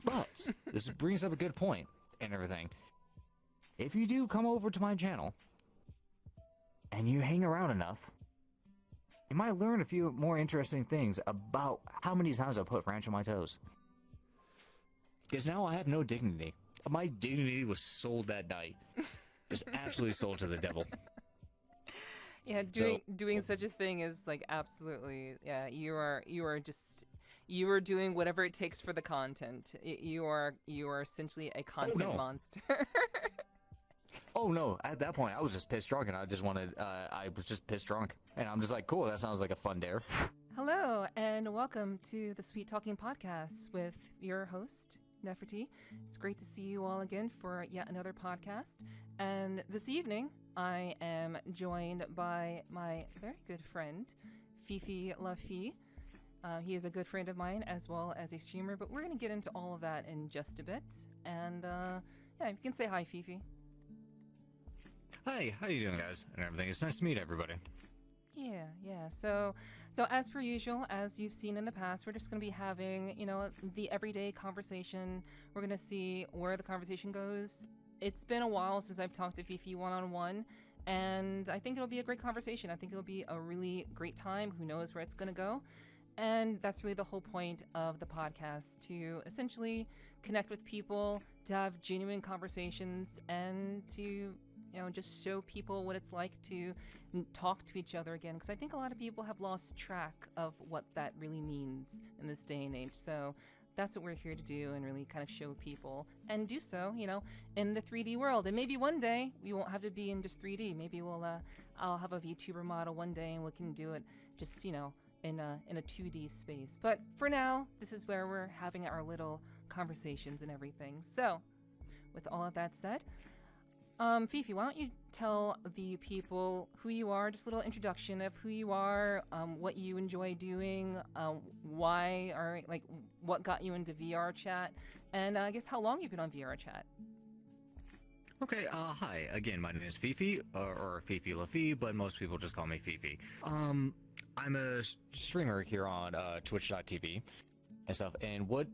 But this brings up a good point and everything. If you do come over to my channel and you hang around enough, you might learn a few more interesting things about how many times I put Ranch on my toes. Because now I have no dignity. My dignity was sold that night. Just absolutely sold to the devil. Yeah, doing such a thing is like absolutely, yeah, you are doing whatever it takes for the content. You are essentially a content monster. Oh no, at that point I was just pissed drunk and I was just pissed drunk. And I'm just like, cool, that sounds like a fun dare. Hello, and welcome to the Sweet Talking Podcast with your host, Neph Help. It's great to see you all again for yet another podcast. And this evening, I am joined by my very good friend, FifiLaFi. He is a good friend of mine as well as a streamer, but we're going to get into all of that in just a bit. And yeah, you can say hi, Fifi. Hi, how you doing, guys? And everything. It's nice to meet everybody. Yeah. So as per usual, as you've seen in the past, we're just going to be having, the everyday conversation. We're going to see where the conversation goes. It's been a while since I've talked to Fifi one-on-one, and I think it'll be a great conversation. I think it'll be a really great time. Who knows where it's going to go? And that's really the whole point of the podcast, to essentially connect with people, to have genuine conversations, and to just show people what it's like to talk to each other again. Because I think a lot of people have lost track of what that really means in this day and age. So that's what we're here to do, and really kind of show people, and do so, in the 3D world. And maybe one day we won't have to be in just 3D. Maybe I'll have a VTuber model one day, and we can do it just, in a 2D space. But for now, this is where we're having our little conversations and everything. So, with all of that said, Fifi, why don't you tell the people who you are, just a little introduction of who you are, what you enjoy doing, what got you into VRChat, and I guess how long you've been on VRChat. Okay, hi. Again, my name is Fifi, or FifiLaFi, but most people just call me Fifi. I'm a streamer here on Twitch.tv and stuff, and what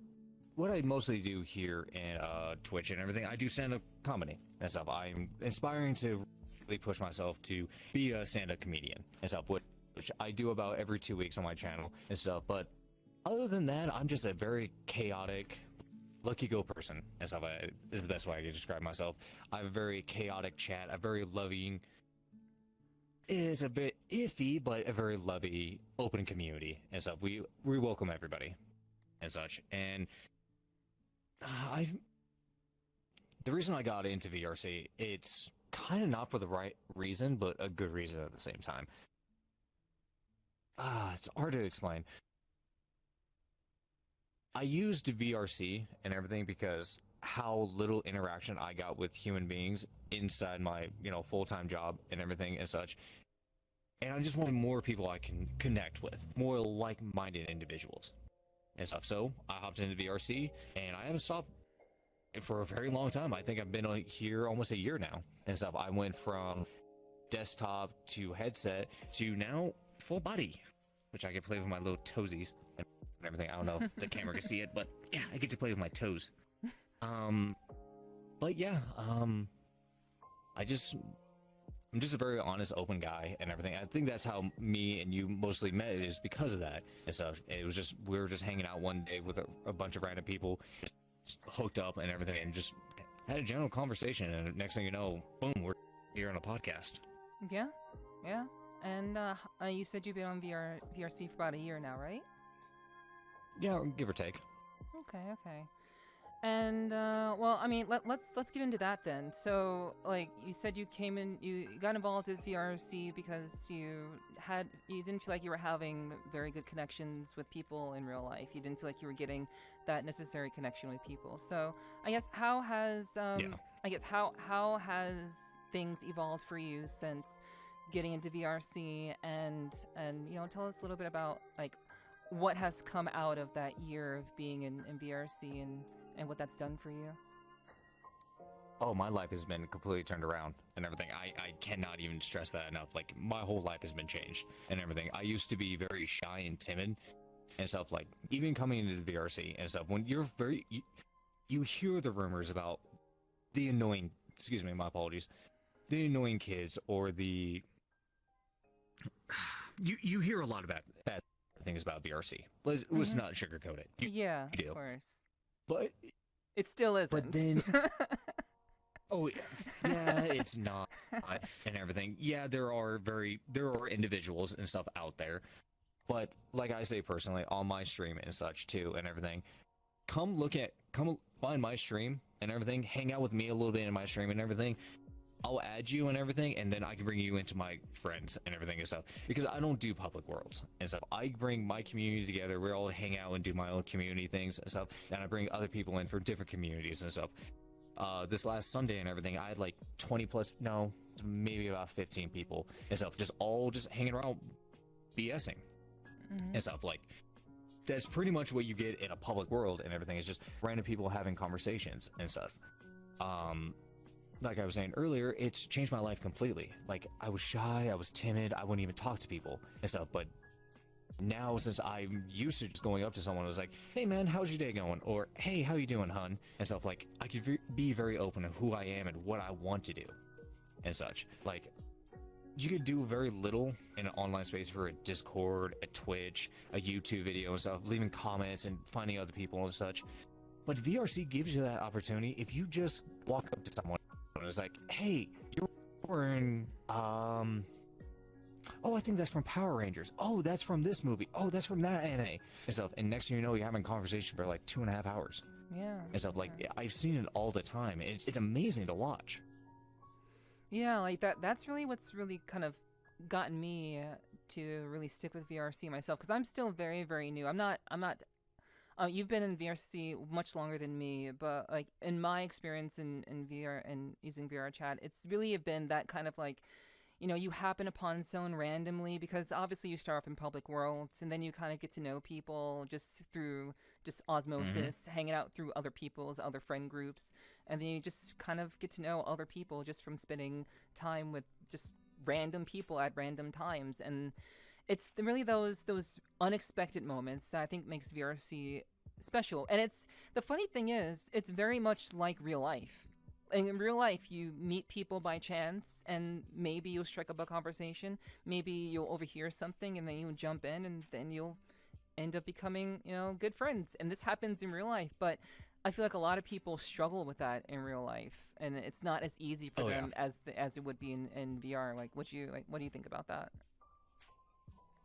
I mostly do here in Twitch and everything, I do stand-up comedy and stuff. I'm inspiring to really push myself to be a stand-up comedian and stuff, which I do about every 2 weeks on my channel and stuff. But other than that, I'm just a very chaotic, lucky-go person and stuff. This is the best way I can describe myself. I have a very chaotic chat, a very loving, is a bit iffy, but a very lovey, open community and stuff. We welcome everybody and such. And the reason I got into VRC, it's kind of not for the right reason, but a good reason at the same time. It's hard to explain. I used VRC and everything because how little interaction I got with human beings inside my, full-time job and everything and such. And I just wanted more people I can connect with, more like-minded individuals and stuff. So I hopped into VRC, and I haven't stopped for a very long time. I think I've been here almost a year now and stuff. I went from desktop to headset to now full body, which I can play with my little toesies and everything. I don't know if the camera can see it, but yeah, I get to play with my toes. But yeah, I'm just a very honest, open guy and everything. I think that's how me and you mostly met, is because of that and stuff. It was just, we were just hanging out one day with a bunch of random people, just hooked up and everything, and just had a general conversation. And next thing you know, boom, we're here on a podcast. Yeah. And you said you've been on VRC for about a year now, right? Yeah, give or take. Okay. And well, I mean, let's get into that then. So, like you said, you got involved with VRC because you didn't feel like you were having very good connections with people in real life. You didn't feel like you were getting that necessary connection with people. So, I guess how has things evolved for you since getting into VRC, and tell us a little bit about like what has come out of that year of being in VRC and what that's done for you. Oh, my life has been completely turned around and everything. I cannot even stress that enough. Like, my whole life has been changed and everything. I used to be very shy and timid and stuff, like, even coming into the VRC and stuff. When you're you hear the rumors about the annoying, excuse me, my apologies, the annoying kids or the you hear a lot of bad things about VRC. Let's not sugarcoat it. Yeah, you do. Of course. But it still isn't. But then, oh yeah, it's not, and everything. Yeah, there are individuals and stuff out there, but like I say personally, on my stream and such too, and everything. Come find my stream and everything. Hang out with me a little bit in my stream and everything. I'll add you and everything, and then I can bring you into my friends and everything and stuff. Because I don't do public worlds and stuff. I bring my community together. We all hang out and do my own community things and stuff. And I bring other people in for different communities and stuff. This last Sunday and everything, I had like 20 plus, no, maybe about 15 people and stuff. Just hanging around, BSing and stuff. Like, that's pretty much what you get in a public world and everything. It's just random people having conversations and stuff. Like I was saying earlier, it's changed my life completely. Like, I was shy, I was timid, I wouldn't even talk to people and stuff, but now, since I'm used to just going up to someone, I was like, hey man, how's your day going? Or, hey, how you doing, hun? And stuff. Like, I could be very open of who I am and what I want to do and such. Like, you could do very little in an online space for a Discord, a Twitch, a YouTube video and stuff, leaving comments and finding other people and such. But VRC gives you that opportunity if you just walk up to someone and it's like, hey, you're wearing, oh, I think that's from Power Rangers. Oh, that's from this movie. Oh, that's from that anime and stuff. And next thing you know, you're having a conversation for like 2.5 hours. Yeah. And stuff. Like, I've seen it all the time. It's amazing to watch. Yeah, like that's really what's really kind of gotten me to really stick with VRC myself, because I'm still very, very new. I'm not you've been in VRC much longer than me, but like in my experience in VR and using VRChat, it's really been that kind of like, you know, you happen upon someone randomly, because obviously you start off in public worlds and then you kind of get to know people just through osmosis, hanging out through other friend groups, and then you just kind of get to know other people just from spending time with just random people at random times. And it's really those unexpected moments that I think makes VRC special. And it's the funny thing is, it's very much like real life. In real life, you meet people by chance, and maybe you'll strike up a conversation. Maybe you'll overhear something, and then you'll jump in, and then you'll end up becoming, you know, good friends. And this happens in real life, but I feel like a lot of people struggle with that in real life, and it's not as easy for them as it would be in VR. Like, what do you think about that?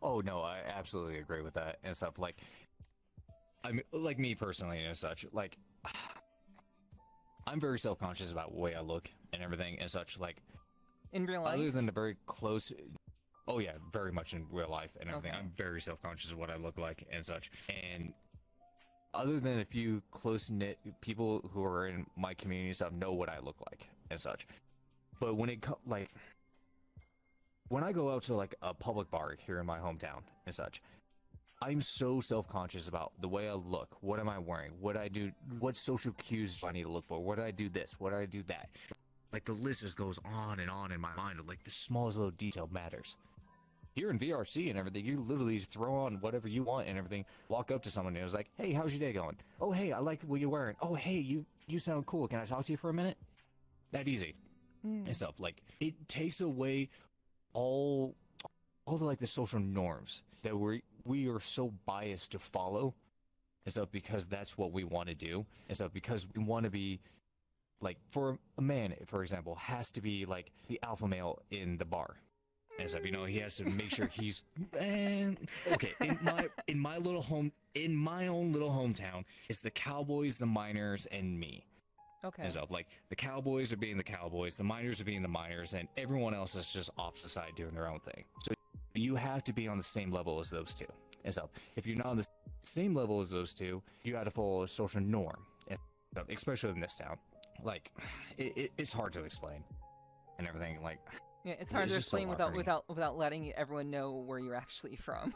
Oh no, I absolutely agree with that and stuff. Like, I mean, like me personally and such, like, I'm very self-conscious about the way I look and everything and such. Like, in real life, other than the very close, oh yeah, very much in real life and everything. Okay. I'm very self-conscious of what I look like and such. And other than a few close-knit people who are in my community and stuff know what I look like and such. But when it like, when I go out to like a public bar here in my hometown and such, I'm so self-conscious about the way I look. What am I wearing? What I do? What social cues do I need to look for? What do I do this? What do I do that? Like, the list just goes on and on in my mind of like the smallest little detail matters. Here in VRC and everything, you literally throw on whatever you want and everything. Walk up to someone and it's like, hey, how's your day going? Oh, hey, I like what you're wearing. Oh, hey, you sound cool. Can I talk to you for a minute? That easy and stuff. Like, it takes away all the like the social norms that we are so biased to follow and stuff, because that's what we want to do and stuff, because we want to be like, for a man, for example, has to be like the alpha male in the bar and stuff. You know, he has to make sure he's okay. In my little home, in my own little hometown, it's the Cowboys, the Miners, and me. Okay. And stuff. Like, the Cowboys are being the Cowboys, the Miners are being the Miners, and everyone else is just off the side doing their own thing. So you have to be on the same level as those two and stuff. If you're not on the same level as those two, you got to follow a social norm, and stuff, especially in this town. Like, it's hard to explain and everything. Like, yeah, it's hard to explain without letting everyone know where you're actually from.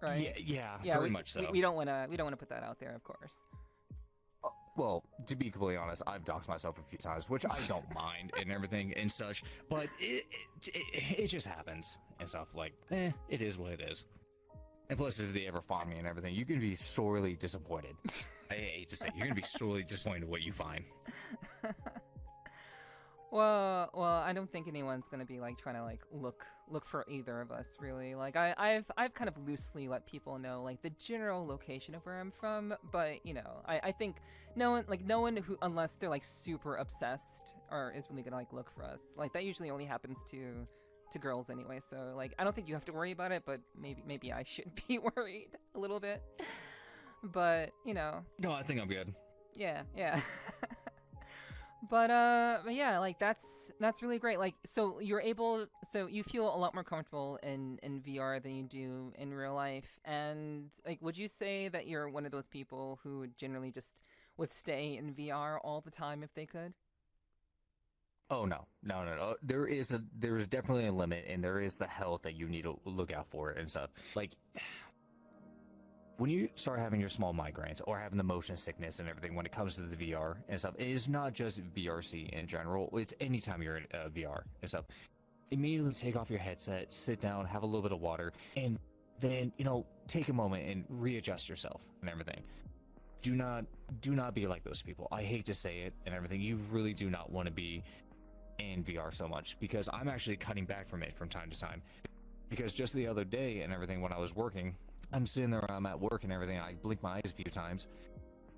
Right? Yeah, very much so. We don't want to put that out there, of course. Well, to be completely honest, I've doxed myself a few times, which I don't mind and everything and such, but it just happens and stuff. Like, it is what it is. And plus, if they ever find me and everything, you can be sorely disappointed. I hate to say, you're gonna be sorely disappointed with what you find. Well, I don't think anyone's gonna be like trying to like look for either of us really. Like I've kind of loosely let people know like the general location of where I'm from, but you know, I think no one who, unless they're like super obsessed, or is really gonna like look for us. Like that usually only happens to girls anyway. So like I don't think you have to worry about it, but maybe I should be worried a little bit. But you know. No, I think I'm good. Yeah. But yeah, like that's really great. Like so you feel a lot more comfortable in VR than you do in real life. And like would you say that you're one of those people who generally just would stay in VR all the time if they could? Oh no. There's definitely a limit, and there is the health that you need to look out for and stuff. Like when you start having your small migraines or having the motion sickness and everything when it comes to the VR and stuff, it is not just VRC in general. It's anytime you're in VR and stuff. Immediately take off your headset, sit down, have a little bit of water, and then, you know, take a moment and readjust yourself and everything. Do not be like those people. I hate to say it and everything. You really do not want to be in VR so much, because I'm actually cutting back from it from time to time. Because just the other day and everything, when I was working, I'm sitting there, I'm at work and everything, I blink my eyes a few times,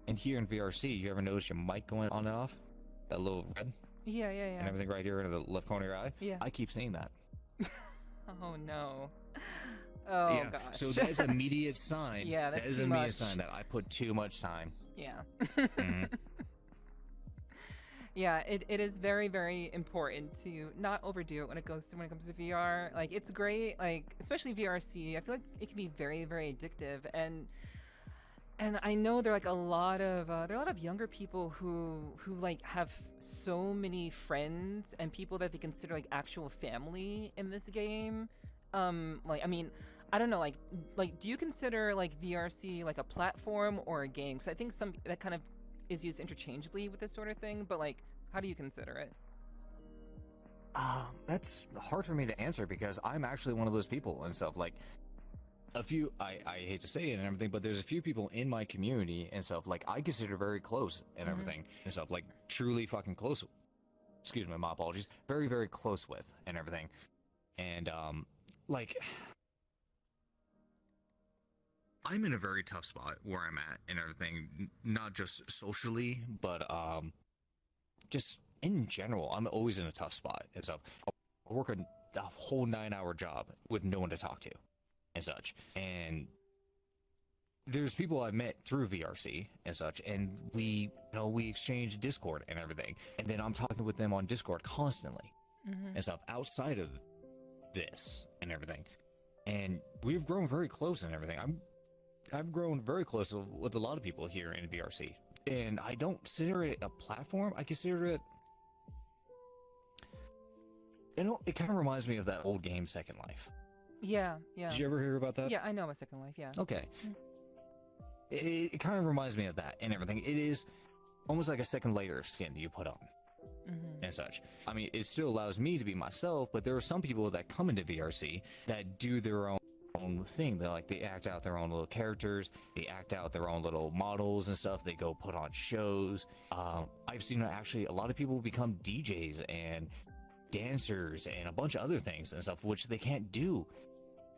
and here in VRC, you ever notice your mic going on and off? That little red? Yeah. And everything right here in the left corner of your eye? Yeah. I keep seeing that. Oh no. Oh yeah. gosh. So that is an immediate sign. Yeah, that's that is too an immediate much. sign that I put too much time. Yeah. Mhm. Yeah, it is very, very important to not overdo it when it comes to VR. Like it's great, like especially VRC. I feel like it can be very, very addictive, and I know there are like a lot of younger people who like have so many friends and people that they consider like actual family in this game. Like I mean, I don't know, like do you consider like VRC like a platform or a game? Because I think some that kind of is used interchangeably with this sort of thing, but like how do you consider it? That's hard for me to answer, because I'm actually one of those people and stuff. Like a few, I hate to say it and everything, but there's a few people in my community and stuff like I consider very close and everything and stuff, like truly fucking close. Excuse me, my apologies. Very, very close with and everything. And like I'm in a very tough spot where I'm at and everything, not just socially, but just in general. I'm always in a tough spot and stuff. I work a whole 9-hour job with no one to talk to and such. And there's people I've met through VRC and such, and we exchange Discord and everything. And then I'm talking with them on Discord constantly and stuff outside of this and everything. And we've grown very close and everything. I've grown very close with a lot of people here in VRC, and I don't consider it a platform. I consider it, it kind of reminds me of that old game Second Life. Yeah. Did you ever hear about that? Yeah, I know about Second Life, yeah. Okay. It kind of reminds me of that and everything. It is almost like a second layer of skin that you put on and such. I mean, it still allows me to be myself, but there are some people that come into VRC that do their own thing. They act out their own little characters, they act out their own little models and stuff. They go put on shows. I've seen actually a lot of people become DJs and dancers and a bunch of other things and stuff, which they can't do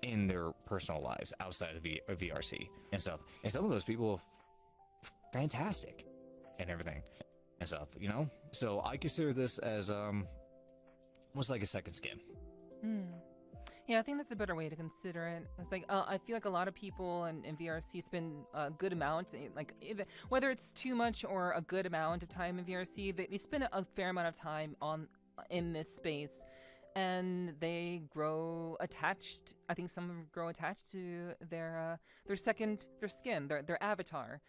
in their personal lives outside of VRC and stuff. And some of those people are fantastic and everything and stuff, you know? So I consider this as almost like a second skin. Yeah, I think that's a better way to consider it. It's like I feel like a lot of people in VRC spend a good amount, like whether it's too much or a good amount of time in VRC, they spend a fair amount of time in this space, and they grow attached. I think some of them grow attached to their skin, their avatar,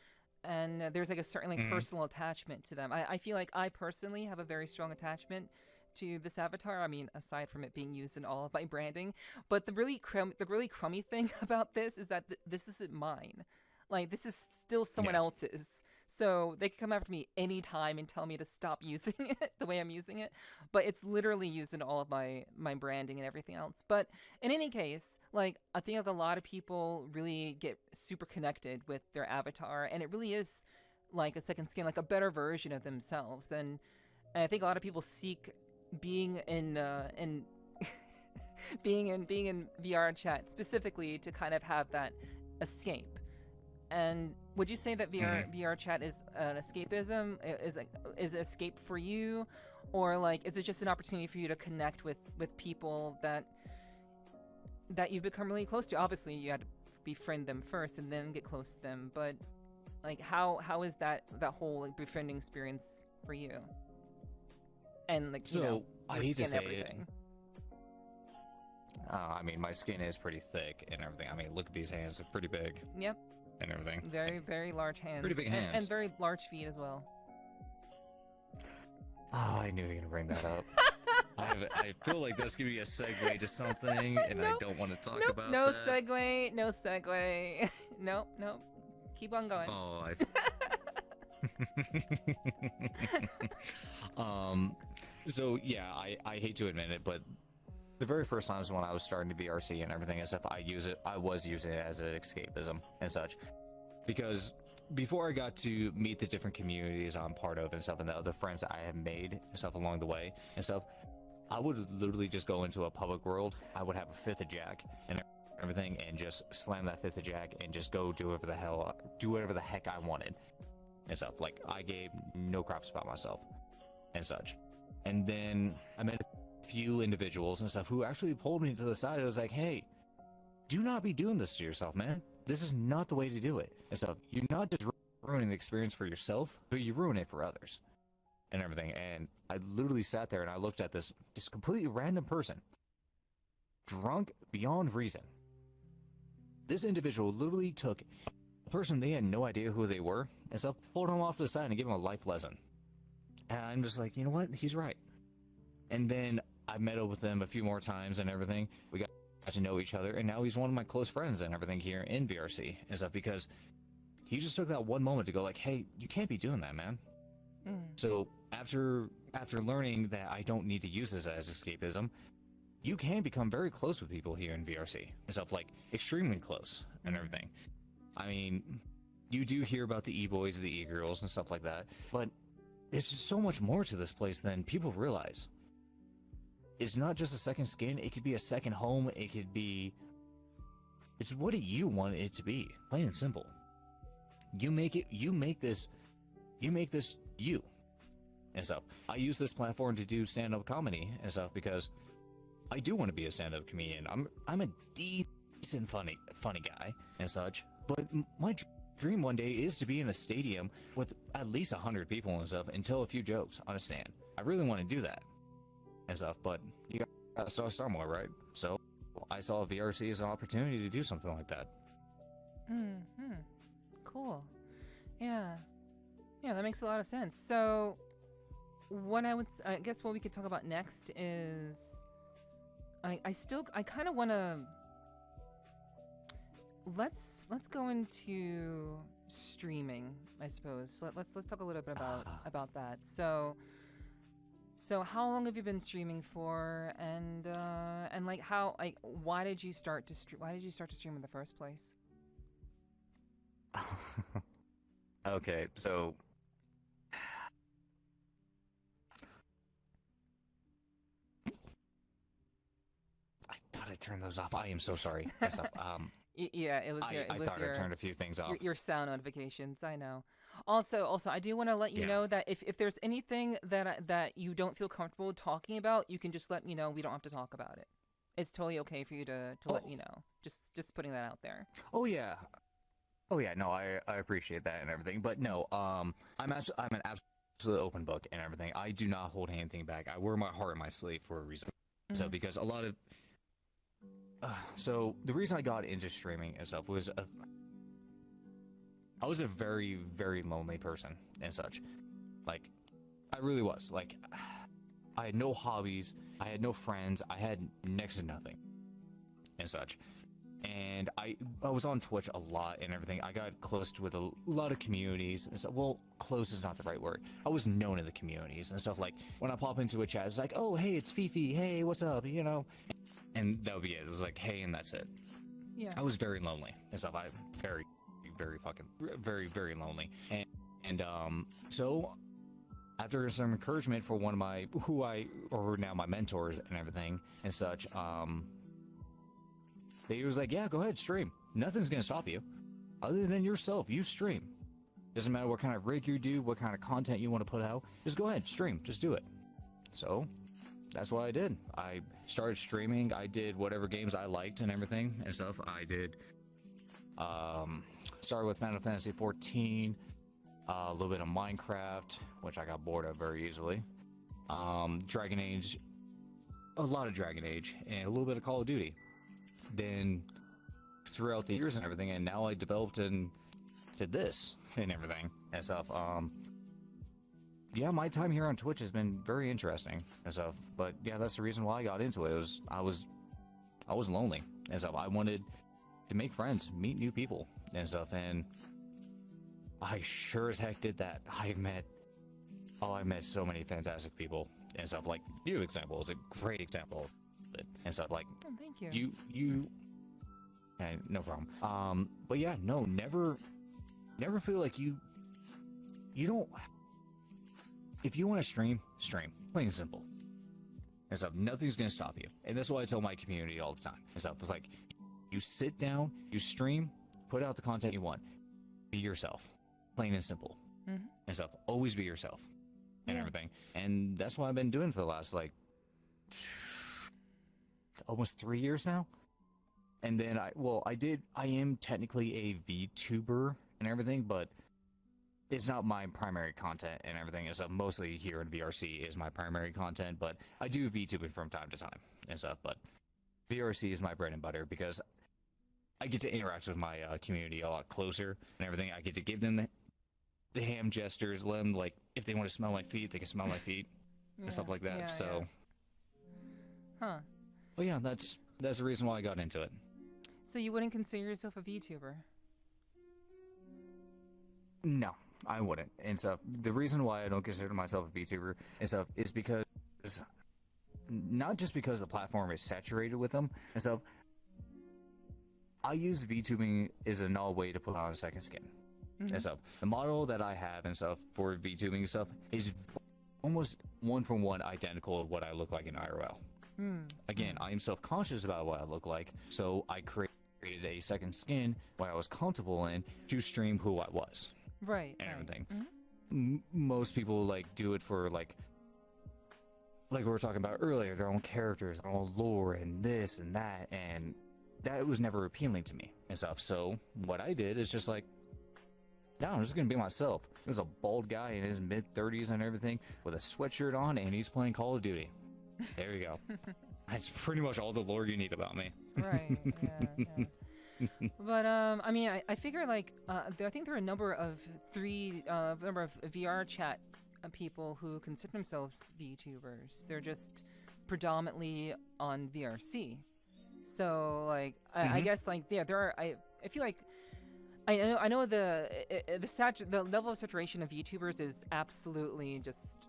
and there's like a certain like personal attachment to them. I feel like I personally have a very strong attachment to this avatar. I mean, aside from it being used in all of my branding, but the really crummy thing about this is that this isn't mine. Like, this is still someone else's. So they can come after me anytime and tell me to stop using it the way I'm using it. But it's literally used in all of my branding and everything else. But in any case, like, I think like a lot of people really get super connected with their avatar, and it really is like a second skin, like a better version of themselves. And I think a lot of people seek being in being in VRChat specifically to kind of have that escape. And would you say that VRChat is an escapism? Is escape for you, or like is it just an opportunity for you to connect with people that you've become really close to? Obviously, you had to befriend them first and then get close to them. But like, how is that whole like befriending experience for you? And like, so, you know, I your hate to skin, say everything. I mean, my skin is pretty thick and everything. I mean, look at these hands; they're pretty big. Yep. And everything. Very, very large hands. Pretty big hands. And very large feet as well. Oh, I knew you were gonna bring that up. I feel like this could be a segue to something, and I don't want to talk about no that. segue. No segue. Nope. Keep on going. Oh, So yeah, I hate to admit it, but the very first times when I was starting to VRC and everything and stuff, I was using it as an escapism and such, because before I got to meet the different communities I'm part of and stuff, and the other friends that I have made and stuff along the way and stuff, I would literally just go into a public world. I would have a fifth of Jack and everything, and just slam that fifth of Jack and just go do whatever the heck I wanted and stuff. Like, I gave no craps about myself and such. And then I met a few individuals and stuff who actually pulled me to the side. It was like, hey, do not be doing this to yourself, man. This is not the way to do it and stuff. You're not just ruining the experience for yourself, but you ruin it for others and everything. And I literally sat there and I looked at this completely random person, drunk beyond reason. This individual literally took a person they had no idea who they were and stuff, pulled him off to the side and gave him a life lesson. And I'm just like, you know what? He's right. And then I met up with him a few more times and everything. We got to know each other, and now he's one of my close friends and everything here in VRC and stuff, because he just took that one moment to go like, hey, you can't be doing that, man. So after learning that I don't need to use this as escapism, you can become very close with people here in VRC and stuff, like extremely close and everything. I mean, you do hear about the e-boys, the e-girls and stuff like that, but it's just so much more to this place than people realize. It's not just a second skin, it could be a second home, it could be... It's what do you want it to be, plain and simple. You make this you and stuff. I use this platform to do stand-up comedy and stuff because I do want to be a stand-up comedian. I'm a decent funny guy and such, but my dream one day is to be in a stadium with at least 100 people and stuff and tell a few jokes on a stand. I really want to do that and stuff, but you gotta start somewhere, right? So I saw VRC as an opportunity to do something like that. Cool. Yeah, that makes a lot of sense. So what I guess what we could talk about next is I kind of want to let's go into streaming, I suppose. Let's talk a little bit about that. So how long have you been streaming for, and like why did you start to stream in the first place? Okay, so I thought I turned those off. I am so sorry. Yeah, it was your. I thought I turned a few things off. Your sound notifications. I know. Also, I do want to let you know that if there's anything that you don't feel comfortable talking about, you can just let me know. We don't have to talk about it. It's totally okay for you to let me know. Just putting that out there. Oh yeah. No, I appreciate that and everything. But no, I'm an absolute open book and everything. I do not hold anything back. I wear my heart on my sleeve for a reason. So because a lot of so the reason I got into streaming and stuff was I was a very, very lonely person and such. Like, I really was. Like, I had no hobbies, I had no friends, I had next to nothing and such. and I was on Twitch a lot and everything. I got close with a lot of communities and stuff. Well, close is not the right word. I was known in the communities and stuff. Like when I pop into a chat, it's like, oh, hey, it's Fifi. Hey, what's up? You know, and that would be it. It was like, hey, and that's it. Yeah. I was very lonely and stuff. I very, very lonely. And so after some encouragement for one of my, who are now my mentors and everything and such, he was like, yeah, go ahead, stream. Nothing's gonna stop you. Other than yourself, you stream. Doesn't matter what kind of rig you do, what kind of content you want to put out, just go ahead, stream, just do it. So, that's what I did. I started streaming, I did whatever games I liked and everything and stuff. I did, started with Final Fantasy 14, a little bit of Minecraft, which I got bored of very easily. Dragon Age, a lot of Dragon Age, and a little bit of Call of Duty. Then throughout the years and everything, and now I developed into this and everything and stuff. Yeah, my time here on Twitch has been very interesting and stuff. But yeah, that's the reason why I got into it. I was lonely and stuff. I wanted to make friends, meet new people and stuff, and I sure as heck did that. I've met so many fantastic people and stuff. Like you example is a great example. And stuff like, oh, thank you. You no problem. But yeah, no, never feel like you don't. If you want to stream, plain and simple. And stuff, nothing's gonna stop you. And that's what I tell my community all the time. And stuff, it's like, you sit down, you stream, put out the content you want, be yourself, plain and simple. Mm-hmm. And stuff, always be yourself, and yeah. everything. And that's what I've been doing for the last like almost 3 years now. And then I am technically a VTuber and everything, but it's not my primary content and everything. It's mostly here in VRC is my primary content, but I do VTubing from time to time and stuff. But VRC is my bread and butter because I get to interact with my community a lot closer and everything. I get to give them the ham gestures, let them, like, if they want to smell my feet, they can smell my feet and stuff like that. So, huh. Well, yeah, that's the reason why I got into it. So you wouldn't consider yourself a VTuber? No, I wouldn't. And stuff. The reason why I don't consider myself a VTuber and stuff is because, not just because the platform is saturated with them and stuff. I use VTubing as a null way to put on a second skin. Mm-hmm. And stuff. The model that I have and stuff for VTubing stuff is almost one-for-one identical to what I look like in IRL. Again, I am self-conscious about what I look like, so I created a second skin where I was comfortable in to stream who I was. Right. And everything. Mm-hmm. Most people like do it for like we were talking about earlier, their own characters, their own lore, and this and that, and that was never appealing to me and stuff. So what I did is just like, no, I'm just gonna be myself. There's a bald guy in his mid-30s and everything with a sweatshirt on, and he's playing Call of Duty. There you go. That's pretty much all the lore you need about me. Right. Yeah. But I mean, I figure like I think there are a number of VRChat people who consider themselves VTubers. They're just predominantly on VRC. So like I guess like yeah, there are I feel like I know the level of saturation of VTubers is absolutely just,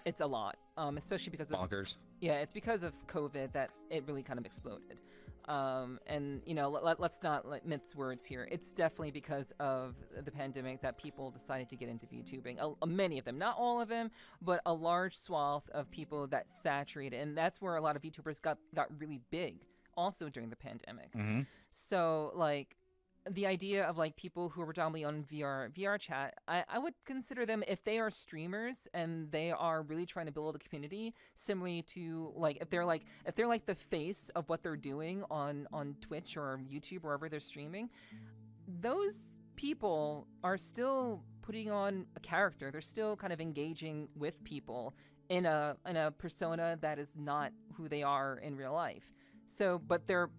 it's a lot, especially because of bonkers. Yeah, it's because of COVID that it really kind of exploded. And you know, let's not mince words here. It's definitely because of the pandemic that people decided to get into VTubing. Many of them, not all of them, but a large swath of people that saturated, and that's where a lot of VTubers got really big, also during the pandemic. Mm-hmm. So like, the idea of like people who are predominantly on VRChat, I would consider them, if they are streamers and they are really trying to build a community, similarly to like if they're like the face of what they're doing on Twitch or YouTube or wherever they're streaming, those people are still putting on a character. They're still kind of engaging with people in a persona that is not who they are in real life. So, but they're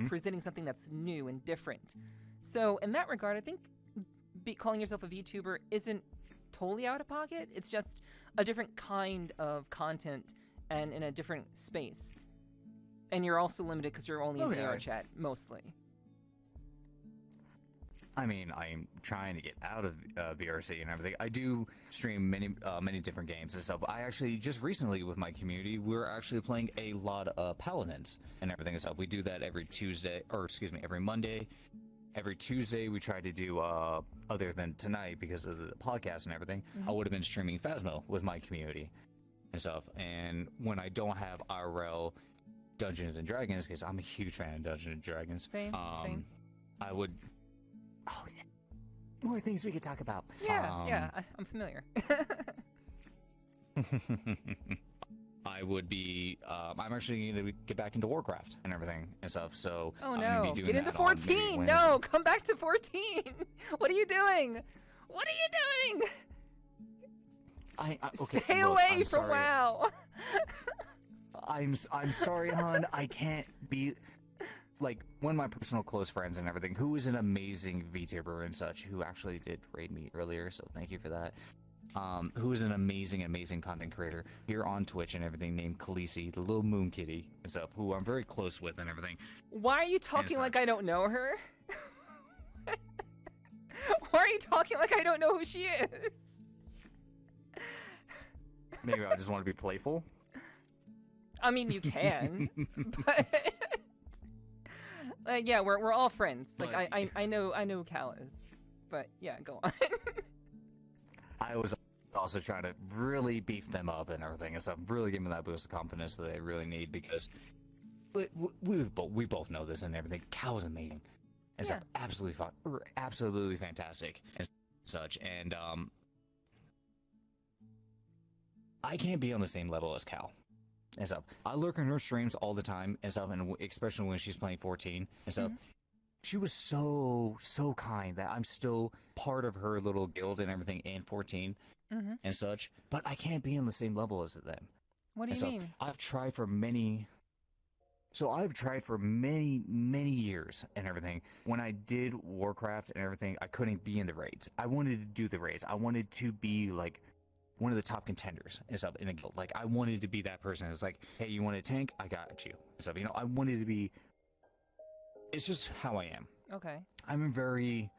presenting something that's new and different. So in that regard, I think calling yourself a VTuber isn't totally out of pocket. It's just a different kind of content and in a different space. And you're also limited because you're only in VRChat, mostly. I mean, I'm trying to get out of VRC and everything. I do stream many different games and stuff. I actually just recently with my community, we're actually playing a lot of Paladins and everything and stuff. We do that every Tuesday, or excuse me, every Monday. Every Tuesday we try to do, other than tonight because of the podcast and everything, I would have been streaming Phasmo with my community and stuff. And when I don't have IRL Dungeons and Dragons, because I'm a huge fan of Dungeons and Dragons, Same. I would. Oh, yeah. More things we could talk about. Yeah, I'm familiar. I would be. I'm actually going to get back into Warcraft and everything and stuff. So. Oh I'm gonna no! be doing Get into that on maybe 14. Wednesday. No, come back to 14. What are you doing? What are you doing? Okay, Stay look, away I'm from sorry. WoW. I'm sorry, hon. I can't be. Like, one of my personal close friends and everything, who is an amazing VTuber and such, who actually did raid me earlier, so thank you for that. Who is an amazing content creator here on Twitch and everything, named Khaleesi, the little moon kitty and stuff, who I'm very close with and everything. Why are you talking like I don't know her? Why are you talking like I don't know who she is? Maybe I just want to be playful. I mean, you can, but like, yeah, we're all friends. Like, But- I know who Cal is, but yeah, go on. I was also trying to really beef them up and everything and stuff, really give them that boost of confidence that they really need, because we both know this and everything. Cal is amazing and stuff, absolutely fantastic and such, and I can't be on the same level as Cal and stuff. I lurk in her streams all the time and stuff, and especially when she's playing 14 and stuff. She was so kind that I'm still part of her little guild and everything in 14 and such, but I can't be on the same level as them. What do you mean? I've tried for many years and everything. When I did Warcraft and everything, I couldn't be in the raids. I wanted to do the raids. I wanted to be like one of the top contenders and stuff in a guild. Like, I wanted to be that person who's like, hey, you want a tank? I got you and stuff. You know, I wanted to be. It's just how I am. Okay. I'm a very,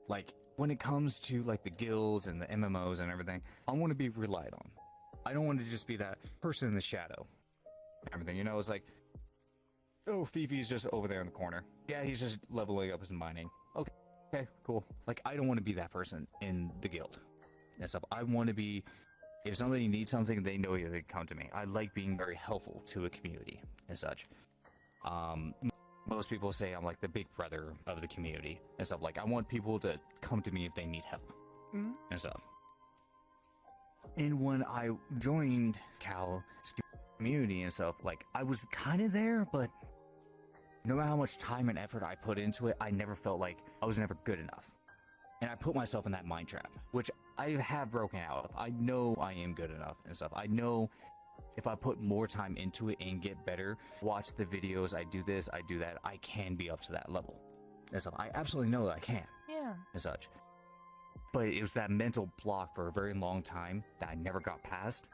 like, when it comes to like the guilds and the MMOs and everything, I want to be relied on. I don't want to just be that person in the shadow. Everything, you know, it's like, oh, Fifi's just over there in the corner. Yeah, he's just leveling up his mining. Okay, cool. Like, I don't want to be that person in the guild and stuff. I want to be, if somebody needs something, they know they come to me. I like being very helpful to a community and such. Most people say I'm like the big brother of the community and stuff. Like, I want people to come to me if they need help and stuff. And when I joined Cal's community and stuff, like, I was kind of there, but no matter how much time and effort I put into it, I never felt like I was never good enough. And I put myself in that mind trap, which I have broken out of. I know I am good enough and stuff. I know if I put more time into it and get better, watch the videos, I do this, I do that, I can be up to that level and stuff. I absolutely know that I can. Yeah. And such. But it was that mental block for a very long time that I never got past,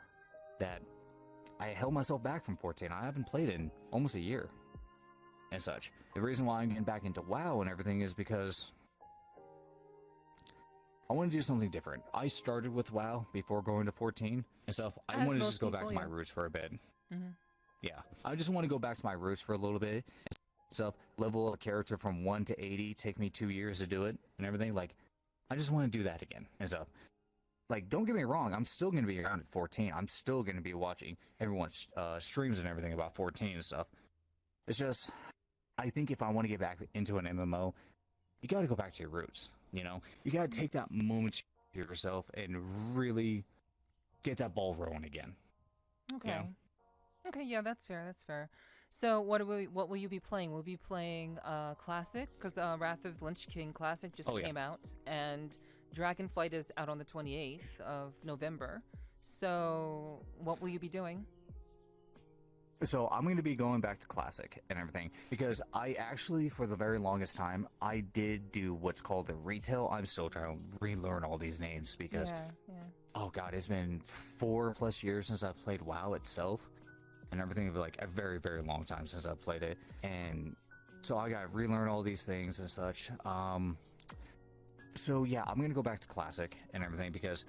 that I held myself back from 14. I haven't played in almost a year and such. The reason why I'm getting back into WoW and everything is because I want to do something different. I started with WoW before going to 14 and stuff. I want to just go back to my roots for a bit. Yeah, I just want to go back to my roots for a little bit. Stuff, level a character from 1 to 80, take me 2 years to do it and everything. Like, I just want to do that again and stuff. Like, don't get me wrong, I'm still going to be around at 14. I'm still going to be watching everyone's streams and everything about 14 and stuff. It's just, I think if I want to get back into an MMO, you got to go back to your roots, you know? You got to take that moment to yourself and really get that ball rolling again. Okay. Yeah. Okay, yeah, that's fair. That's fair. So, what will you be playing? We'll be playing Classic, because Wrath of the Lich King Classic just came out, and Dragonflight is out on the 28th of November. So, what will you be doing? So I'm going to be going back to Classic and everything, because I actually, for the very longest time, I did do what's called the retail. I'm still trying to relearn all these names because, oh god, it's been 4+ years since I've played WoW itself and everything, like a very, very long time since I've played it. And so I got to relearn all these things and such. So yeah, I'm gonna go back to classic and everything because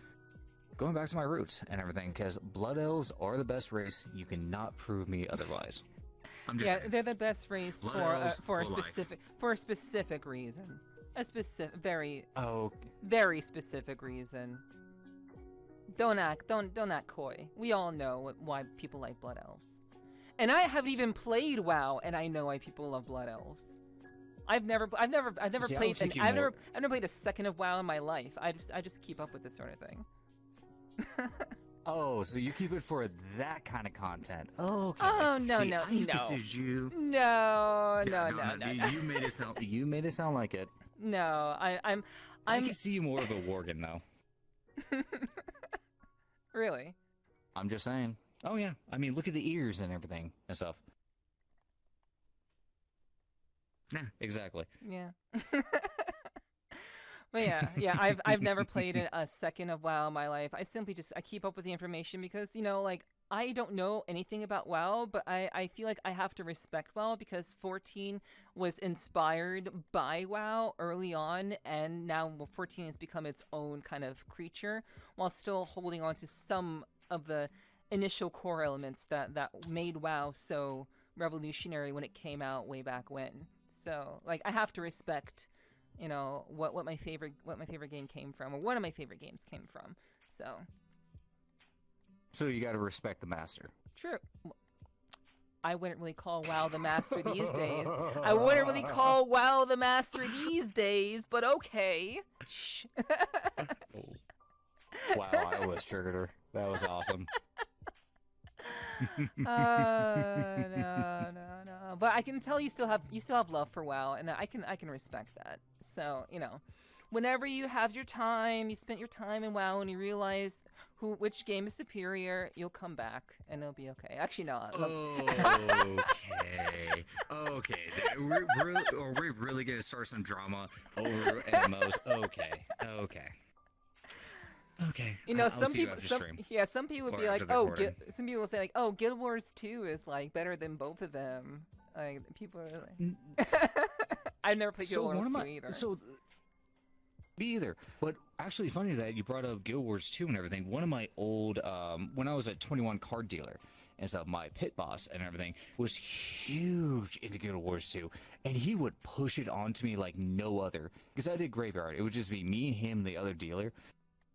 going back to my roots and everything because blood elves are the best race. You cannot prove me otherwise. I'm just saying. They're the best race Blood for elves a specific reason. A specific, very specific reason. Don't act coy. We all know why people like blood elves. And I haven't even played WoW, and I know why people love blood elves. I've never See, played I've never played a second of WoW in my life. I just keep up with this sort of thing. Oh, so you keep it for that kind of content? Oh, okay. Oh no. You. No. You made it sound. You made it sound like it. No, I can see you more of a Worgen though. Really? I'm just saying. Oh yeah. I mean, look at the ears and everything and stuff. Yeah, exactly. Yeah. But yeah, I've never played a second of WoW in my life. I simply I keep up with the information because, like, I don't know anything about WoW, but I feel like I have to respect WoW because 14 was inspired by WoW early on, and now 14 has become its own kind of creature while still holding on to some of the initial core elements that made WoW so revolutionary when it came out way back when. So, like, I have to respect, what my favorite game came from, or one of my favorite games came from. So you got to respect the master. True. I wouldn't really call WoW the master these days. I wouldn't really call WoW the master these days, but okay. Shh. Wow, I almost triggered her. That was awesome. No. But I can tell you still have love for WoW, and I can respect that. So, whenever you have your time, you spent your time in WoW, and you realize which game is superior, you'll come back, and it'll be okay. Actually, no. Okay. We're really gonna start some drama over MMOs. Okay. Some people would be like, some people will say like, oh, Guild Wars 2 is like better than both of them. Like, people are like, I've never played Guild Wars 2 either. Me either. But actually, funny that you brought up Guild Wars 2 and everything. One of my old, when I was a 21 card dealer, and so my pit boss and everything was huge into Guild Wars 2, and he would push it onto me like no other. Because I did Graveyard. It would just be me and him, the other dealer.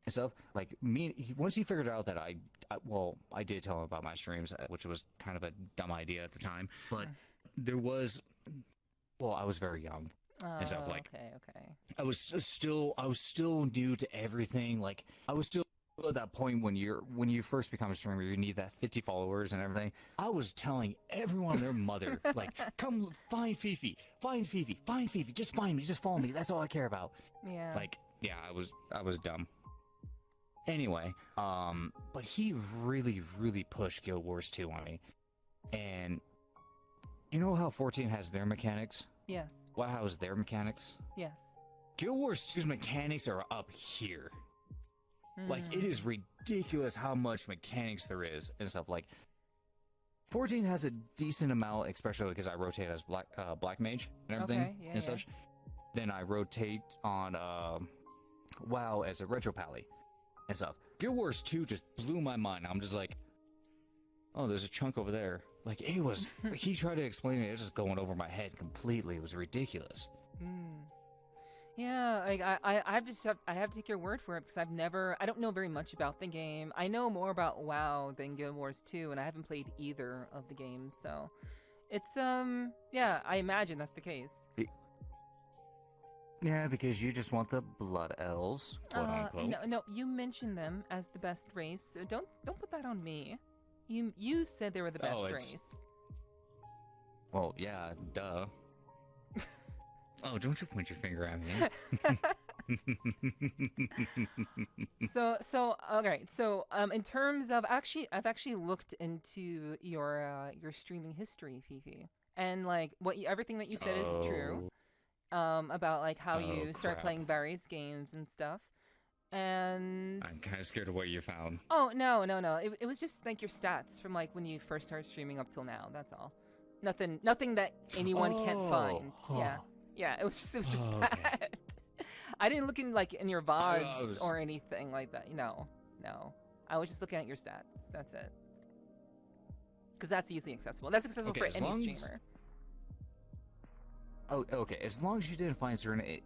And stuff like once he figured out that I did tell him about my streams, which was kind of a dumb idea at the time, but I was very young and stuff. Like, okay. I was still new to everything. Like, I was still at that point when you first become a streamer, you need that 50 followers and everything. I was telling everyone and their mother, like, come find Fifi, just find me, just follow me. That's all I care about. Yeah. Like, yeah, I was dumb. Anyway, but he really, really pushed Guild Wars 2 on me. And you know how 14 has their mechanics? Yes. WoW has their mechanics? Yes. Guild Wars 2's mechanics are up here. Like, it is ridiculous how much mechanics there is and stuff. Like, 14 has a decent amount, especially because I rotate as Black Mage and everything and such. Then I rotate on WoW as a Retro Pally and stuff. Guild Wars 2 just blew my mind. I'm just like, oh, there's a chunk over there. Like, it was, he tried to explain it, it was just going over my head completely. It was ridiculous. Yeah, like, I have to take your word for it because I don't know very much about the game. I know more about WoW than Guild Wars 2, and I haven't played either of the games, so it's, yeah, I imagine that's the case. Yeah, because you just want the blood elves, quote unquote. No, you mentioned them as the best race, so don't put that on me. You said they were the best race. Well, yeah, duh. Oh, don't you point your finger at me. So alright. So in terms of I've actually looked into your streaming history, Fifi, and like everything that you said is true. About like how you start playing various games and stuff. And I'm kind of scared of what you found. Oh, no. It was just like your stats from like when you first started streaming up till now. That's all. Nothing that anyone can't find. Yeah, it was just that. I didn't look in like in your VODs was- or anything like that. No. I was just looking at your stats. That's it. Because that's easily accessible. That's accessible Okay, for as any long as- streamer. Oh, okay. As long as you didn't find certain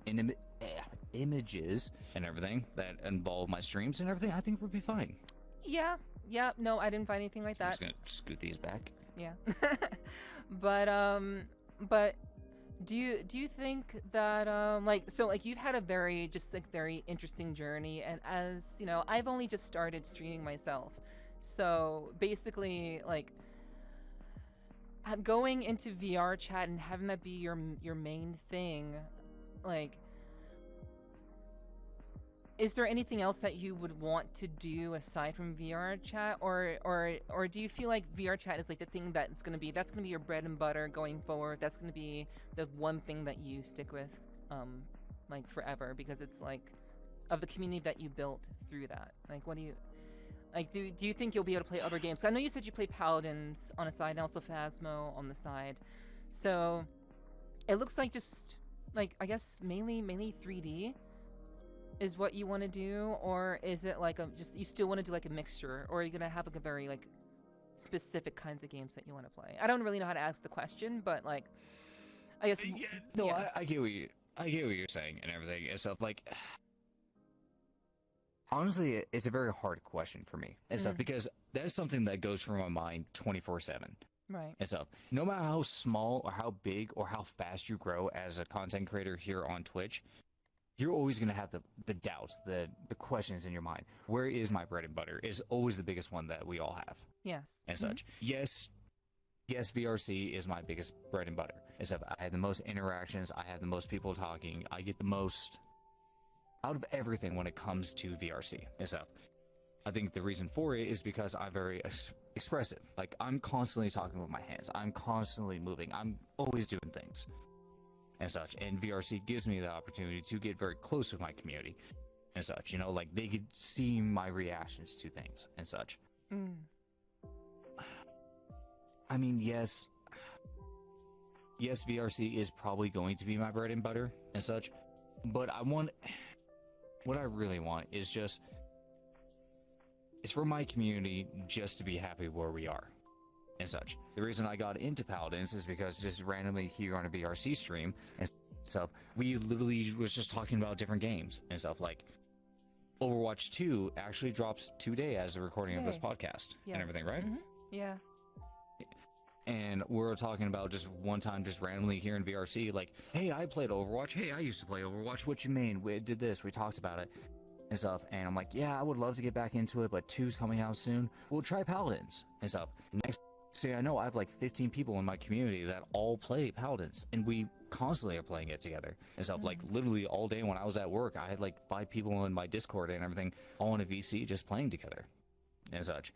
images and everything that involve my streams and everything, I think we'll be fine. Yeah. No, I didn't find anything like I'm that. just gonna scoot these back. Yeah. but do you think that like you've had a very interesting journey, and as you know, I've only just started streaming myself. So basically like going into VRChat and having that be your main thing, like, is there anything else that you would want to do aside from VRChat, or do you feel like VRChat is like the thing that's gonna be your bread and butter going forward? That's gonna be the one thing that you stick with, like forever, because it's like of the community that you built through that. Like, what do you like? Do you think you'll be able to play other games? I know you said you play Paladins on a side and also Phasmo on the side, so it looks like just like I guess mainly 3D. Is what you want to do, or is it like you still want to do like a mixture, or are you gonna have like a very like specific kinds of games that you want to play? I don't really know how to ask the question, but like I guess I get what you're saying and everything and stuff. Like, honestly, it's a very hard question for me and stuff, because that's something that goes through my mind 24/7. Right. And stuff. No matter how small or how big or how fast you grow as a content creator here on Twitch, you're always going to have the doubts, the questions in your mind. Where is my bread and butter is always the biggest one that we all have. Yes. And such. Yes, VRC is my biggest bread and butter. And stuff. I have the most interactions. I have the most people talking. I get the most out of everything when it comes to VRC and stuff. I think the reason for it is because I'm very expressive. Like, I'm constantly talking with my hands. I'm constantly moving. I'm always doing things and such, and VRC gives me the opportunity to get very close with my community and such, you know, like they could see my reactions to things and such. I mean, yes, VRC is probably going to be my bread and butter and such, but what I really want is for my community just to be happy where we are and such. The reason I got into Paladins is because just randomly here on a VRC stream and stuff, we literally was just talking about different games and stuff. Like, Overwatch 2 actually drops today as a recording of this podcast and everything, right? Yeah. And we're talking about just one time, just randomly here in VRC, like, hey, I played Overwatch. Hey, I used to play Overwatch. What you mean? We did this. We talked about it and stuff. And I'm like, yeah, I would love to get back into it, but 2's coming out soon. We'll try Paladins and stuff. Next. See, I know I have like 15 people in my community that all play Paladins, and we constantly are playing it together and stuff. Like, literally all day when I was at work, I had like 5 people in my Discord and everything, all in a VC just playing together and such.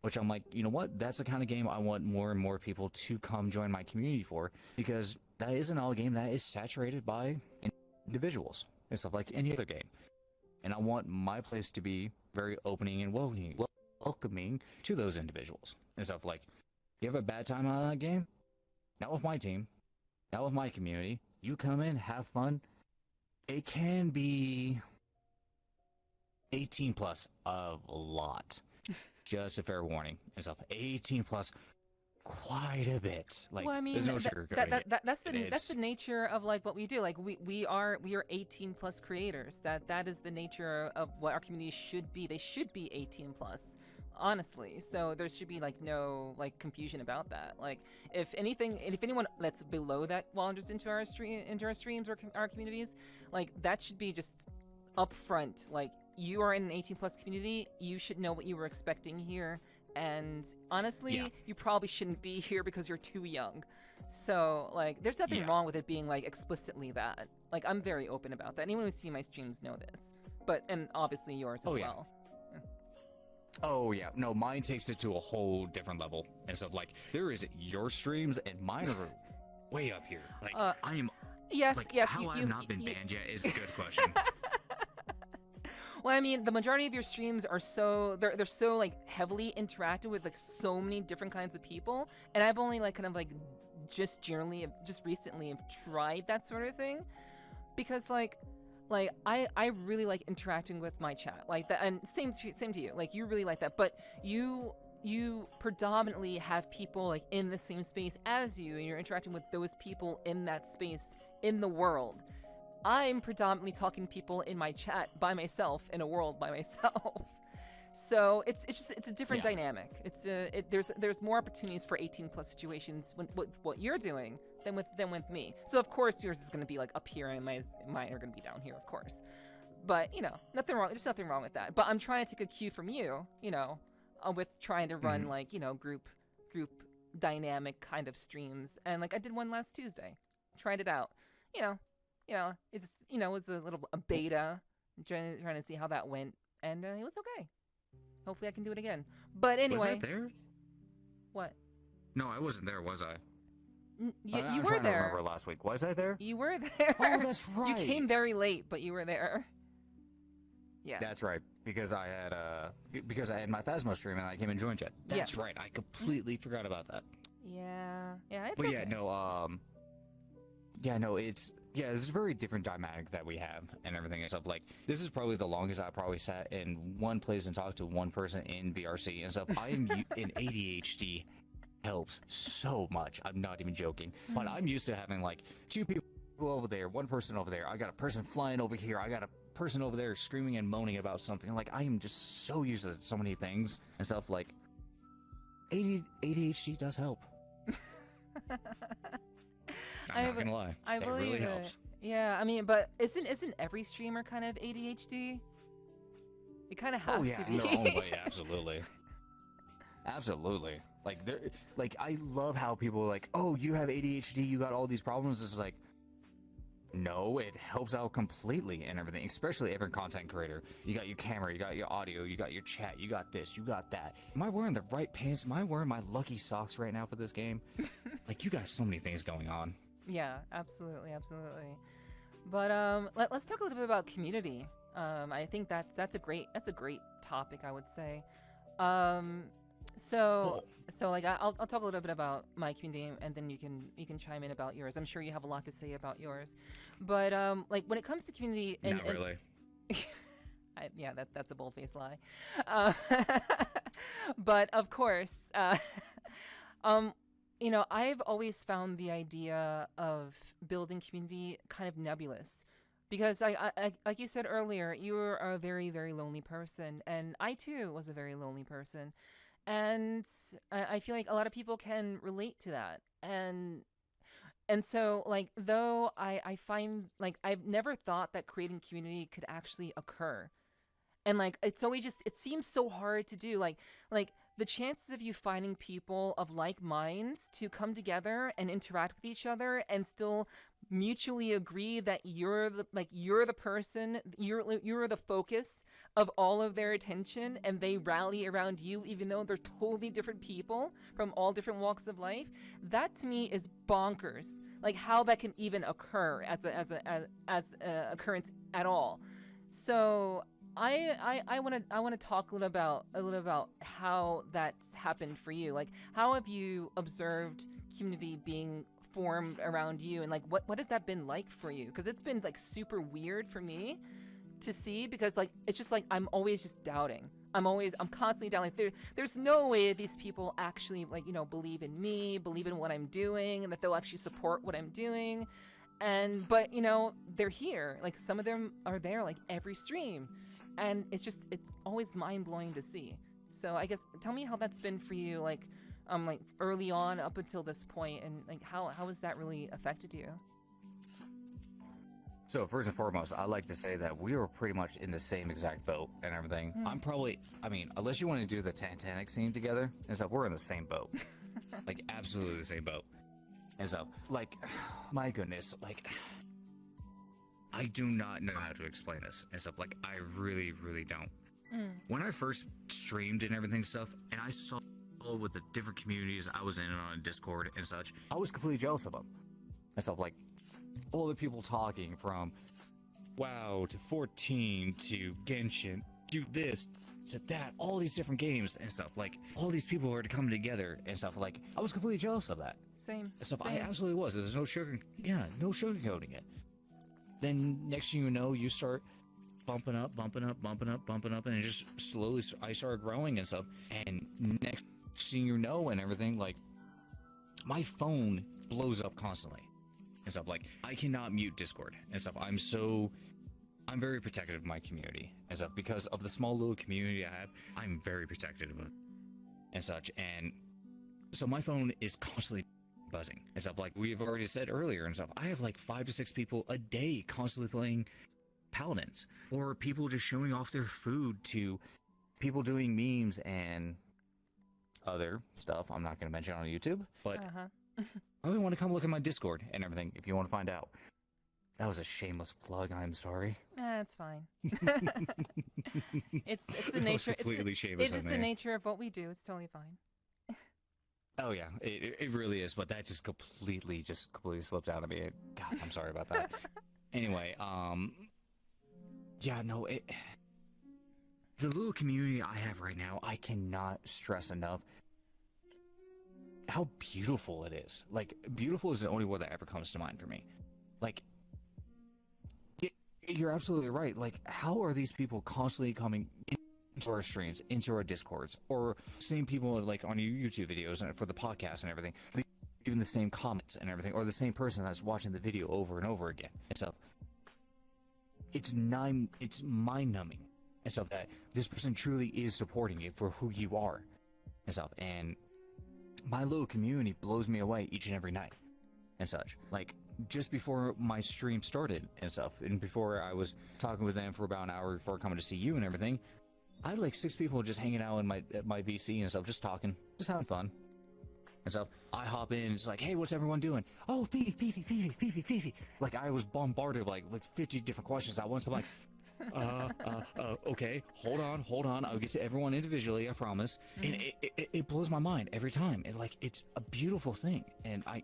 Which I'm like, you know what? That's the kind of game I want more and more people to come join my community for, because that isn't all a game that is saturated by individuals and stuff like any other game. And I want my place to be very opening and welcoming to those individuals and stuff. Like, you have a bad time on that game? Not with my team. Not with my community. You come in, have fun. It can be 18 plus a lot. Just a fair warning and stuff. 18 plus quite a bit. Like, well, I mean, there's no sugarcoating it. that's the nature of like what we do. Like, we are 18 plus creators. That is the nature of what our community should be. They should be 18 plus. Honestly, so there should be like no like confusion about that. Like, if anyone that's below that wanders into our streams or our communities, like, that should be just upfront. Like, you are in an 18 plus community, you should know what you were expecting here, and honestly, you probably shouldn't be here because you're too young. So like, there's nothing wrong with it being like explicitly that. Like, I'm very open about that. Anyone who sees my streams know this, and obviously yours as well. Oh yeah, no, mine takes it to a whole different level and stuff. Like, there is your streams and mine are way up here. Like, I am. Yes, like, yes. How I've not been banned yet is a good question. Well, I mean, the majority of your streams are they're so like heavily interactive with like so many different kinds of people, and I've only like kind of like just recently have tried that sort of thing, because like like I really like interacting with my chat, like that, and same to you. Like you really like that, but you predominantly have people like in the same space as you, and you're interacting with those people in that space in the world. I'm predominantly talking to people in my chat by myself in a world by myself. So it's a different dynamic. There's more opportunities for 18+ situations with what you're doing than with me. So of course yours is going to be like up here, and mine are going to be down here, of course. But nothing wrong. There's nothing wrong with that. But I'm trying to take a cue from you, with trying to run like group dynamic kind of streams, and like I did one last Tuesday, tried it out. It's it was a beta, trying to see how that went, and it was okay. Hopefully I can do it again. But anyway. Was I there? What? No, I wasn't there, was I? You were there. I remember last week. Was I there? You were there. Oh, that's right. You came very late, but you were there. Yeah. That's right, because I had my Phasmo stream and I came and joined you. That's right. I completely forgot about that. Yeah. Yeah, it's but okay. It's a very different dynamic that we have and everything and stuff. Like, this is probably the longest I probably sat in one place and talked to one person in VRC and stuff. I am in ADHD helps so much. I'm not even joking. But I'm used to having like two people over there, one person over there. I got a person flying over here. I got a person over there screaming and moaning about something. Like, I am just so used to so many things and stuff. Like, ADHD does help. I'm not gonna lie. I believe really it. Helps. Yeah, I mean, but isn't every streamer kind of ADHD? You kind of have to be. No, yeah, absolutely. Absolutely. Like I love how people are like, oh, you have ADHD, you got all these problems. It's like, no, it helps out completely and everything, especially every content creator. You got your camera, you got your audio, you got your chat, you got this, you got that. Am I wearing the right pants? Am I wearing my lucky socks right now for this game? Like, you got so many things going on. Yeah, absolutely. But let's talk a little bit about community. I think that's a great topic, I would say. So like I'll talk a little bit about my community, and then you can chime in about yours. I'm sure you have a lot to say about yours, but like when it comes to community, not really. That's a bold-faced lie. But of course, I've always found the idea of building community kind of nebulous. Because I like you said earlier, you were a very, very lonely person, and I too was a very lonely person. And I feel like a lot of people can relate to that. And so, like, though I find, like, I've never thought that creating community could actually occur. And, like, it's always just, it seems so hard to do. Like the chances of you finding people of like minds to come together and interact with each other and still mutually agree that you're the person, you're the focus of all of their attention, and they rally around you even though they're totally different people from all different walks of life. That to me is bonkers. Like, how that can even occur as a occurrence at all. So I want to talk a little about how that's happened for you. Like, how have you observed community being formed around you, and like what has that been like for you? Because it's been like super weird for me to see, because like it's just like I'm always just doubting. I'm constantly doubting. Like there's no way these people actually like believe in me, believe in what I'm doing, and that they'll actually support what I'm doing. But they're here. Like, some of them are there like every stream. And it's always mind-blowing to see. So I guess tell me how that's been for you, like early on up until this point, and like how has that really affected you? So first and foremost, I like to say that we were pretty much in the same exact boat and everything. Unless you want to do the Titanic scene together and stuff, we're in the same boat. Like, absolutely the same boat. And so, like, my goodness, like, I do not know how to explain this and stuff. Like, I really, really don't. When I first streamed and everything stuff, and I saw with the different communities I was in on Discord and such, I was completely jealous of them and stuff. Like, all the people talking from WoW to 14 to Genshin, do this to that, all these different games and stuff. Like, all these people are coming together and stuff. Like, I was completely jealous of that. Same. And stuff. Same. I absolutely was. There's no sugarcoating it. then next thing you know, you start bumping up, and it just slowly, I started growing and stuff, and next thing you know and everything, like, my phone blows up constantly and stuff. Like, I cannot mute Discord and stuff. I'm very protective of my community and stuff, because of the small little community I have. I'm very protective of it and such, and so my phone is constantly buzzing and stuff. Like we've already said earlier and stuff, I have like 5 to 6 people a day constantly playing Paladins, or people just showing off their food to people doing memes and other stuff I'm not going to mention on YouTube, but I really want to come look at my Discord and everything if you want to find out. That was a shameless plug. I'm sorry. It's fine. it's the nature. It is the nature of what we do. It's totally fine. Oh yeah, it really is. But that just completely slipped out of me. God, I'm sorry about that. Anyway, yeah, no, the little community I have right now, I cannot stress enough how beautiful it is. Like, beautiful is the only word that ever comes to mind for me. Like, you're absolutely right. Like, how are these people constantly coming into our streams, into our Discords, or seeing people like on your YouTube videos and for the podcast and everything, even the same comments and everything, or the same person that's watching the video over and over again and stuff. It's mind-numbing and stuff that this person truly is supporting you for who you are and stuff. And my little community blows me away each and every night and such. Like, just before my stream started and stuff, and before I was talking with them for about an hour before coming to see you and everything, I had like 6 people just hanging out in my VC and stuff, just talking, just having fun and stuff. I hop in, it's like, hey, what's everyone doing? Oh, Fifi. Like, I was bombarded like 50 different questions at once. I'm like, okay, hold on. I'll get to everyone individually, I promise. And it blows my mind every time. It's a beautiful thing, and I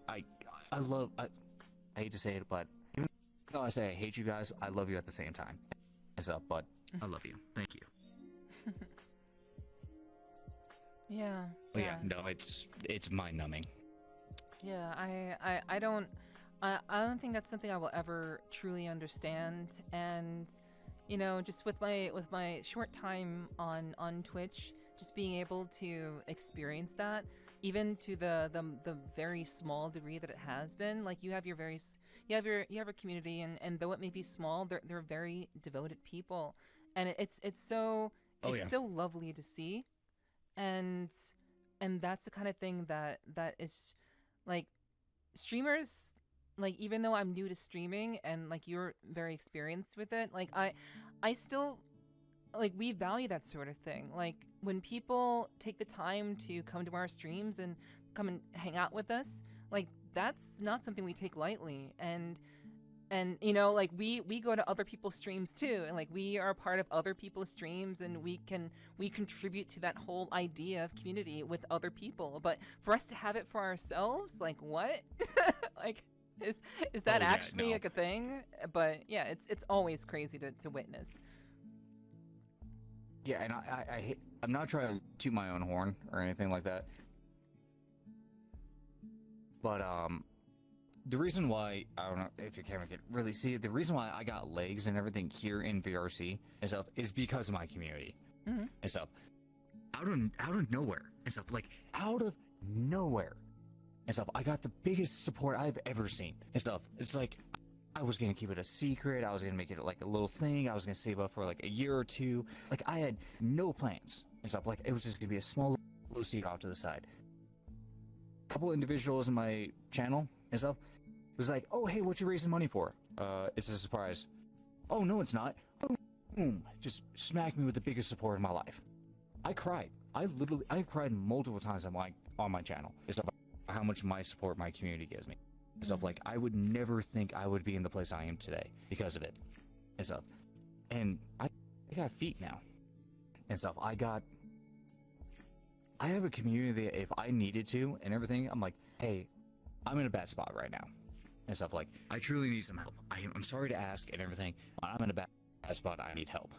hate to say it, but even though I say I hate you guys, I love you at the same time and stuff. But I love you. Thank you. Yeah. But yeah, no, it's mind-numbing. Yeah, I don't think that's something I will ever truly understand. And you know, just with my short time on Twitch, just being able to experience that, even to the very small degree that it has been, like you have a community, and though it may be small, they're very devoted people, and it's so lovely to see, and that's the kind of thing that is like streamers. Like, even though I'm new to streaming and like you're very experienced with it, like I still, like, we value that sort of thing. Like, when people take the time to come to our streams and come and hang out with us, like, that's not something we take lightly. And you know, like, we go to other people's streams too, and like, we are a part of other people's streams, and we contribute to that whole idea of community with other people. But for us to have it for ourselves, like, what? Like, is that actually like a thing? But yeah, it's always crazy to witness. Yeah, and I'm not trying to toot my own horn or anything like that, but the reason why, I don't know if your camera can really see it, the reason why I got legs and everything here in VRC and stuff is because of my community and stuff. Out of nowhere and stuff, like out of nowhere and stuff, I got the biggest support I've ever seen and stuff. It's like, I was gonna keep it a secret, I was gonna make it like a little thing, I was gonna save up for like a year or two, like I had no plans and stuff. Like, it was just gonna be a small little secret off to the side. A couple individuals in my channel and stuff was like, oh hey, what you raising money for? It's a surprise. Oh no, it's not. Boom, just smacked me with the biggest support in my life. I cried. I've cried multiple times on my channel. It's about how much my support my community gives me and stuff. Like, I would never think I would be in the place I am today because of it and stuff. And I got feet now and stuff. I have a community that if I needed to and everything, I'm like, hey, I'm in a bad spot right now and stuff. Like, I truly need some help. I'm sorry to ask and everything, but I'm in a bad spot. I need help.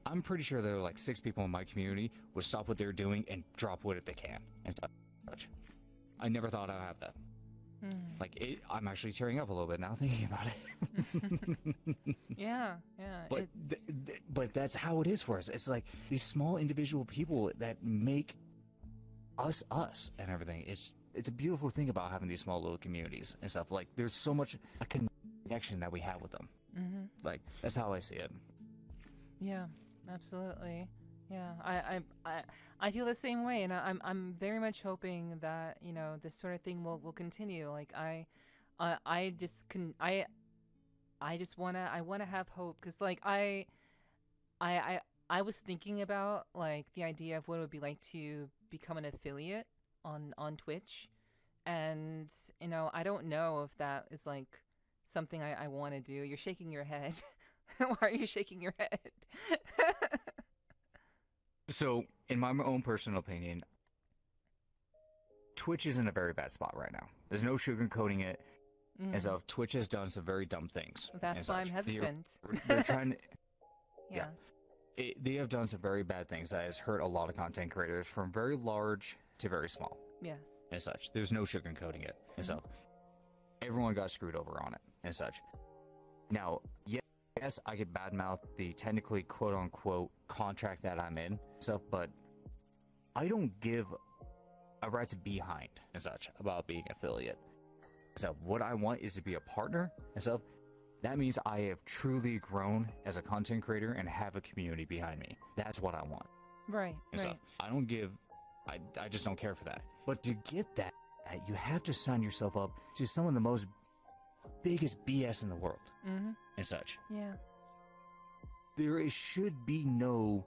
I'm pretty sure there are like 6 people in my community would stop what they're doing and drop what they can and such. I never thought I'd have that Like, I'm actually tearing up a little bit now thinking about it. Yeah. But but that's how it is for us. It's like these small individual people that make us and everything. It's a beautiful thing about having these small little communities and stuff. Like, there's so much a connection that we have with them. Like, that's how I see it. Yeah, absolutely. Yeah, I feel the same way, and I'm very much hoping that, you know, this sort of thing will continue. Like, I just wanna have hope, because like I was thinking about like the idea of what it would be like to become an affiliate on Twitch, and you know, I don't know if that is like something I want to do. You're shaking your head. Why are you shaking your head? So, in my own personal opinion, Twitch is in a very bad spot right now. There's no sugarcoating it. And so Twitch has done some very dumb things. That's why I'm hesitant. They're trying to... Yeah. They have done some very bad things that has hurt a lot of content creators, from very large to very small. Yes. And such. There's no sugarcoating it. And so, everyone got screwed over on it and such. Now, yes, I could badmouth the technically quote-unquote contract that I'm in, stuff, but I don't give a rat's behind and such about being affiliate. So what I want is to be a partner and stuff. That means I have truly grown as a content creator and have a community behind me. That's what I want. Right. And stuff. I just don't care for that. But to get that, you have to sign yourself up to some of the most biggest BS in the world and such. Yeah. Should be no...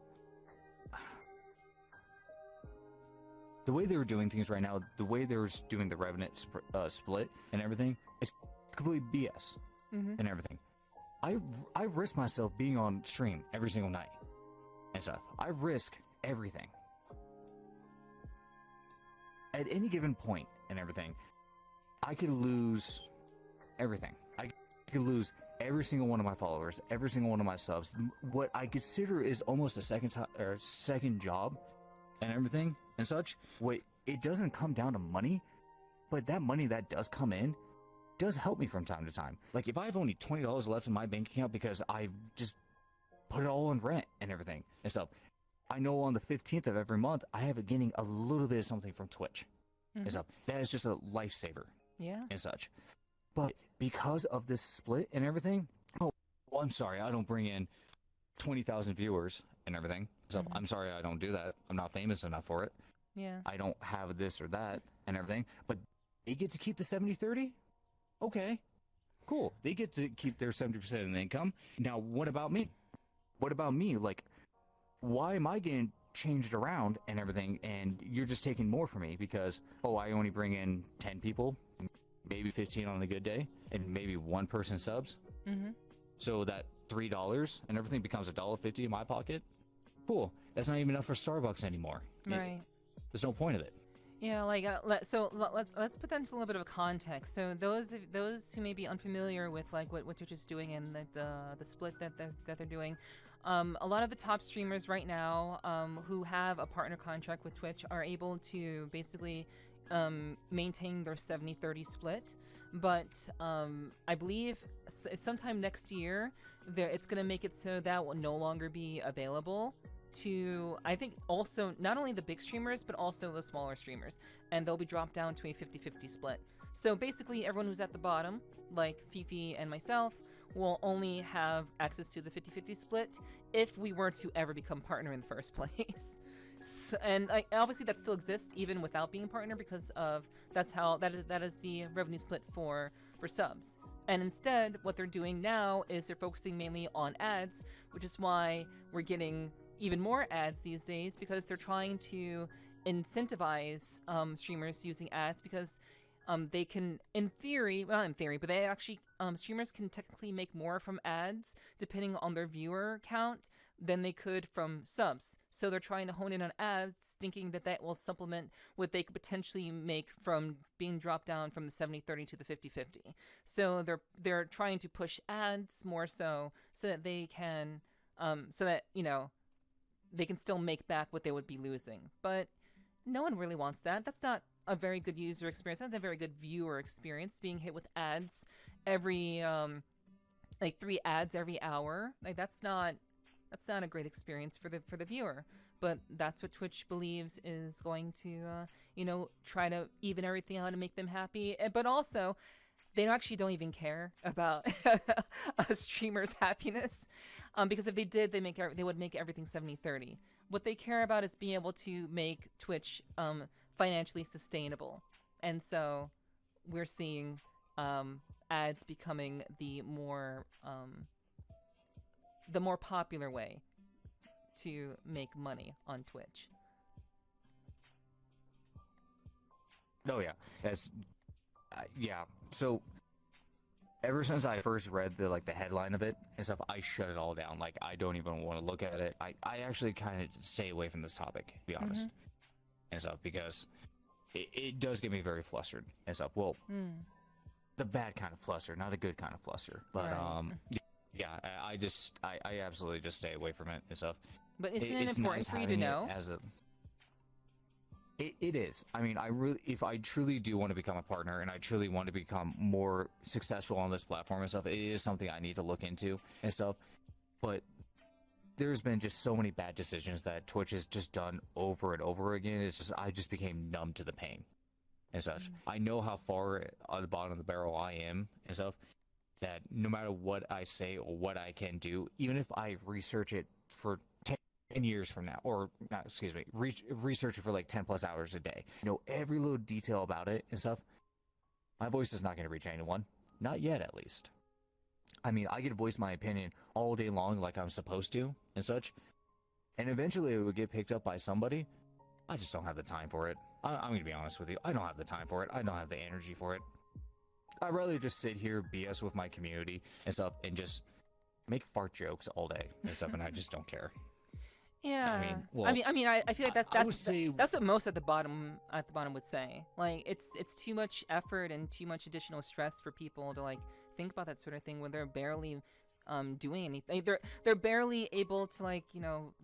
The way they were doing things right now, the way they're doing the revenue split and everything, it's complete BS and everything. I risk myself being on stream every single night and stuff. I risk everything. At any given point and everything, I could lose everything. I could lose every single one of my followers, every single one of my subs. What I consider is almost a second job and everything and such. It doesn't come down to money, but that money that does come in does help me from time to time. Like, if I have only $20 left in my bank account because I just put it all in rent and everything and stuff, I know on the 15th of every month I have it getting a little bit of something from Twitch and stuff. That is just a lifesaver. Yeah. And such. But because of this split and everything, I'm sorry, I don't bring in 20,000 viewers and everything. So I'm sorry I don't do that. I'm not famous enough for it. Yeah. I don't have this or that and everything. But they get to keep the 70-30? Okay. Cool. They get to keep their 70% of the income. Now, what about me? What about me? Like, why am I getting changed around and everything, and you're just taking more from me because, I only bring in 10 people, maybe 15 on a good day, and maybe one person subs? So that $3 and everything becomes $1.50 in my pocket? Cool. That's not even enough for Starbucks anymore. Right. There's no point of it. Yeah, like let's put that into a little bit of a context. So those who may be unfamiliar with like what Twitch is doing and the split that they're doing, a lot of the top streamers right now who have a partner contract with Twitch are able to basically maintain their 70-30 split. But I believe sometime next year it's going to make it so that will no longer be available to, I think, also not only the big streamers but also the smaller streamers, and they'll be dropped down to a 50-50 split. So basically everyone who's at the bottom, like Fifi and myself, will only have access to the 50-50 split if we were to ever become partner in the first place. So, and obviously that still exists even without being a partner, because of that is the revenue split for subs. And instead what they're doing now is they're focusing mainly on ads, which is why we're getting even more ads these days, because they're trying to incentivize streamers using ads, because they can, in theory, well, not in theory, but they actually, streamers can technically make more from ads depending on their viewer count than they could from subs. So they're trying to hone in on ads, thinking that will supplement what they could potentially make from being dropped down from the 70-30 to the 50-50. So they're trying to push ads more so that they can, they can still make back what they would be losing. But no one really wants that. That's not a very good user experience. That's not a very good viewer experience. Being hit with ads every like 3 ads every hour. Like that's not a great experience for the viewer. But that's what Twitch believes is going to try to even everything out and make them happy. But also, they actually don't even care about a streamer's happiness, because if they did, they would make everything 70-30. What they care about is being able to make Twitch financially sustainable, and so we're seeing ads becoming the more popular way to make money on Twitch. Oh yeah, yeah. So ever since I first read the headline of it and stuff, I shut it all down. Like I don't even want to look at it. I actually kind of stay away from this topic, to be honest, and stuff, because it does get me very flustered and stuff. Well, the bad kind of fluster, not a good kind of fluster. But Right. Yeah, I absolutely just stay away from it and stuff. But isn't it It's important nice for you to having it know? as a It is. I mean, if I truly do want to become a partner and I truly want to become more successful on this platform and stuff, it is something I need to look into and stuff. But there's been just so many bad decisions that Twitch has just done over and over again. It's just, I just became numb to the pain and such. I know how far on the bottom of the barrel I am and stuff, that no matter what I say or what I can do, even if I research it for 10 years from now, or not, excuse me, research it for like 10 plus hours a day, every little detail about it and stuff, my voice is not going to reach anyone. Not yet, at least. I mean, I get to voice my opinion all day long like I'm supposed to and such, and eventually it would get picked up by somebody. I just don't have the time for it. I'm going to be honest with you. I don't have the time for it. I don't have the energy for it. I'd rather just sit here, BS with my community and stuff, and just make fart jokes all day and stuff, and I just don't care. Yeah. I mean, I feel like that's what most at the bottom would say. Like it's too much effort and too much additional stress for people to like think about that sort of thing when they're barely doing anything. They're barely able to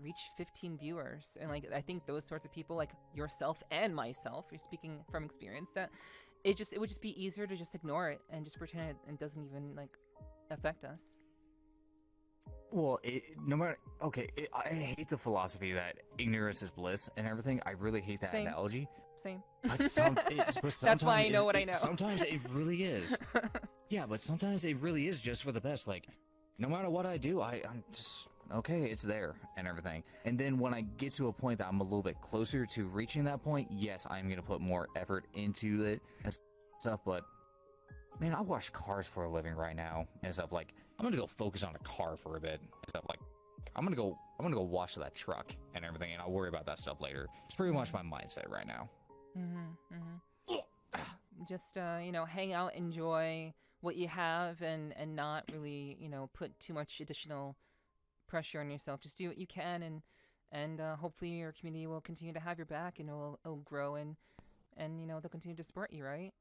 reach 15 viewers, and like I think those sorts of people, like yourself and myself, you're speaking from experience, that it would just be easier to just ignore it and just pretend it doesn't even affect us. Well, no matter. Okay, I hate the philosophy that ignorance is bliss and everything. I really hate that analogy. Same. But That's why I know what I know. Sometimes it really is. Yeah, but sometimes it really is just for the best. Like, no matter what I do, I'm just okay. It's there and everything. And then when I get to a point that I'm a little bit closer to reaching that point, yes, I'm gonna put more effort into it and stuff. But man, I wash cars for a living right now and stuff. Like, I'm gonna go focus on a car for a bit and stuff. Like, I'm gonna go wash that truck and everything, and I'll worry about that stuff later. It's pretty much my mindset right now. Just hang out, enjoy what you have, and not really put too much additional pressure on yourself. Just do what you can, and hopefully your community will continue to have your back, and it'll grow, and they'll continue to support you, right?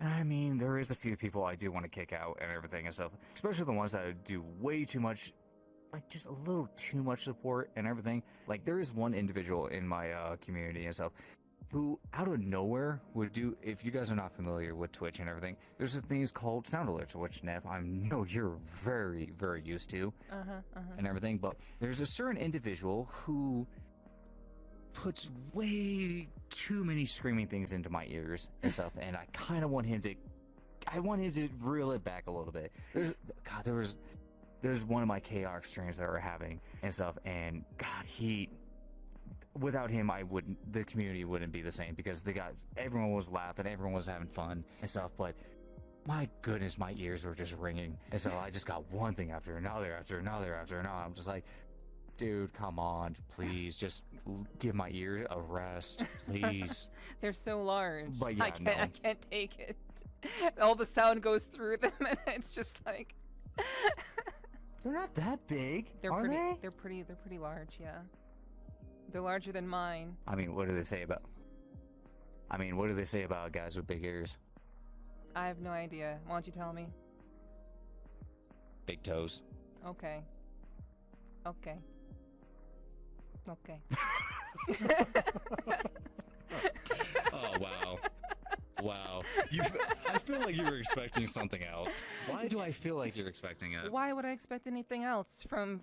I mean, there is a few people I do want to kick out and everything and stuff, especially the ones that do way too much, like just a little too much support and everything. Like, there is one individual in my community and stuff who out of nowhere would do, if you guys are not familiar with Twitch and everything, there's things called sound alerts, which Neph, I know you're very, very used to and everything, but there's a certain individual who puts way too many screaming things into my ears and stuff, and I kind of want him to reel it back a little bit. There's one of my chaotic streams that we're having and stuff, and God, without him, the community wouldn't be the same, because everyone was laughing, everyone was having fun and stuff, but my goodness, my ears were just ringing, and so I just got one thing after another after another after another. I'm just like, dude, come on, please, just give my ears a rest, please. They're so large. But yeah, I can't take it. All the sound goes through them, and it's just like they're not that big, are they? They're pretty large, yeah. They're larger than mine. I mean, what do they say about guys with big ears? I have no idea. Why don't you tell me? Big toes. Okay. Okay. Oh, wow. Wow. I feel like you were expecting something else. Why do I feel like you're expecting it? Why would I expect anything else from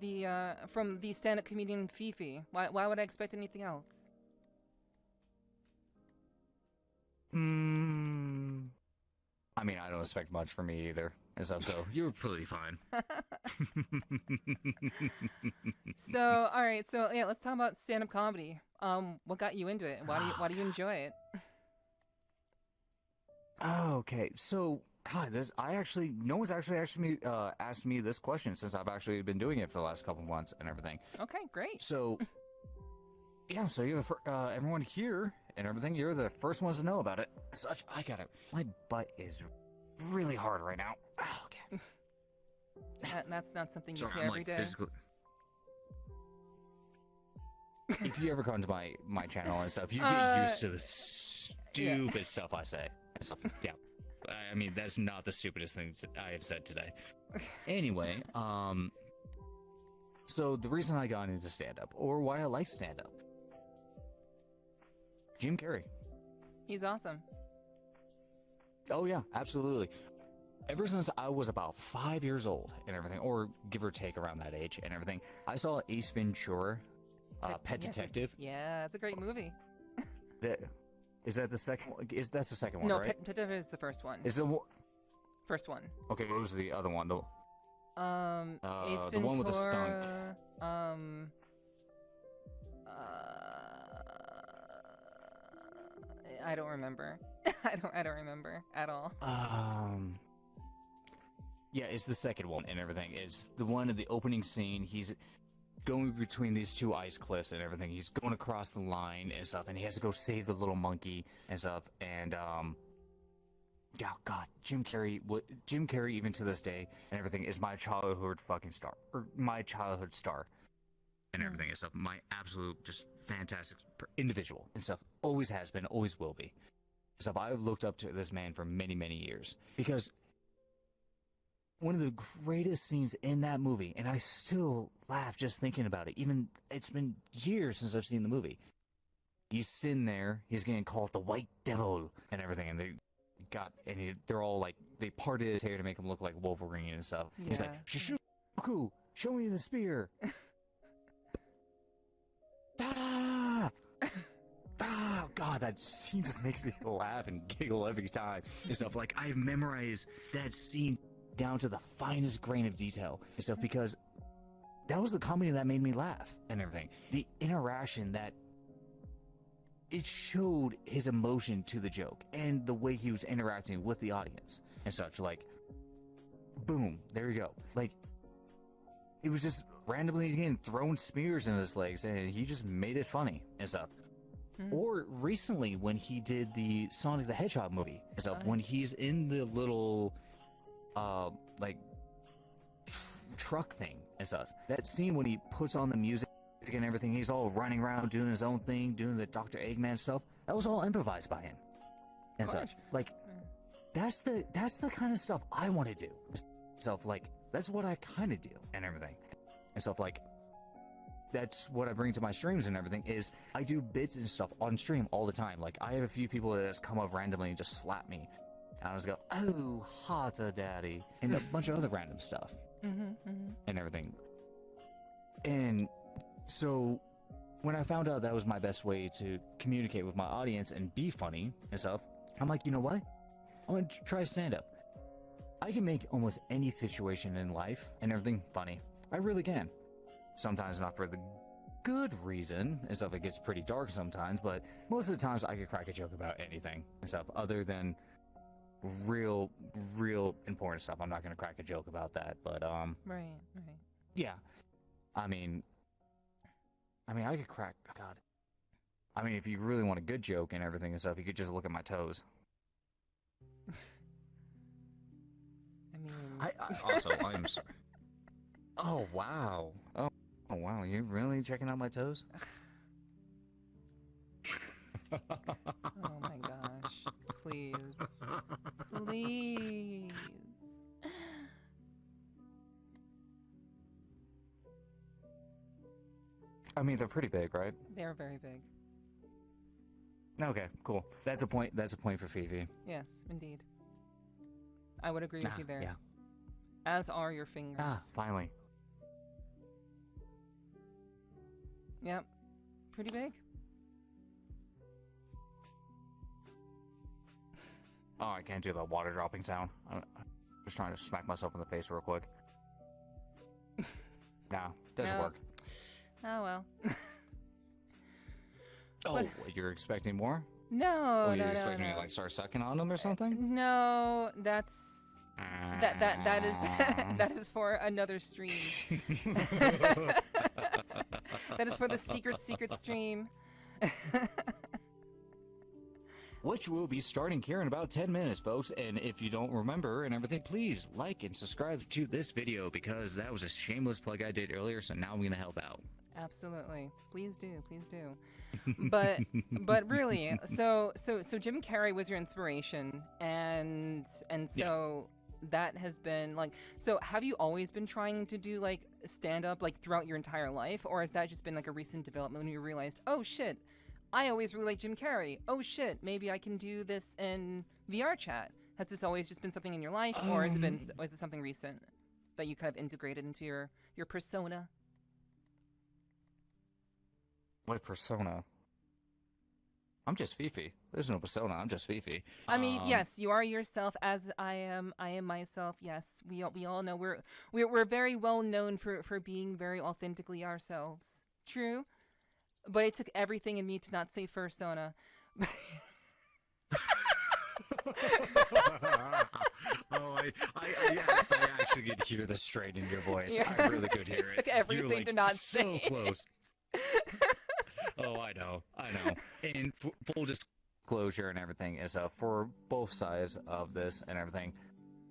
the stand-up comedian Fifi? Why would I expect anything else? I mean, I don't expect much from me either. So you were pretty fine. So, all right. So, yeah, let's talk about stand-up comedy. What got you into it? Why do you enjoy it? Okay, so God, no one's actually asked me this question since I've actually been doing it for the last couple months and everything. Okay, great. So, yeah, so you're everyone here and everything. You're the first ones to know about it. I got it. My butt is really hard right now. Okay. That's not something you Sorry, hear I'm every like day. physically. If you ever come to my channel and stuff, you get used to the stupid stuff I say. Yeah. I mean, that's not the stupidest things I have said today. Anyway, so the reason I got into stand-up, or why I like stand-up, Jim Carrey. He's awesome. Oh yeah, absolutely. Ever since I was about 5 years old and everything, or give or take around that age and everything, I saw Ace Ventura, Pet Detective. Yeah, it's a great movie. Is that the second one? That's the second one, No, right? Pet Detective is the first one. Is the First one. Okay, what was the other one? Ace the Ventura. one with the skunk. I don't remember. I don't remember at all. Yeah, it's the second one and everything. It's the one in the opening scene. He's going between these two ice cliffs and everything. He's going across the line and stuff, and he has to go save the little monkey and stuff. And oh God, Jim Carrey, even to this day and everything, is my childhood fucking star, or my childhood star, and everything and stuff. My absolute just fantastic individual and stuff. Always has been, always will be. Stuff I've looked up to this man for many, many years, because one of the greatest scenes in that movie, and I still laugh just thinking about it. Even it's been years since I've seen the movie. He's sitting there, he's getting called the White Devil and everything, and they're all like, they parted his hair to make him look like Wolverine and stuff. Yeah. He's like, Shushuku, show me the spear. Ah! Oh God, that scene just makes me laugh and giggle every time and stuff. Like, I've memorized that scene down to the finest grain of detail and stuff, because that was the comedy that made me laugh and everything. The interaction that it showed his emotion to the joke and the way he was interacting with the audience and such. Like, boom, there you go. Like, it was just randomly again throwing spears in his legs, and he just made it funny and stuff. Or recently when he did the Sonic the Hedgehog movie and stuff, when he's in the little like truck thing and stuff. That scene when he puts on the music and everything, he's all running around doing his own thing, doing the Dr. Eggman stuff. That was all improvised by him and such. Like, that's the kind of stuff I want to do. Stuff like, that's what I kind of do and everything and stuff. Like, that's what I bring to my streams and everything, is I do bits and stuff on stream all the time. Like, I have a few people that just come up randomly and just slap me. And I just go, oh, hotta daddy, and a bunch of other random stuff and everything. And so when I found out that was my best way to communicate with my audience and be funny and stuff, I'm like, you know what? I want to try stand-up. I can make almost any situation in life and everything funny. I really can. Sometimes not for the good reason and stuff. It gets pretty dark sometimes, but most of the times I could crack a joke about anything and stuff, other than real important stuff. I'm not going to crack a joke about that, but right. yeah. I mean I could crack, God. I mean, if you really want a good joke and everything and stuff, you could just look at my toes. I mean, I also, I'm sorry. Oh wow. Oh wow, you're really checking out my toes? oh my gosh. Please. Please. I mean, they're pretty big, right? They're very big. Okay, cool. That's a point. That's a point for Fifi. Yes, indeed. I would agree with you there. Yeah. As are your fingers. Finally. Yep. Pretty big. Oh, I can't do the water dropping sound. I'm just trying to smack myself in the face real quick. Nah, doesn't No. work. Oh well. Oh, But- you're expecting more? No, Or you're no, expecting me no. to like start sucking on them or something? No, that's that is that is for another stream. That is for the secret stream. Which will be starting here in about 10 minutes, folks. And if you don't remember and everything, please like and subscribe to this video because that was a shameless plug I did earlier. So now I'm going to help out. Absolutely. Please do. But really, so Jim Carrey was your inspiration, and so that has been like, so have you always been trying to do like stand up like throughout your entire life, or has that just been like a recent development when you realized, oh shit, I always really like Jim Carrey. Oh shit, maybe I can do this in VRChat. Has this always just been something in your life, or is it something recent that you kind of integrated into your persona? What persona? I'm just Fifi. There's no persona. I'm just Fifi. I mean, yes, you are yourself, as I am. I am myself. Yes, we all know we're very well known for being very authentically ourselves. True, but it took everything in me to not say fursona. I actually could hear the strain in your voice. Yeah. I really could hear It took everything You're, like, to not so say it. close. Oh, I know. And full disclosure and everything is for both sides of this and everything.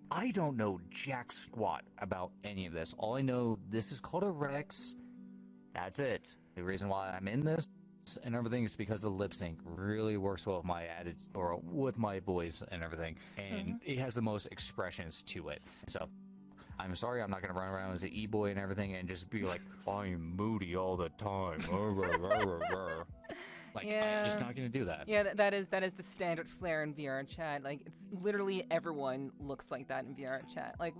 I don't know jack squat about any of this. All I know, this is called a Rex. That's it. The reason why I'm in this and everything is because the lip sync really works well with my attitude or with my voice and everything, and it has the most expressions to it. So I'm sorry, I'm not gonna run around as an e-boy and everything and just be like, I'm moody all the time. Like, Yeah. I'm just not gonna do that. Yeah, that is the standard flair in VRChat. Like, it's literally everyone looks like that in VRChat. Like,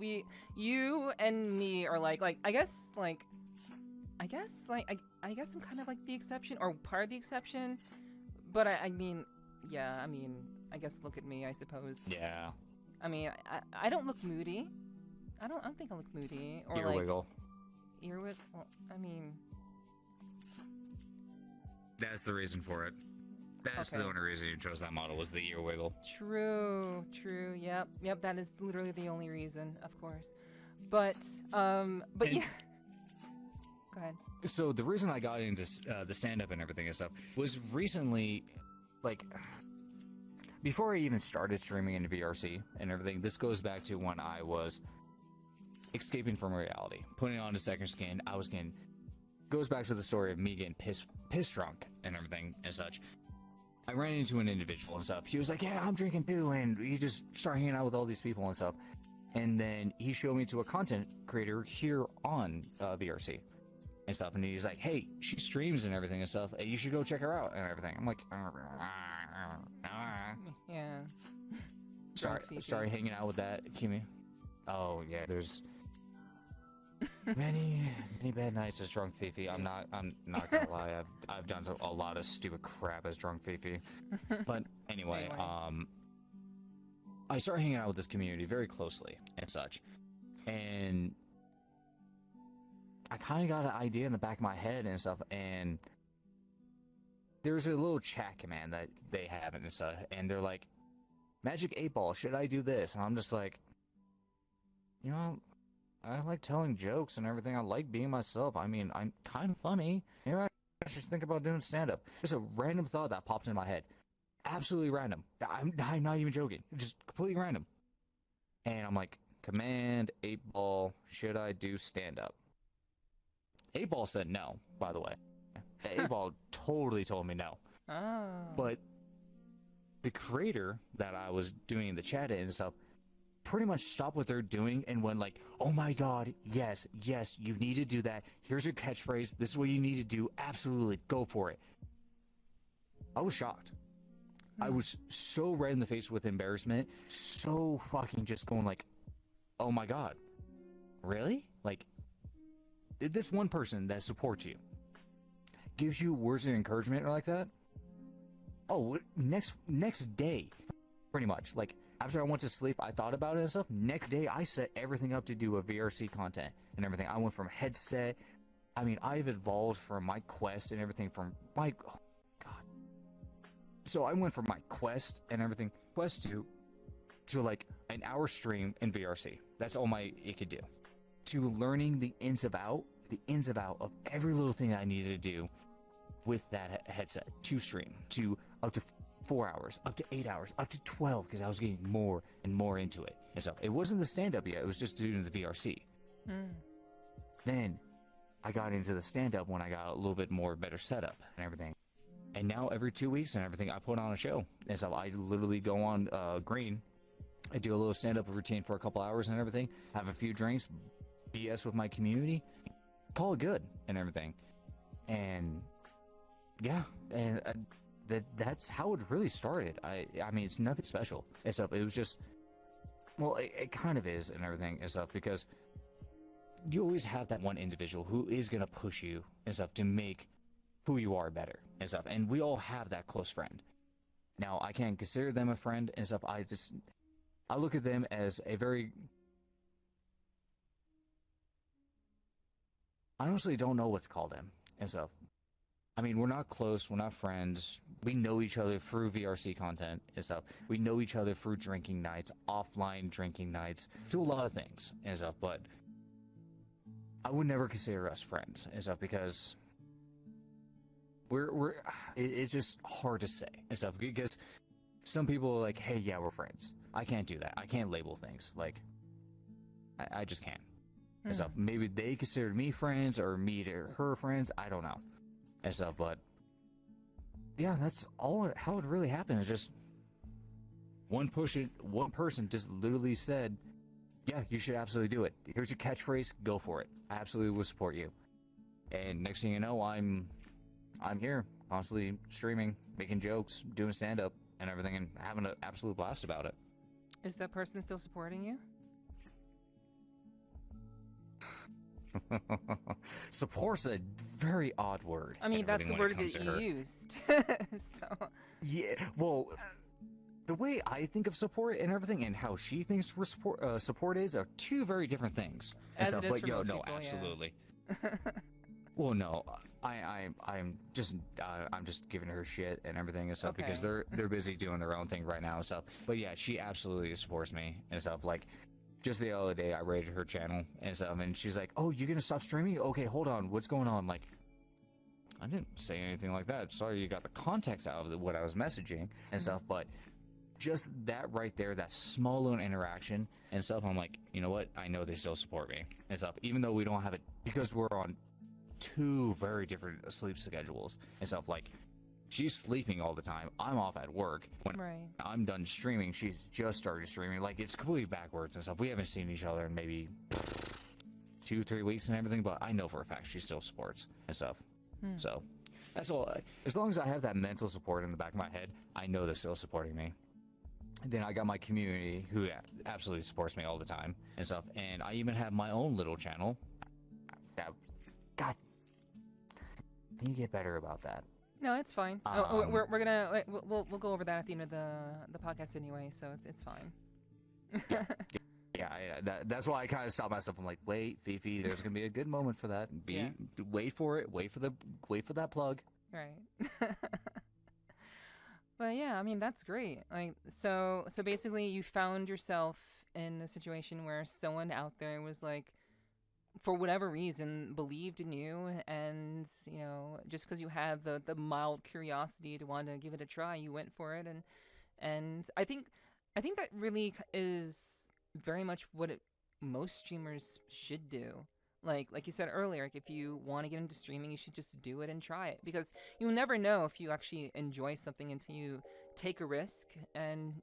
you and me are like I guess I'm kind of like the exception or part of the exception. But I mean, I guess look at me, I suppose. Yeah. I mean, I don't look moody. I don't think I look moody or Ear like wiggle. Earwig. Well, I mean, That's the reason for it. That's Okay. the only reason you chose that model was the ear wiggle. true. Yep. That is literally the only reason, of course. But And- yeah. Go ahead. So the reason I got into the stand-up and everything and stuff was recently, like, before I even started streaming into VRC and everything. This goes back to when I was escaping from reality, putting on a second skin. Goes back to the story of me getting piss drunk and everything and such. I ran into an individual and stuff. He was like, yeah, I'm drinking too, and he just started hanging out with all these people and stuff. And then he showed me to a content creator here on VRC and stuff, and he's like, hey, she streams and everything and stuff, you should go check her out and everything. I'm like, Yeah. Drunk Fifi. started hanging out with that Kimi. Oh yeah, there's many bad nights as drunk Fifi. I'm not gonna lie, I've done a lot of stupid crap as drunk Fifi. But anyway, I started hanging out with this community very closely and such, and I kind of got an idea in the back of my head and stuff, and there's a little chat command that they have and stuff, and they're like, Magic 8 Ball, should I do this? And I'm just like, you know, I like telling jokes and everything. I like being myself. I mean, I'm kind of funny. Maybe I should think about doing stand-up. Just a random thought that popped in my head. Absolutely random. I'm not even joking. Just completely random. And I'm like, Command 8 Ball, should I do stand-up? 8 Ball said no, by the way. 8 Ball totally told me no. Oh. But the creator that I was doing the chat in and stuff, pretty much stopped what they're doing and went like, oh my god, yes, you need to do that. Here's your catchphrase. This is what you need to do. Absolutely, go for it. I was shocked. I was so red in the face with embarrassment, so fucking just going like, oh my god, really? Like, this one person that supports you gives you words of encouragement like that? Oh, next day, pretty much. Like, after I went to sleep, I thought about it and stuff. Next day, I set everything up to do a VRC content and everything. I went from headset. I mean, I've evolved from my quest and everything from my... Oh, God. So I went from my quest and everything, quest to like an hour stream in VRC. That's all it could do. To learning the ins of out of every little thing I needed to do with that headset to stream, to up to 4 hours, up to 8 hours, up to 12, because I was getting more and more into it. And so it wasn't the stand-up yet, it was just doing the VRC. Then I got into the stand-up when I got a little bit more better setup and everything. And now every 2 weeks and everything, I put on a show. And so I literally go on Green, I do a little stand-up routine for a couple hours and everything, have a few drinks, BS with my community, call it good and everything. And yeah, and that's how it really started. I mean, it's nothing special and stuff. It was just, well, it kind of is and everything and stuff, because you always have that one individual who is going to push you and stuff to make who you are better and stuff. And we all have that close friend. Now, I can't consider them a friend and stuff. I look at them as a very... I honestly don't know what to call them and stuff. I mean, we're not close, we're not friends. We know each other through VRC content and stuff. We know each other through drinking nights, offline drinking nights, do a lot of things and stuff, but I would never consider us friends and stuff, because it's just hard to say and stuff, because some people are like, hey, yeah, we're friends. I can't do that. I can't label things. Like, I just can't. And stuff. Maybe they considered me friends or me to her friends. I don't know. And stuff, but yeah, that's all how it really happened. It's just one person just literally said, yeah, you should absolutely do it. Here's your catchphrase, go for it. I absolutely will support you. And next thing you know, I'm here constantly streaming, making jokes, doing stand-up and everything, and having an absolute blast about it. Is that person still supporting you? Support's a very odd word. I mean, that's the word that you used. So yeah, well, the way I think of support and everything, and how she thinks support is, are two very different things. As it is but for yo, most no, people, absolutely. Yeah. Well, no, I'm just giving her shit and everything and stuff, Okay. because they're busy doing their own thing right now and stuff. But yeah, she absolutely supports me and stuff. Like, just the other day, I rated her channel and stuff, and she's like, "Oh, you're gonna stop streaming? Okay, hold on, what's going on?" Like, I didn't say anything like that. Sorry, you got the context out of what I was messaging and stuff, but just that right there, that small little interaction and stuff, I'm like, you know what? I know they still support me and stuff, even though we don't have it, because we're on two very different sleep schedules and stuff. Like, she's sleeping all the time. I'm off at work. When Right. I'm done streaming, she's just started streaming. Like, it's completely backwards and stuff. We haven't seen each other in maybe 2-3 weeks and everything, but I know for a fact she still supports and stuff. So that's all. As long as I have that mental support in the back of my head, I know they're still supporting me. And then I got my community who absolutely supports me all the time and stuff. And I even have my own little channel. God, can you get better about that? No, it's fine. We're gonna we'll go over that at the end of the podcast anyway, so it's fine. Yeah, that's why I kind of stopped myself. I'm like, wait, Fifi, there's gonna be a good moment for that. Wait for it. Wait for that plug. Right. But yeah, I mean, that's great. Like, so basically, you found yourself in a situation where someone out there was like, for whatever reason, believed in you, and you know, just because you had the mild curiosity to want to give it a try, you went for it, and I think that really is very much what most streamers should do. like you said earlier, like if you want to get into streaming, you should just do it and try it, because you'll never know if you actually enjoy something until you take a risk and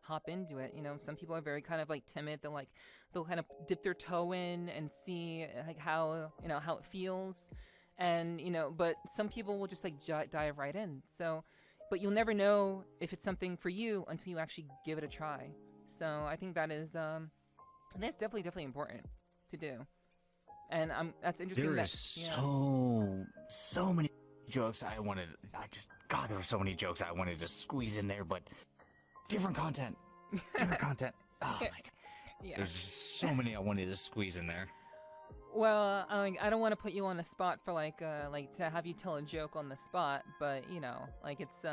hop into it. You know, some people are very kind of like timid. They'll kind of dip their toe in and see like how, you know, how it feels, and you know, but some people will just like dive right in. So, but you'll never know if it's something for you until you actually give it a try. So I think that is that's definitely important to do. And that's interesting. There that, is yeah. so many jokes God, there were so many jokes I wanted to squeeze in there, but different content. Oh my god. Yeah. There's so many I wanted to squeeze in there. Well, I don't want to put you on the spot for like to have you tell a joke on the spot, but you know, like it's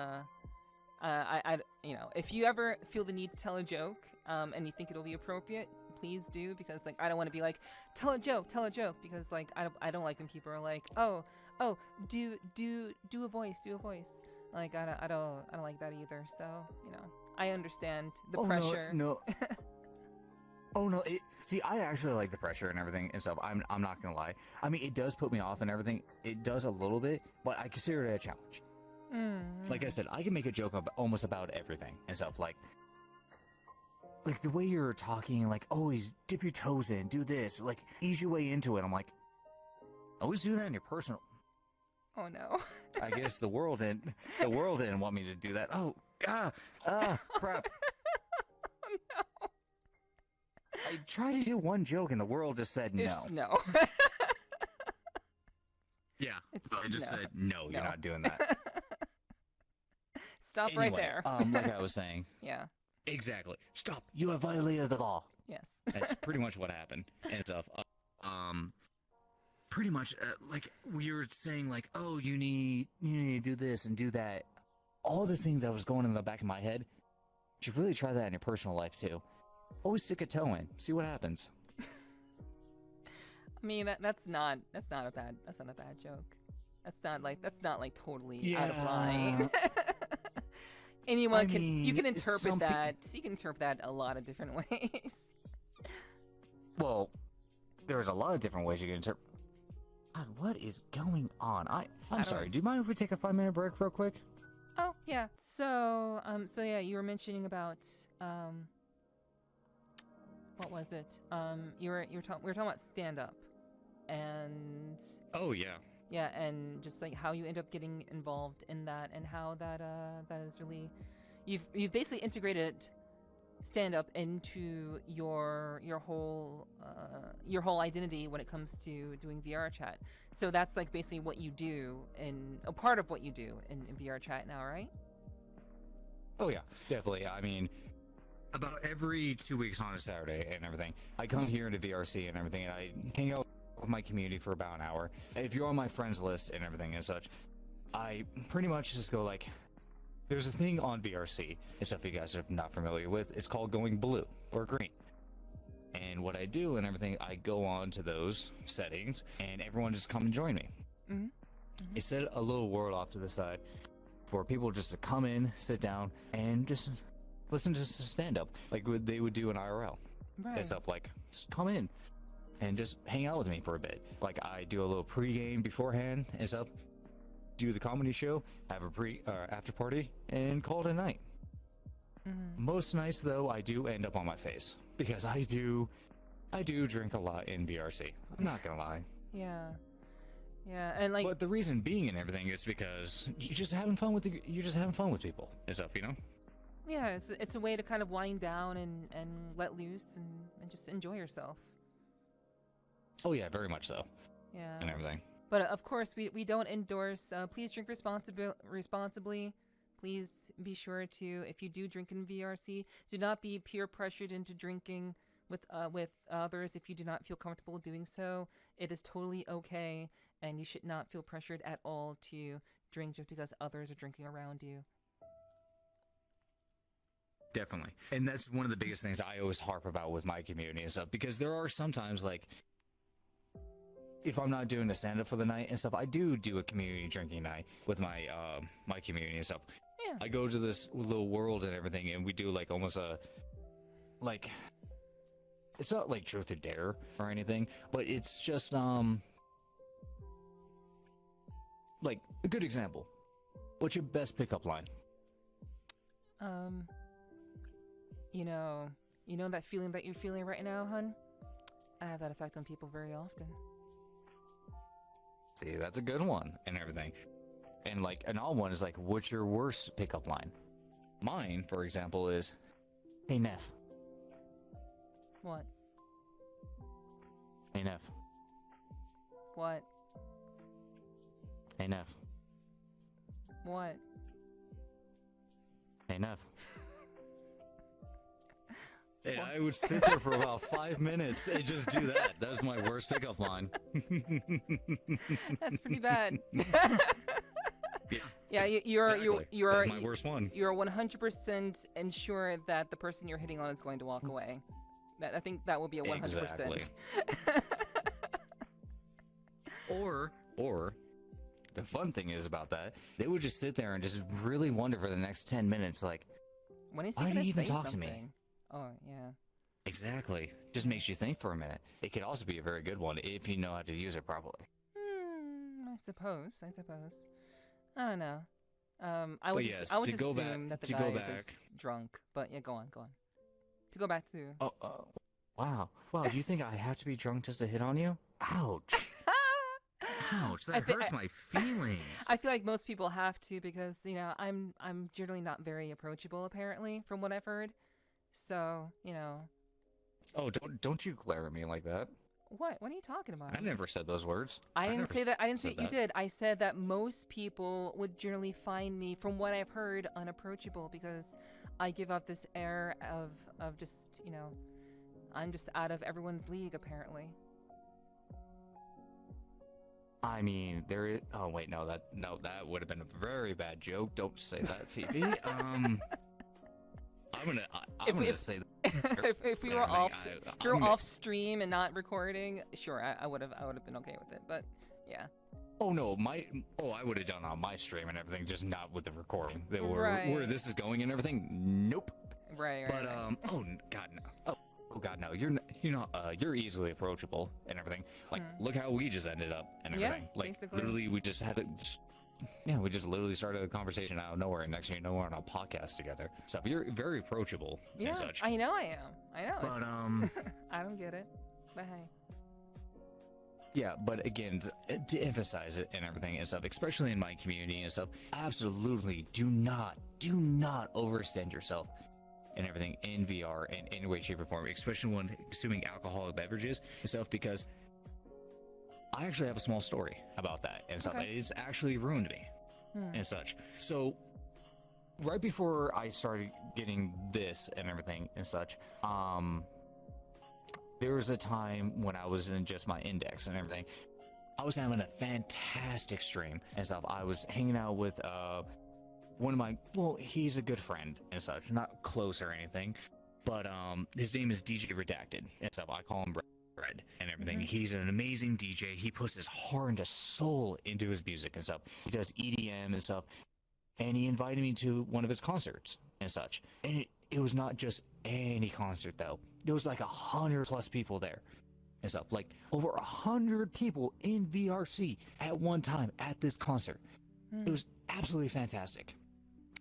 I you know, if you ever feel the need to tell a joke, and you think it'll be appropriate, please do, because like I don't want to be like tell a joke, because like I don't like when people are like, oh, do a voice. Like I don't like that either. So, you know, I understand the pressure. No. Oh no, see, I actually like the pressure and everything and stuff. I'm not gonna lie. I mean, it does put me off and everything. It does a little bit, but I consider it a challenge. Like I said, I can make a joke almost about everything and stuff. Like the way you're talking, like always dip your toes in, do this, like ease your way into it. I'm like, always do that in your personal. Oh no. I guess the world didn't want me to do that. Oh, crap. Oh no. I tried to do one joke and the world just said no. It's no. Yeah. I just said no, you're not doing that. Stop anyway, right there. Like I was saying. Yeah. Exactly. Stop. You have violated the law. Yes. That's pretty much what happened and stuff. Pretty much, like we were saying, like, oh, you need to do this and do that. All the things that was going in the back of my head. You should really try that in your personal life too. Always stick a toe in. See what happens. I mean, that's not a bad joke. That's not like totally out of line. You can interpret that. You can interpret that a lot of different ways. Well, there's a lot of different ways you can interpret. God, what is going on? I'm sorry. Do you mind if we take a 5-minute break real quick? Oh yeah. So yeah, you were mentioning about what was it? We were talking about stand-up, and oh yeah. Yeah, and just like how you end up getting involved in that, and how that is really, you've basically integrated stand-up into your whole identity when it comes to doing VRChat. So that's like basically what you do, and a part of what you do in VRChat now, right? Oh yeah, definitely. I mean, about every 2 weeks on a Saturday and everything, I come here into VRC and everything, and I hang out with my community for about an hour. If you're on my friends list and everything and such, I pretty much just go like, there's a thing on VRC, and stuff you guys are not familiar with, it's called going blue or green. And what I do and everything, I go on to those settings and everyone just come and join me. Mm-hmm. Mm-hmm. I set a little world off to the side for people just to come in, sit down, and just listen to stand-up like they would do in IRL. Right. And stuff like, just come in and just hang out with me for a bit. Like I do a little pre-game beforehand and stuff, do the comedy show, have a after party, and call it a night. Mm-hmm. Most nights though, I do end up on my face because I do drink a lot in VRC. I'm not gonna lie. Yeah, and like. But the reason being and everything is because you're just having fun with people and stuff, you know. Yeah, it's a way to kind of wind down and let loose and just enjoy yourself. Oh yeah, very much so. Yeah. And everything. But of course, we don't endorse. Please drink responsibly. Please be sure to, if you do drink in VRC, do not be peer pressured into drinking with others if you do not feel comfortable doing so. It is totally okay, and you should not feel pressured at all to drink just because others are drinking around you. Definitely. And that's one of the biggest things I always harp about with my community and stuff, because there are sometimes, like, if I'm not doing a stand-up for the night and stuff, I do a community drinking night with my my community and stuff. Yeah. I go to this little world and everything, and we do like almost a, like, it's not like truth or dare or anything, but it's just like a good example. What's your best pickup line? You know that feeling that you're feeling right now, hun? I have that effect on people very often. See, that's a good one and everything. And like an odd one is like, what's your worst pickup line? Mine, for example, is, "Hey Neph." What? "Hey Neph." What? "Hey Neph." What? "Hey Neph." And I would sit there for about 5 minutes and just do that. That's my worst pickup line. That's pretty bad. Yeah, exactly. you're That's my worst one. You're 100% ensure that the person you're hitting on is going to walk away. I think that will be a 100%. Exactly. Or the fun thing is about that, they would just sit there and just really wonder for the next 10 minutes, like, when is he why gonna did he even say talk to something? me? Oh yeah. Exactly. Just makes you think for a minute. It could also be a very good one if you know how to use it properly. I suppose. I don't know. I would yes, I would to go assume back- that the to guy go is back- just drunk. But yeah, go on. To go back to. Wow. Wow, do you think I have to be drunk just to hit on you? Ouch. Ouch, that hurts my feelings. I feel like most people have to because I'm generally not very approachable apparently from what I've heard. So Oh, don't you glare at me like that. What are you talking about? I never said those words. I didn't say that. I didn't say said you that. did. I said that most people would generally find me, from what I've heard, unapproachable because I give off this air of just I'm just out of everyone's league apparently. I mean, there is. Oh wait, no, that would have been a very bad joke. Don't say that, Fifi. I'm gonna say that. if we were off stream and not recording, sure, I would have been okay with it. But yeah. Oh no, I would have done on my stream and everything, just not with the recording. Right. Where this is going and everything. Nope. Right. But oh god no. Oh god no. You're easily approachable and everything. Like look how we just ended up and everything. Like basically. literally we just had we just literally started a conversation out of nowhere, and next thing you know we're on a podcast together. So you're very approachable and such. I know I am. I know. But I don't get it. But hey. Yeah, but again, to emphasize it and everything and stuff, especially in my community and stuff, absolutely do not overextend yourself and everything in VR in any way, shape, or form, especially when consuming alcoholic beverages and stuff, because I actually have a small story about that and stuff. Okay. It's actually ruined me and such. So right before I started getting this and everything and such, there was a time when I was in just my index and everything. I was having a fantastic stream and stuff. I was hanging out with one of my, he's a good friend and such, not close or anything, but his name is DJ Redacted and stuff. I call him Red and everything. He's an amazing DJ. He puts his heart and soul into his music and stuff. He does EDM and stuff, and he invited me to one of his concerts and such. And it was not just any concert though. There was like 100+ people there and stuff. Like over 100 people in VRC at one time at this concert. It was absolutely fantastic.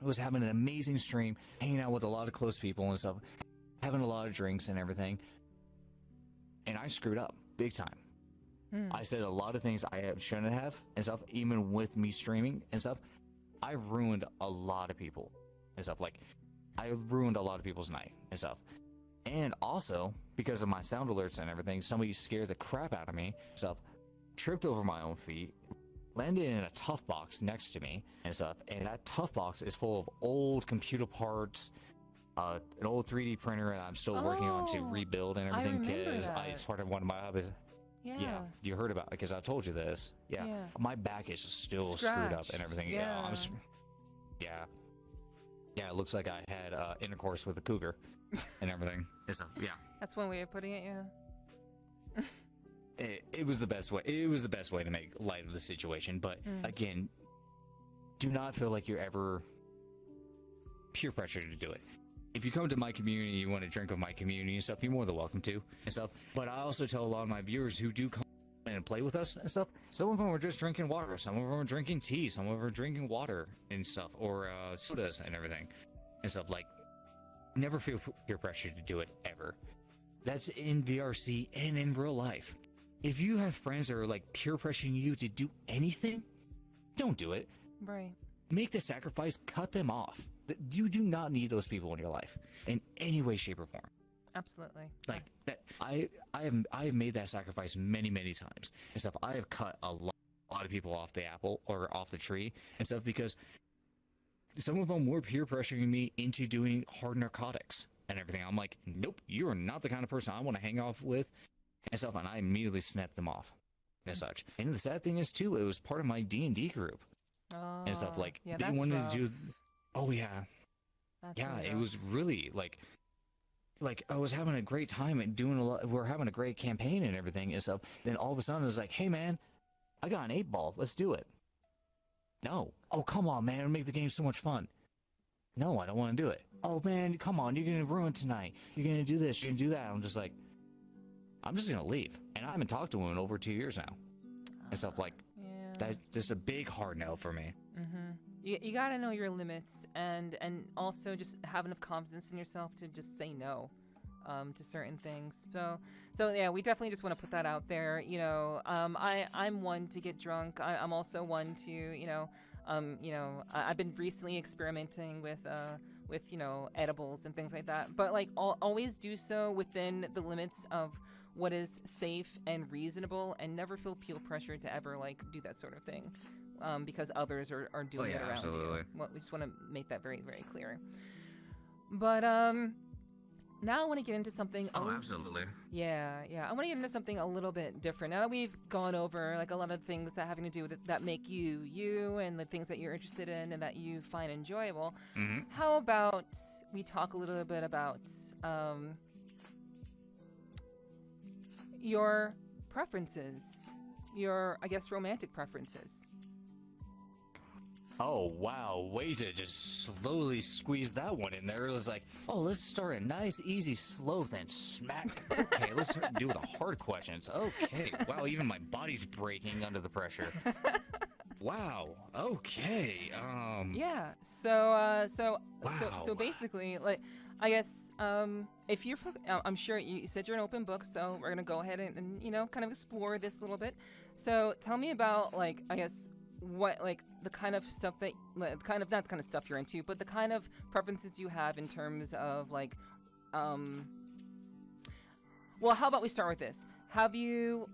I was having an amazing stream, hanging out with a lot of close people and stuff, having a lot of drinks and everything. And I screwed up big time. I said a lot of things I shouldn't have and stuff, even with me streaming and stuff. I ruined a lot of people and stuff. Like, I ruined a lot of people's night and stuff. And also, because of my sound alerts and everything, somebody scared the crap out of me and stuff, tripped over my own feet, landed in a tough box next to me and stuff. And that tough box is full of old computer parts, an old 3D printer that I'm still working on to rebuild and everything, because it's part of one of my hobbies. Yeah, you heard about it because I told you this. Yeah, my back is still screwed up and everything. Yeah, it looks like I had intercourse with a cougar and everything. That's one way of putting it. Yeah. It was the best way. It was the best way to make light of the situation. But again, do not feel like you're ever peer pressure to do it. if you come to my community, you want to drink with my community and stuff, you're more than welcome to and stuff. But I also tell a lot of my viewers who do come and play with us and stuff, some of them are just drinking water, some of them are drinking tea, some of them are drinking water and stuff, or sodas and everything and stuff. Like, never feel peer pressure to do it ever. That's in VRC and in real life. If you have friends that are like peer pressuring you to do anything, don't do it. Right. Make the sacrifice, cut them off. You do not need those people in your life in any way, shape, or form. Absolutely. Like that, I have made that sacrifice many times and stuff. I have cut a lot of people off the apple or off the tree and stuff because some of them were peer pressuring me into doing hard narcotics and everything. I'm like, nope, you are not the kind of person I want to hang off with and stuff. And I immediately snapped them off and such. And the sad thing is too, it was part of my D&D group and stuff. Like yeah, they that's wanted rough. to do. Oh yeah, That's yeah. really It rough. was really like I was having a great time and doing a lot. We're having a great campaign and everything and stuff. Then all of a sudden it was like, hey man, I got an 8-ball. Let's do it. No. Oh come on, man. It'll make the game so much fun. No, I don't want to do it. Oh man, come on. You're gonna ruin tonight. You're gonna do this. You're gonna do that. I'm just like, I'm just gonna leave. And I haven't talked to him in over 2 years now and stuff. Like Yeah. that's just a big hard no for me. Mm-hmm. You gotta know your limits and also just have enough confidence in yourself to just say no to certain things. So yeah, we definitely just want to put that out there. You know, I'm one to get drunk. I'm also one to I've been recently experimenting with edibles and things like that. But like always do so within the limits of what is safe and reasonable, and never feel peer pressure to ever like do that sort of thing. Because others are doing yeah, it around absolutely. you. Well, we just want to make that very, very clear. But now I want to get into something. Absolutely. Yeah. I want to get into something a little bit different. Now that we've gone over like a lot of things that having to do with it, that make you you, and the things that you're interested in and that you find enjoyable. Mm-hmm. How about we talk a little bit about your preferences, your, I guess, romantic preferences. Oh wow, way to just slowly squeeze that one in there. It was like, oh, let's start a nice, easy, slow, then smack. Okay, let's do the hard questions. Okay, wow, even my body's breaking under the pressure. Wow. Okay. Yeah. So Wow. basically, like, I guess if you're, I'm sure you said you're an open book, so we're gonna go ahead and kind of explore this a little bit. So tell me about, like, I guess, what, like, the kind of stuff that, like, kind of, not the kind of stuff you're into, but the kind of preferences you have in terms of, like, well, how about we start with this? Have you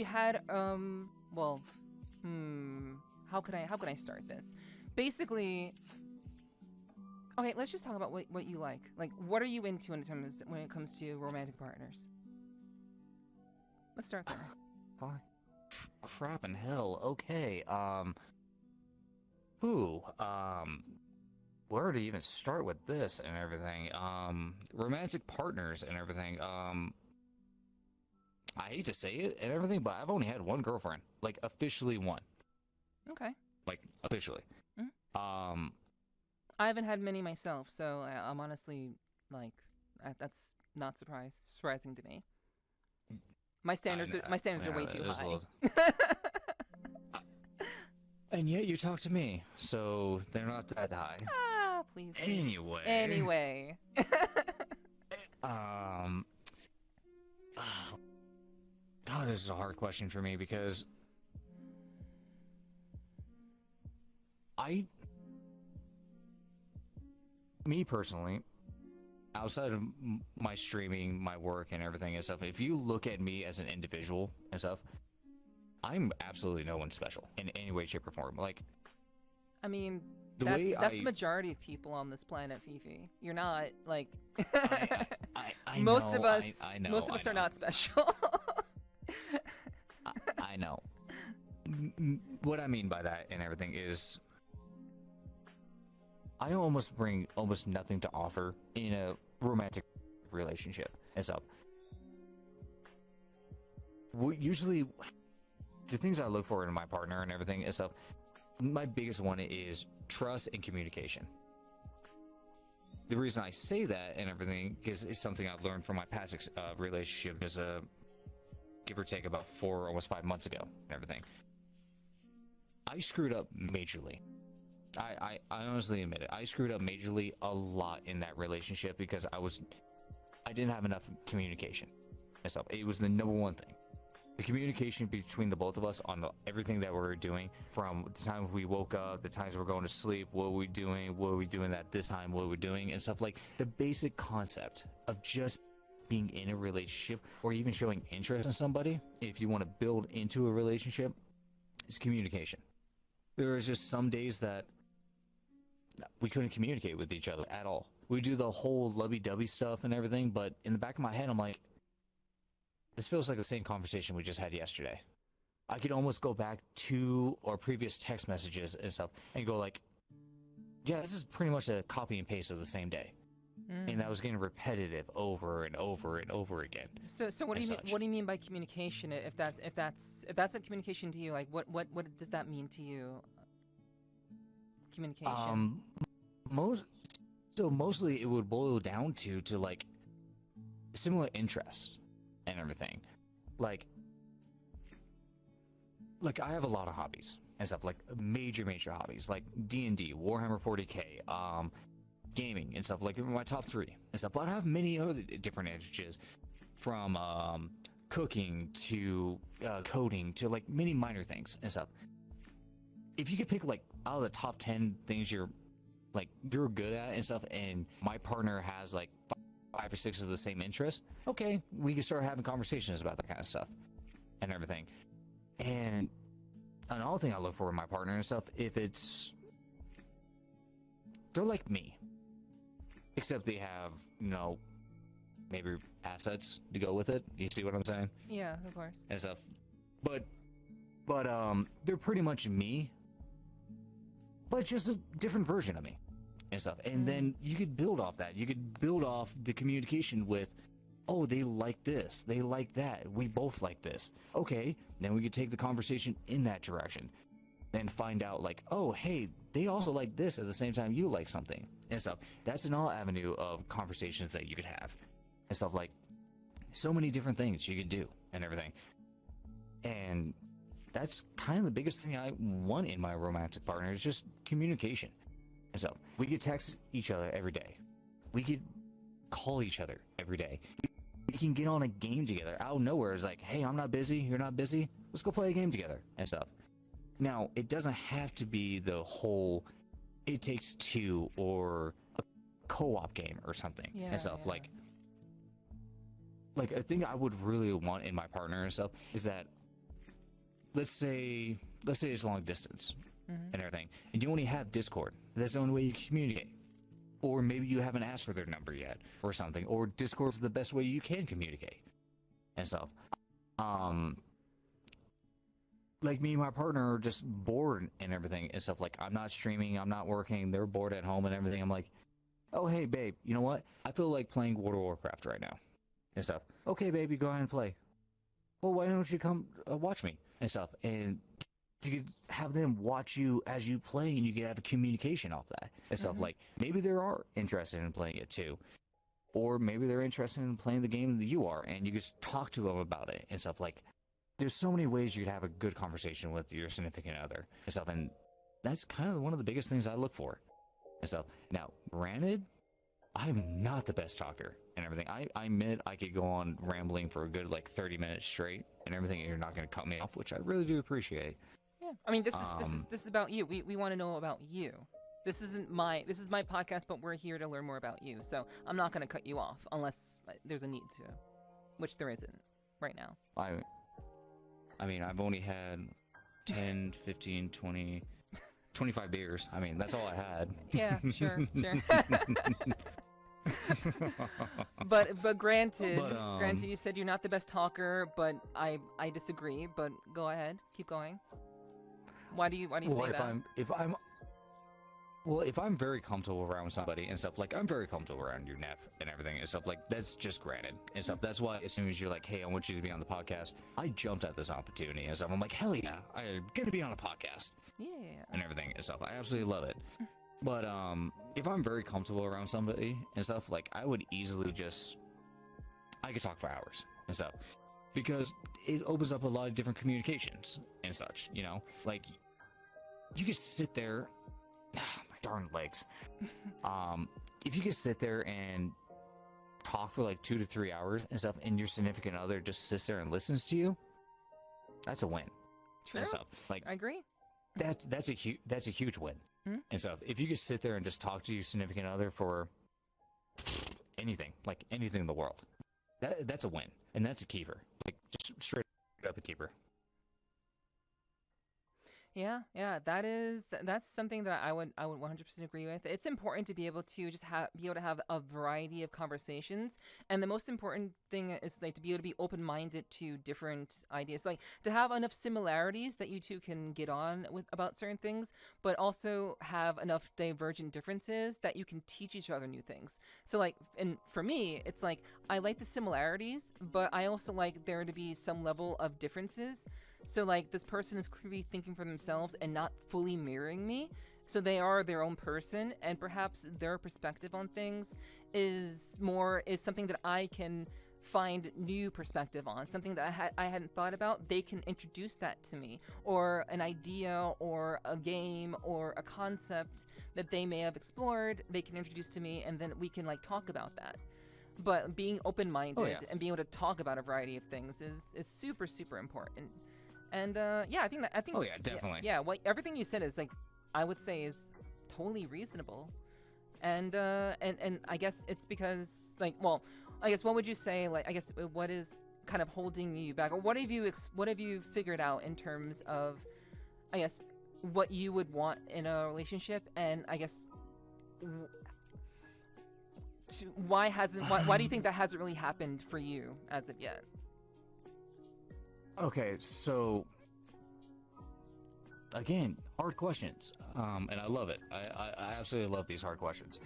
had, well, how can I start this? Basically, okay, let's just talk about what you like. Like, what are you into in terms when it comes to romantic partners? Let's start there. Fuck. Crap in hell. Okay. Where to even start with this and everything? Romantic partners and everything. I hate to say it and everything, but I've only had one girlfriend. Like, officially one. Okay. Like, officially. Mm-hmm. I haven't had many myself, so I'm honestly, like, that's not surprising to me. My standards are way too high. And yet you talk to me, so they're not that high. Ah, please. Anyway. God, this is a hard question for me because me personally, outside of my streaming, my work, and everything and stuff, if you look at me as an individual and stuff, I'm absolutely no one special in any way, shape, or form. Like, I mean, the that's the majority of people on this planet, Fifi. You're not, like, I most know, of us, I know, most of us I are know. not special. I know. What I mean by that and everything is, I almost bring almost nothing to offer in a romantic relationship and stuff. Usually, the things I look for in my partner and everything and stuff, my biggest one is trust and communication. the reason I say that and everything is it's something I've learned from my past relationship is give or take about 4, almost 5 months ago and everything. I screwed up majorly. I honestly admit it. I screwed up majorly a lot in that relationship because I didn't have enough communication myself. It was the number one thing. The communication between the both of us on everything that we're doing, from the time we woke up, the times we're going to sleep, what are we doing at this time, what are we doing, and stuff like the basic concept of just being in a relationship or even showing interest in somebody, if you want to build into a relationship, is communication. There was just some days that we couldn't communicate with each other at all. We do the whole lovey-dovey stuff and everything, but in the back of my head, I'm like, this feels like the same conversation we just had yesterday. I could almost go back to our previous text messages and stuff and go like, yeah, this is pretty much a copy and paste of the same day. And that was getting repetitive over and over and over again. So what do you mean? What do you mean by communication? If that's a communication to you, like what does that mean to you? Communication. Mostly it would boil down to like similar interests and everything. Like I have a lot of hobbies and stuff, like major hobbies, like D&D, Warhammer 40k, gaming and stuff, like my top 3 and stuff. But I have many other different interests, from cooking to coding to like many minor things and stuff. If you could pick like out of the top 10 things you're good at and stuff, and my partner has like 5 or 6 of the same interests, okay, we can start having conversations about that kind of stuff and everything. And another thing I look for in my partner and stuff, if they're like me, except they have, maybe assets to go with it. You see what I'm saying? Yeah, of course. And stuff. But they're pretty much me, but just a different version of me and stuff. And then you could build off that. You could build off the communication with, oh, they like this, they like that, we both like this. Okay, then we could take the conversation in that direction. Then find out like, oh, hey, they also like this at the same time you like something and stuff. That's another avenue of conversations that you could have and stuff, like so many different things you could do and everything. And that's kind of the biggest thing I want in my romantic partner, is just communication. And so we could text each other every day. We could call each other every day. We can get on a game together out of nowhere. It's like, hey, I'm not busy, you're not busy, let's go play a game together and stuff. Now, it doesn't have to be the whole It Takes Two or a co-op game or something and stuff. Yeah. Like a thing I would really want in my partner and stuff is that, let's say it's long distance and everything, and you only have Discord. That's the only way you communicate. Or maybe you haven't asked for their number yet or something, or Discord's the best way you can communicate and stuff. Like me and my partner are just bored and everything and stuff. Like, I'm not streaming, I'm not working, they're bored at home and everything. I'm like, oh, hey, babe, you know what? I feel like playing World of Warcraft right now and stuff. Okay, baby, go ahead and play. Well, why don't you come watch me and stuff? And you could have them watch you as you play, and you could have a communication off that and stuff. Like, maybe they are interested in playing it too. Or maybe they're interested in playing the game that you are, and you just talk to them about it and stuff. Like, there's so many ways you could have a good conversation with your significant other and stuff, and that's kind of one of the biggest things I look for and stuff. Now, granted, I'm not the best talker and everything. I admit I could go on rambling for a good 30 minutes straight and everything, and you're not going to cut me off, which I really do appreciate. Yeah, I mean, this is about you. We want to know about you. This is my podcast, but we're here to learn more about you. So I'm not going to cut you off unless there's a need to, which there isn't right now. I mean, I've only had 10, 15, 20, 25 beers. I mean, that's all I had. Yeah, sure. but granted, you said you're not the best talker, but I disagree. But go ahead, keep going. Why do you say that? If I'm very comfortable around somebody and stuff, like I'm very comfortable around your Neph and everything and stuff, like that's just granted and stuff. That's why as soon as you're like, hey, I want you to be on the podcast, I jumped at this opportunity and stuff. I'm like, hell yeah, I'm gonna be on a podcast. Yeah. And everything and stuff. I absolutely love it. But if I'm very comfortable around somebody and stuff, like I would easily I could talk for hours and stuff, because it opens up a lot of different communications and such, you know? Like, you could sit there, my darn legs. If you could sit there and talk for like 2 to 3 hours and stuff, and your significant other just sits there and listens to you, that's a win. True. And stuff. Like, I agree. That's a huge win. Hmm? And stuff. If you could sit there and just talk to your significant other for anything, like anything in the world, that's a win, and that's a keeper. Like, just straight up a keeper. Yeah, that's something that I would 100% agree with. It's important to be able to just be able to have a variety of conversations, and the most important thing is like to be able to be open-minded to different ideas, like to have enough similarities that you two can get on with about certain things, but also have enough divergent differences that you can teach each other new things. So like, and for me, it's like I like the similarities, but I also like there to be some level of differences. So like this person is clearly thinking for themselves and not fully mirroring me. So they are their own person, and perhaps their perspective on things is something that I can find new perspective on, something that I hadn't thought about. They can introduce that to me, or an idea or a game or a concept that they may have explored, they can introduce to me, and then we can like talk about that. But being open-minded and being able to talk about a variety of things is super, super important. And I think Oh yeah, definitely. Yeah, what everything you said is like, I would say is totally reasonable. And I guess it's because like, well, I guess what would you say, like, I guess what is kind of holding you back, or what have you figured out in terms of, I guess, what you would want in a relationship, and I guess why do you think that hasn't really happened for you as of yet? Okay, so again, hard questions, and I love it. I absolutely love these hard questions.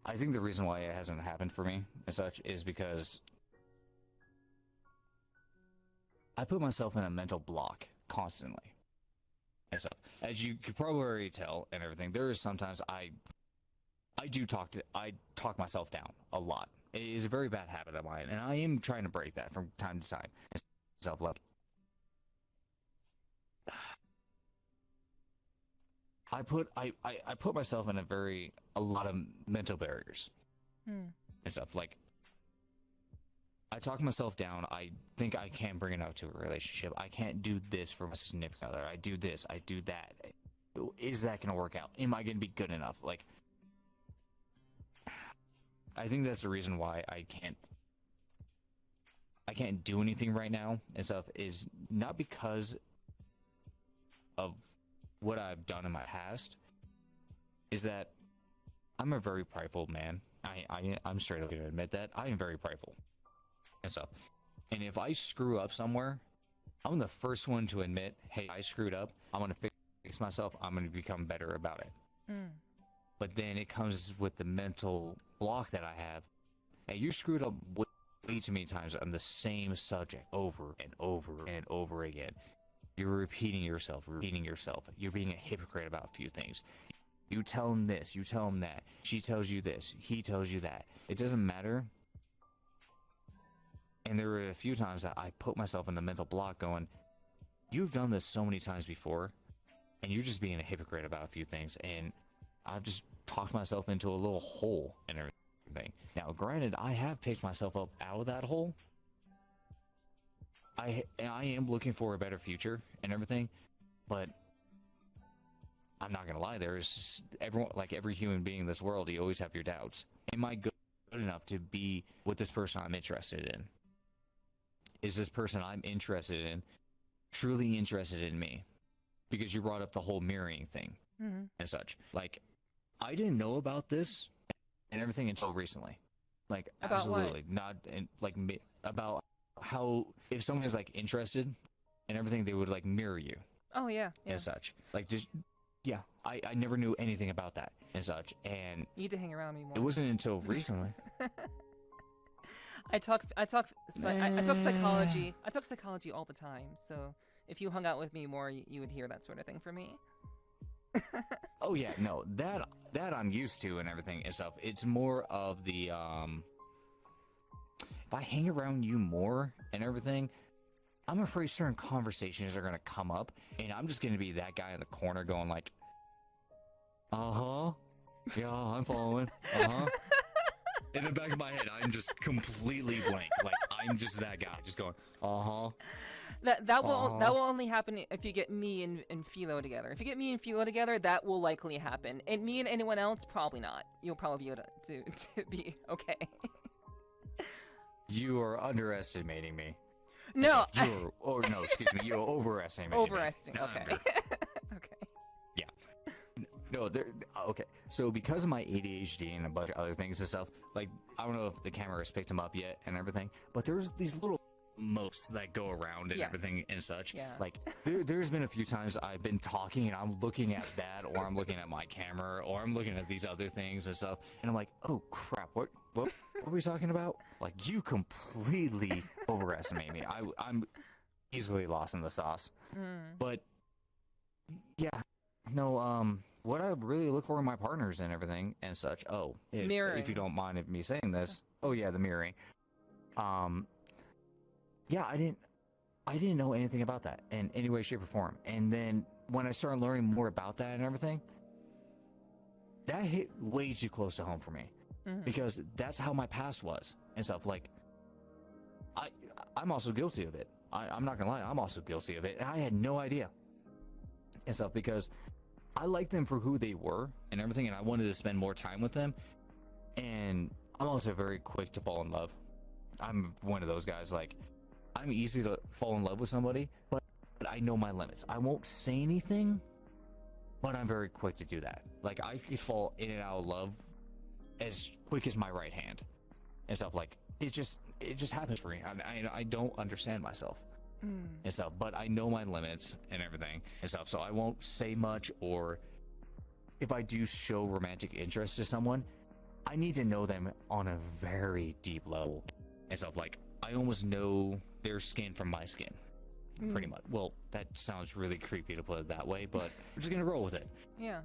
I think the reason why it hasn't happened for me as such is because I put myself in a mental block constantly and stuff. As you could probably already tell and everything, there is sometimes I talk myself down a lot. It is a very bad habit of mine, and I am trying to break that from time to time. Self-love. I put myself in a lot of mental barriers and stuff. Like, I talk myself down. I think I can't bring it out to a relationship. I can't do this for my significant other. I do this. I do that. Is that going to work out? Am I going to be good enough? Like, I think that's the reason why I can't do anything right now and stuff, is not because of what I've done in my past, is that I'm a very prideful man. I'm straight up gonna admit that. I am very prideful and stuff. And if I screw up somewhere, I'm the first one to admit, hey, I screwed up. I'm gonna fix myself. I'm gonna become better about it. But then it comes with the mental block that I have. Hey, you screwed up way too many times on the same subject over and over and over again. You're repeating yourself. You're being a hypocrite about a few things. You tell him this, you tell him that. She tells you this, he tells you that. It doesn't matter. And there were a few times that I put myself in the mental block going, you've done this so many times before, and you're just being a hypocrite about a few things. And I've just talked myself into a little hole and everything. Now, granted, I have picked myself up out of that hole. I am looking for a better future and everything, but I'm not gonna lie. There is just everyone, like every human being in this world, you always have your doubts. Am I good enough to be with this person I'm interested in? Is this person I'm interested in truly interested in me? Because you brought up the whole mirroring thing and such. Like, I didn't know about this and everything until recently. Like, about absolutely what? Not in, like about how if someone is like interested and everything, they would like mirror you. Oh yeah. And such. Like, just yeah, I never knew anything about that and such. And You need to hang around me more. it wasn't until recently. I talk psychology. I talk psychology all the time. So if you hung out with me more, you would hear that sort of thing from me. Oh yeah, no, that I'm used to and everything and stuff. It's more of the if I hang around you more and everything, I'm afraid certain conversations are gonna come up, and I'm just gonna be that guy in the corner going like, yeah, I'm following, In the back of my head, I'm just completely blank. Like I'm just that guy, just going, That will only happen if you get me and Philo together. If you get me and Philo together, that will likely happen. And me and anyone else, probably not. You'll probably be able to be okay. You are underestimating me. No. Excuse me. You're overestimating Overestimating. me. Okay. Okay. Yeah. No, okay. So because of my ADHD and a bunch of other things and stuff, like, I don't know if the camera has picked them up yet and everything, but there's these little motes that go around and everything and such. Yeah. Like there's been a few times I've been talking and I'm looking at that, or I'm looking at my camera, or I'm looking at these other things and stuff, and I'm like, oh crap, what are we talking about? Like, you completely overestimate me. I'm easily lost in the sauce. But yeah, no, what I really look for in my partners and everything and such, if you don't mind me saying this, the mirroring. Yeah, I didn't know anything about that in any way, shape, or form. And then when I started learning more about that and everything, that hit way too close to home for me. Because that's how my past was and stuff. Like, I'm also guilty of it. I'm not gonna lie, I'm also guilty of it. And I had no idea and stuff, because I liked them for who they were and everything, and I wanted to spend more time with them. And I'm also very quick to fall in love. I'm one of those guys, like, I'm easy to fall in love with somebody, but I know my limits. I won't say anything, but I'm very quick to do that. Like, I could fall in and out of love as quick as my right hand and stuff. Like, it just happens for me. I don't understand myself and stuff, but I know my limits and everything and stuff, so I won't say much. Or if I do show romantic interest to someone, I need to know them on a very deep level and stuff. Like, I almost know their skin from my skin, pretty much. Well, that sounds really creepy to put it that way, but we're just gonna roll with it. Yeah.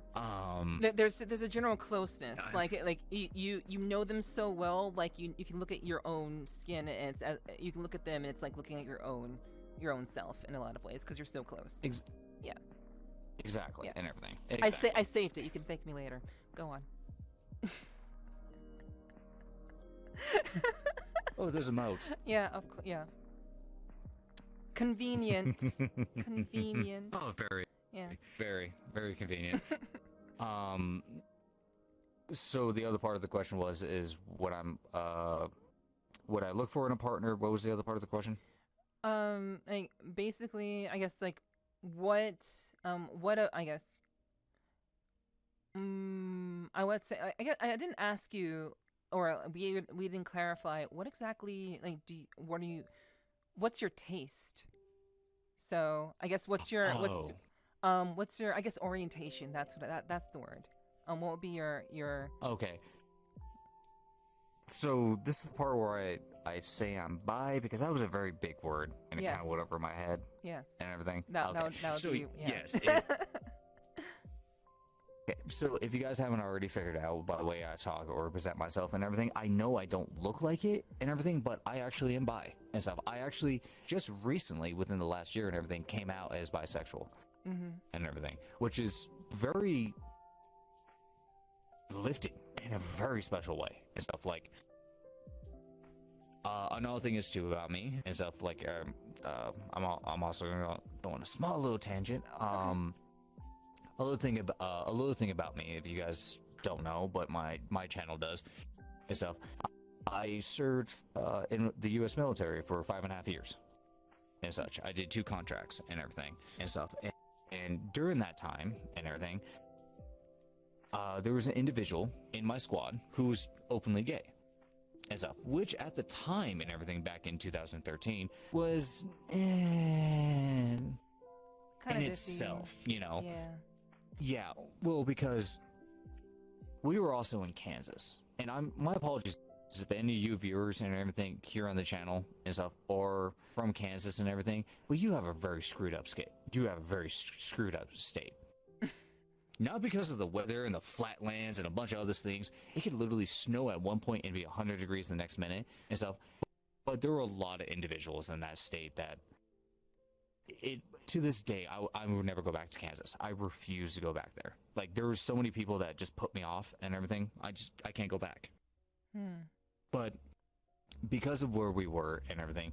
There's a general closeness, like you know them so well, like you can look at your own skin, and you can look at them, and it's like looking at your own self in a lot of ways, because you're so close. Yeah. Exactly. Yeah. And everything. Exactly. I saved it. You can thank me later. Go on. Oh, there's a moat. Yeah, of course. Yeah. Convenient. Convenient. Oh, very, very convenient. So the other part of the question is what I look for in a partner. What was the other part of the question? Like, basically, I guess, like, I guess, I would say, I guess I didn't ask you, or we didn't clarify what exactly, like, what's your taste? So I guess what's your I guess orientation? That's the word. What would be your Okay. So this is the part where I say I'm bi, because that was a very big word and it kind of went over my head. Yes. And everything. That would so be, yeah. Yes. Okay, so if you guys haven't already figured out by the way I talk or present myself and everything, I know I don't look like it and everything, but I actually am bi and stuff. I actually just recently, within the last year and everything, came out as bisexual and everything, which is very lifting in a very special way and stuff. Like, another thing is too about me and stuff. Like, I'm also gonna go on a small little tangent. A little thing about me, if you guys don't know, but my channel does and stuff. I served in the U.S. military for 5.5 years and such. I did 2 contracts and everything and stuff. And during that time and everything, there was an individual in my squad who was openly gay and stuff, which at the time and everything back in 2013 was in itself, you know. Yeah, well, because we were also in Kansas, and my apologies if any of you viewers and everything here on the channel and stuff, or from Kansas and everything, well, you have a very screwed up state. You have a very screwed up state. Not because of the weather and the flatlands and a bunch of other things. It could literally snow at one point and be 100 degrees the next minute and stuff. But there were a lot of individuals in that state that, to this day, I would never go back to Kansas. I refuse to go back there. Like, there were so many people that just put me off and everything. I can't go back. But because of where we were and everything,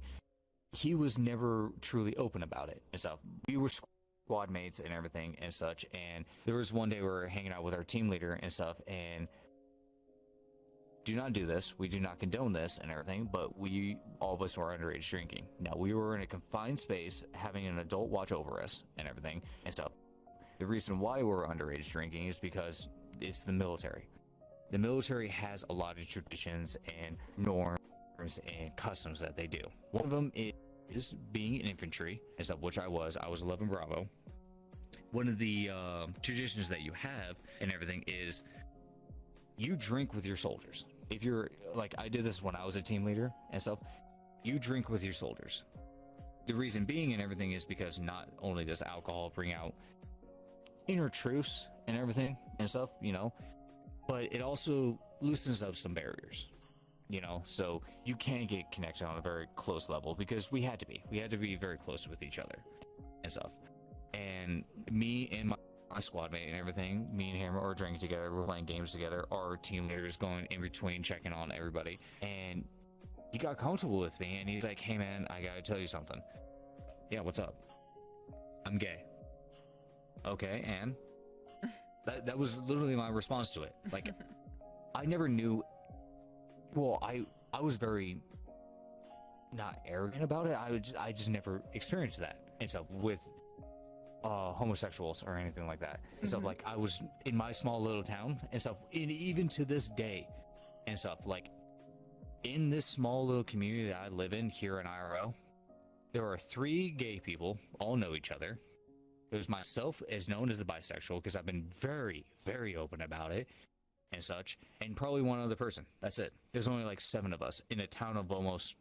he was never truly open about it and stuff. We were squad mates and everything and such, and there was one day we were hanging out with our team leader and stuff, and do not do this, we do not condone this and everything, but all of us were underage drinking. Now, we were in a confined space having an adult watch over us and everything and stuff. The reason why we're underage drinking is because it's the military. The military has a lot of traditions and norms and customs that they do. One of them is being an infantry, and stuff, which I was 11 Bravo. One of the traditions that you have and everything is you drink with your soldiers. If you're, like, I did this when I was a team leader and stuff, you drink with your soldiers. The reason being and everything is because not only does alcohol bring out inner truths and everything and stuff, you know, but it also loosens up some barriers, you know, so you can get connected on a very close level, because we had to be very close with each other and stuff. And me and my squad mate and everything, me and him are drinking together, we're playing games together, our team leader is going in between checking on everybody, and he got comfortable with me and he's like, hey man, I gotta tell you something. Yeah, what's up? I'm gay. Okay, and that was literally my response to it. Like, I never knew. Well, I was very not arrogant about it. I just never experienced that and stuff with homosexuals or anything like that and stuff. Like, I was in my small little town and stuff, and even to this day and stuff, like, in this small little community that I live in here in IRO, there are 3 gay people, all know each other. There's myself, as known as the bisexual, because I've been very, very open about it and such, and probably one other person. That's it. There's only like 7 of us in a town of almost,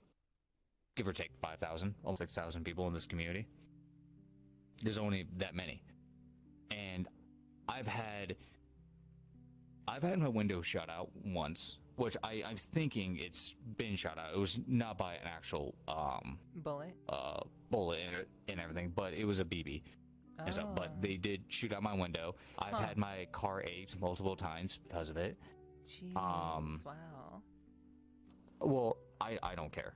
give or take, 5,000, almost 6,000 people in this community. There's only that many. And I've had my window shut out once, which I'm thinking it's been shut out. It was not by an actual bullet and everything, but it was a BB. And stuff, but they did shoot out my window. I've had my car aged multiple times because of it. Jeez, wow. Well, I don't care.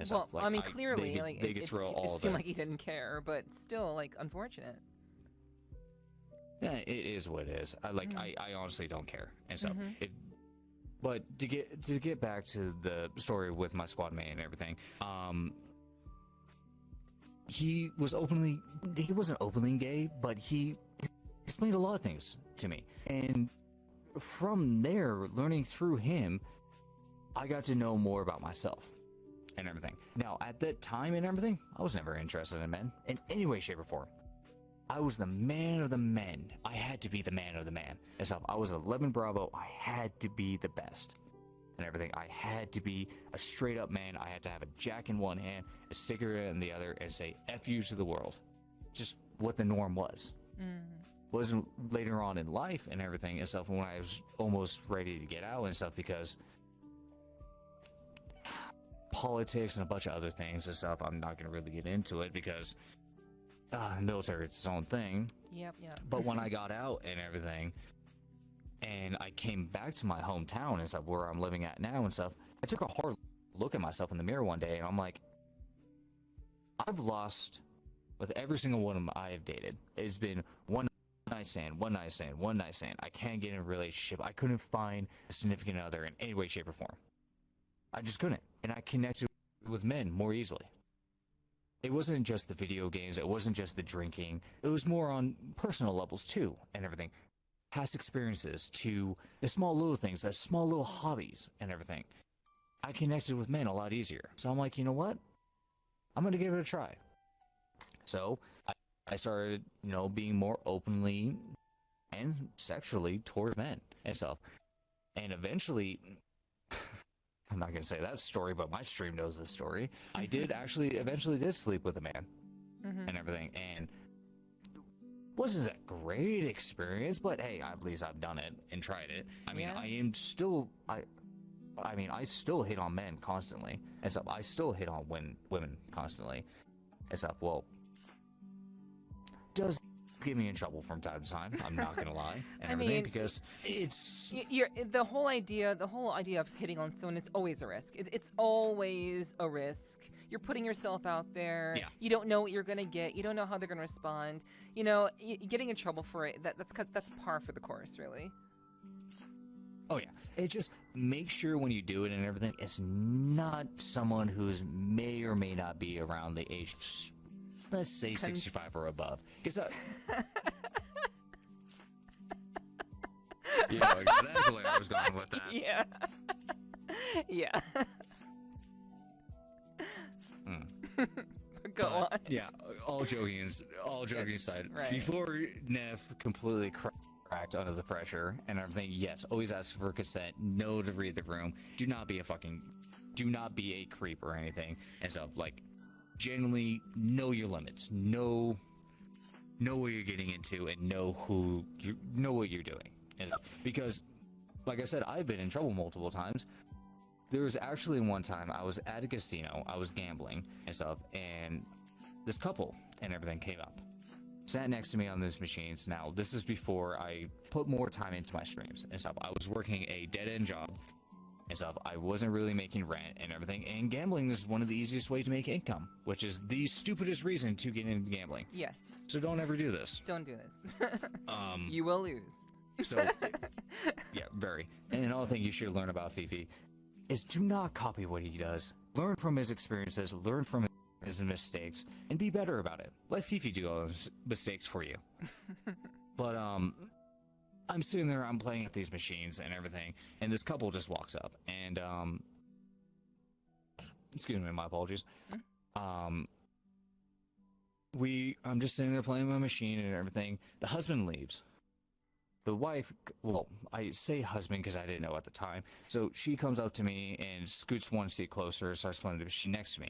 And Well, stuff. Like, I mean, clearly, they could throw all it of seemed it. like he didn't care, but still, like, unfortunate. Yeah, it is what it is. I honestly don't care and stuff. But to get back to the story with my squad mate and everything, he wasn't openly gay, but he explained a lot of things to me. And from there, learning through him, I got to know more about myself and everything. Now, at that time and everything, I was never interested in men in any way, shape, or form. I was the man of the men. I had to be the man of the man. And stuff. I was 11 Bravo. I had to be the best and everything. I had to be a straight up man. I had to have a jack in one hand, a cigarette in the other, and say F you to the world. Just what the norm was. Wasn't later on in life and everything and stuff when I was almost ready to get out and stuff, because politics and a bunch of other things and stuff. I'm not going to really get into it because the military, it's its own thing. Yep. But when I got out and everything, and I came back to my hometown and stuff, where I'm living at now and stuff, I took a hard look at myself in the mirror one day, and I'm like, I've lost with every single one of them I have dated. It's been one night stand. I can't get in a relationship. I couldn't find a significant other in any way, shape, or form. I just couldn't. And I connected with men more easily. It wasn't just the video games. It wasn't just the drinking. It was more on personal levels too and everything. Past experiences to the small little things, the small little hobbies and everything. I connected with men a lot easier. So I'm like, you know what? I'm going to give it a try. So I started, being more openly and sexually toward men and stuff. And eventually, I'm not gonna say that story, but my stream knows this story. I did actually eventually did sleep with a man and everything, and wasn't a great experience, but hey, at least I've done it and tried it. I mean, I am still I mean, I still hit on men constantly and stuff. I still hit on women constantly and stuff. Well, does get me in trouble from time to time. I'm not gonna lie, and everything, because it's the whole idea of hitting on someone is always a risk. It's always a risk. You're putting yourself out there. Yeah. You don't know what you're gonna get. You don't know how they're gonna respond. You know, getting in trouble for it. That's par for the course, really. Oh yeah, it just make sure when you do it and everything, it's not someone who's may or may not be around the age, let's say 65 or above. You know exactly where I was going with that. Yeah. Yeah. Go on. Yeah, all joking aside, right. before Neph completely cracked under the pressure and everything, yes, always ask for consent, know to read the room, do not be a creep or anything, and stuff. Like, generally know your limits, know what you're getting into, and know what you're doing. And because, like I said, I've been in trouble multiple times. There was actually one time I was at a casino, I was gambling and stuff, and this couple and everything came up, sat next to me on these machines. Now, this is before I put more time into my streams and stuff. I was working a dead-end job and stuff. I wasn't really making rent and everything, and gambling is one of the easiest ways to make income, which is the stupidest reason to get into gambling. Yes. So don't ever do this. Don't do this. You will lose. So, yeah, very. And another thing you should learn about Fifi is do not copy what he does. Learn from his experiences, learn from his mistakes, and be better about it. Let Fifi do all those mistakes for you. But, I'm sitting there, I'm playing at these machines and everything, and this couple just walks up, and, excuse me, my apologies. I'm just sitting there playing my machine and everything. The husband leaves. The wife, well, I say husband because I didn't know at the time, so she comes up to me and scoots one seat closer, starts playing the machine next to me.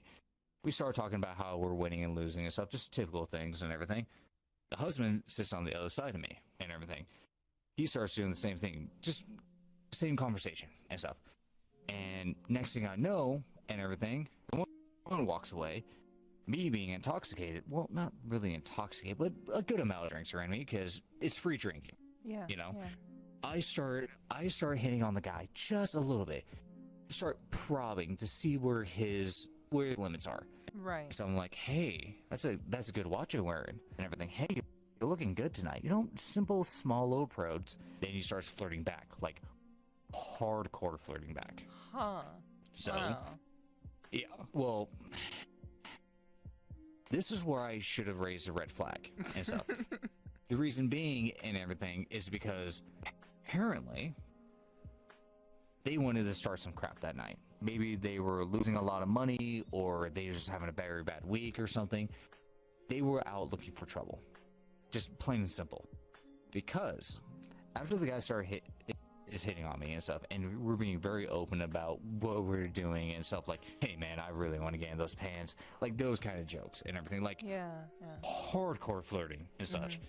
We start talking about how we're winning and losing and stuff, just typical things and everything. The husband sits on the other side of me and everything. He starts doing the same thing, just same conversation and stuff. And next thing I know and everything, the woman walks away. Me being intoxicated, well, not really intoxicated, but a good amount of drinks around me because it's free drinking. Yeah. You know? Yeah. I start hitting on the guy just a little bit. Start probing to see where his limits are. Right. So I'm like, hey, that's a good watch you're wearing and everything. Hey, you're looking good tonight. You know, simple, small, low probes. Then he starts flirting back, like hardcore flirting back. Huh. So, wow. Yeah, well, this is where I should have raised a red flag and stuff. The reason being and everything is because apparently they wanted to start some crap that night. Maybe they were losing a lot of money, or they were just having a very bad week or something. They were out looking for trouble. Just plain and simple. Because after the guy started hitting on me and stuff, and we're being very open about what we're doing and stuff, like, hey man, I really want to get in those pants, like those kind of jokes and everything, like hardcore flirting and such.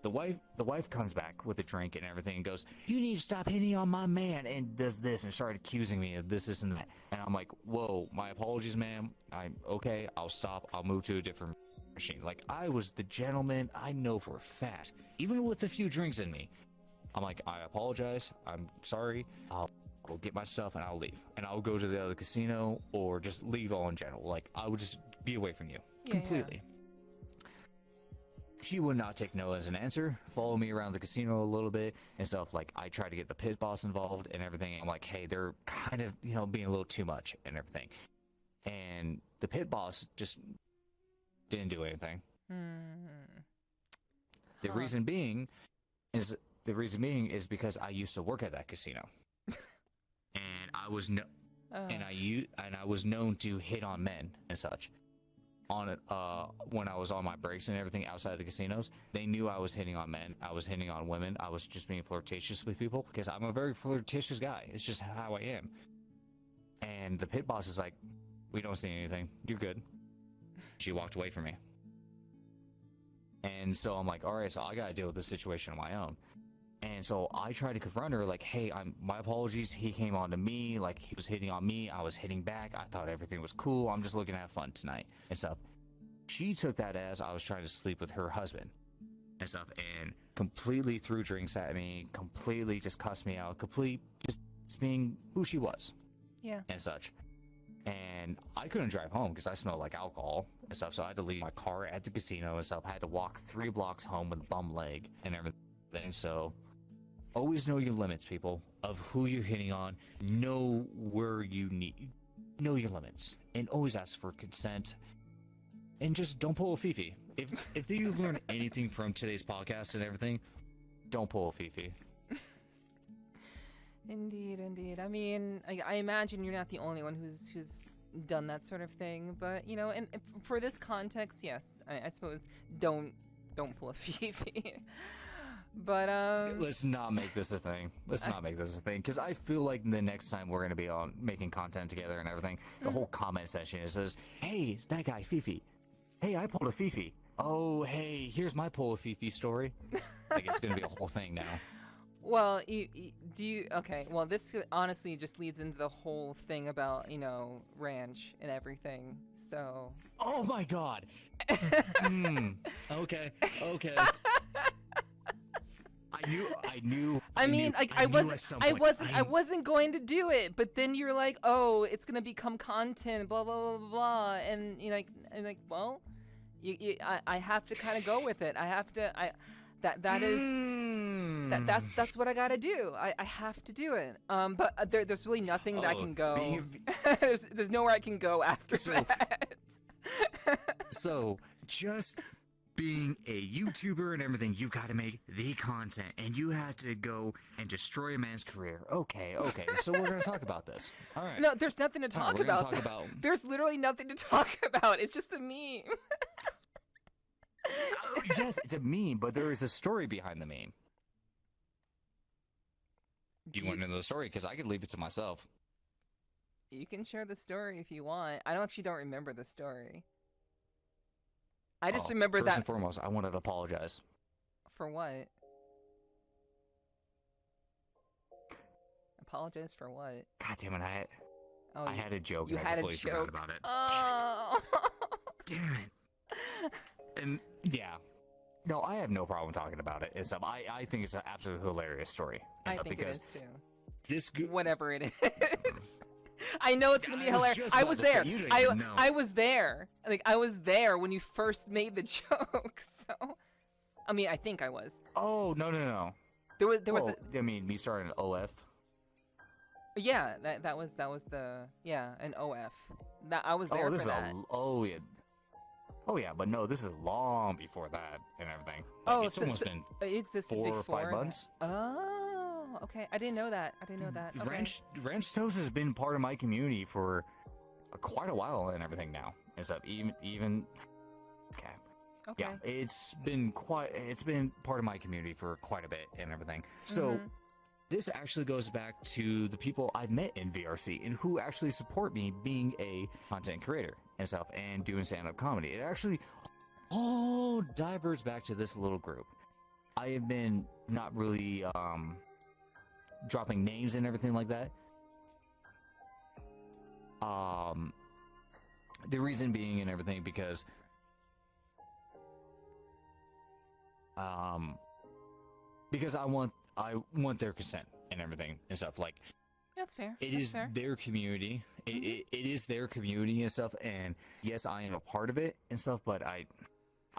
The wife comes back with a drink and everything and goes, you need to stop hitting on my man, and does this and started accusing me of this and that. And I'm like, whoa, my apologies, ma'am. I'm okay. I'll stop. I'll move to a different machine. Like, I was the gentleman. I know for a fact, even with a few drinks in me. I'm like, I apologize. I'm sorry. I'll get my stuff and I'll leave. And I'll go to the other casino or just leave all in general. Like, I would just be away from you completely. Yeah. She would not take no as an answer, follow me around the casino a little bit and stuff. Like, I tried to get the pit boss involved and everything. I'm like, hey, they're kind of, you know, being a little too much and everything. And the pit boss just didn't do anything. The reason being is because I used to work at that casino. And I was I was known to hit on men and such. On it, when I was on my breaks and everything outside the casinos, they knew I was hitting on men, I was hitting on women, I was just being flirtatious with people because I'm a very flirtatious guy. It's just how I am. And the pit boss is like, we don't see anything. You're good. She walked away from me. And so I'm like, all right, so I gotta deal with this situation on my own. And so I tried to confront her, like, hey, my apologies. He came on to me, like, he was hitting on me. I was hitting back. I thought everything was cool. I'm just looking to have fun tonight and stuff. She took that as I was trying to sleep with her husband and stuff, and completely threw drinks at me, completely just cussed me out, just being who she was. Yeah. And such. And I couldn't drive home because I smelled like alcohol and stuff, so I had to leave my car at the casino and stuff. I had to walk 3 blocks home with a bum leg and everything. So always know your limits, people, of who you're hitting on. Know where you know your limits, and always ask for consent. And just don't pull a Fifi. If you learn anything from today's podcast and everything, don't pull a Fifi. Indeed, indeed. I mean, I imagine you're not the only one who's done that sort of thing, but you know, and for this context, yes, I suppose don't pull a Fifi. But let's not make this a thing. Let's not make this a thing, because I feel like the next time we're gonna be on making content together and everything, the whole comment section it says, "Hey, it's that guy Fifi. Hey, I pulled a Fifi. Oh, hey, here's my pull a Fifi story." Like it's gonna be a whole thing now. Well, okay, well, this honestly just leads into the whole thing about, you know, ranch and everything, so... Oh my god! Okay. I wasn't going to do it, but then you're like, oh, it's gonna become content, blah, blah, blah, blah, and you're like, well, I have to kind of go with it. I have to, that's what I gotta do. I have to do it. But there's really nothing that I can go. There's nowhere I can go after that. So just being a YouTuber and everything, you gotta make the content, and you have to go and destroy a man's career. Okay. So we're gonna talk about this. All right. No, there's nothing to talk about. There's literally nothing to talk about. It's just a meme. Yes, it's a meme, but there is a story behind the meme. Do you want to know the story? Because I could leave it to myself. You can share the story if you want. I actually don't remember the story. I just remember that... First and foremost, I wanted to apologize. For what? Apologize for what? God damn it, I had a joke. You had a joke. About it. Oh. Damn it. And yeah, no, I have no problem talking about it. It's I think it's an absolutely hilarious story. I think it is too. Whatever it is. I know it's gonna be hilarious. I was there. I was there. Like I was there when you first made the joke. So, I mean, I think I was. Oh no. There was. I mean, me starting an OF. Yeah, that was an OF. I was there for that. Oh yeah, but no, this is long before that and everything. Like, it's almost been it existed 4 or before 5 months. Oh, okay. I didn't know that. Okay. Ranch Toast has been part of my community for quite a while and everything now. And stuff. Even okay. Yeah, it's been part of my community for quite a bit and everything. So this actually goes back to the people I've met in VRC and who actually support me being a content creator and stuff and doing stand-up comedy. It actually all diverts back to this little group. I have been not really dropping names and everything like that. The reason being and everything because I want their consent and everything and stuff. Like that's fair. It is their community. It is their community and stuff. And yes, I am a part of it and stuff. But I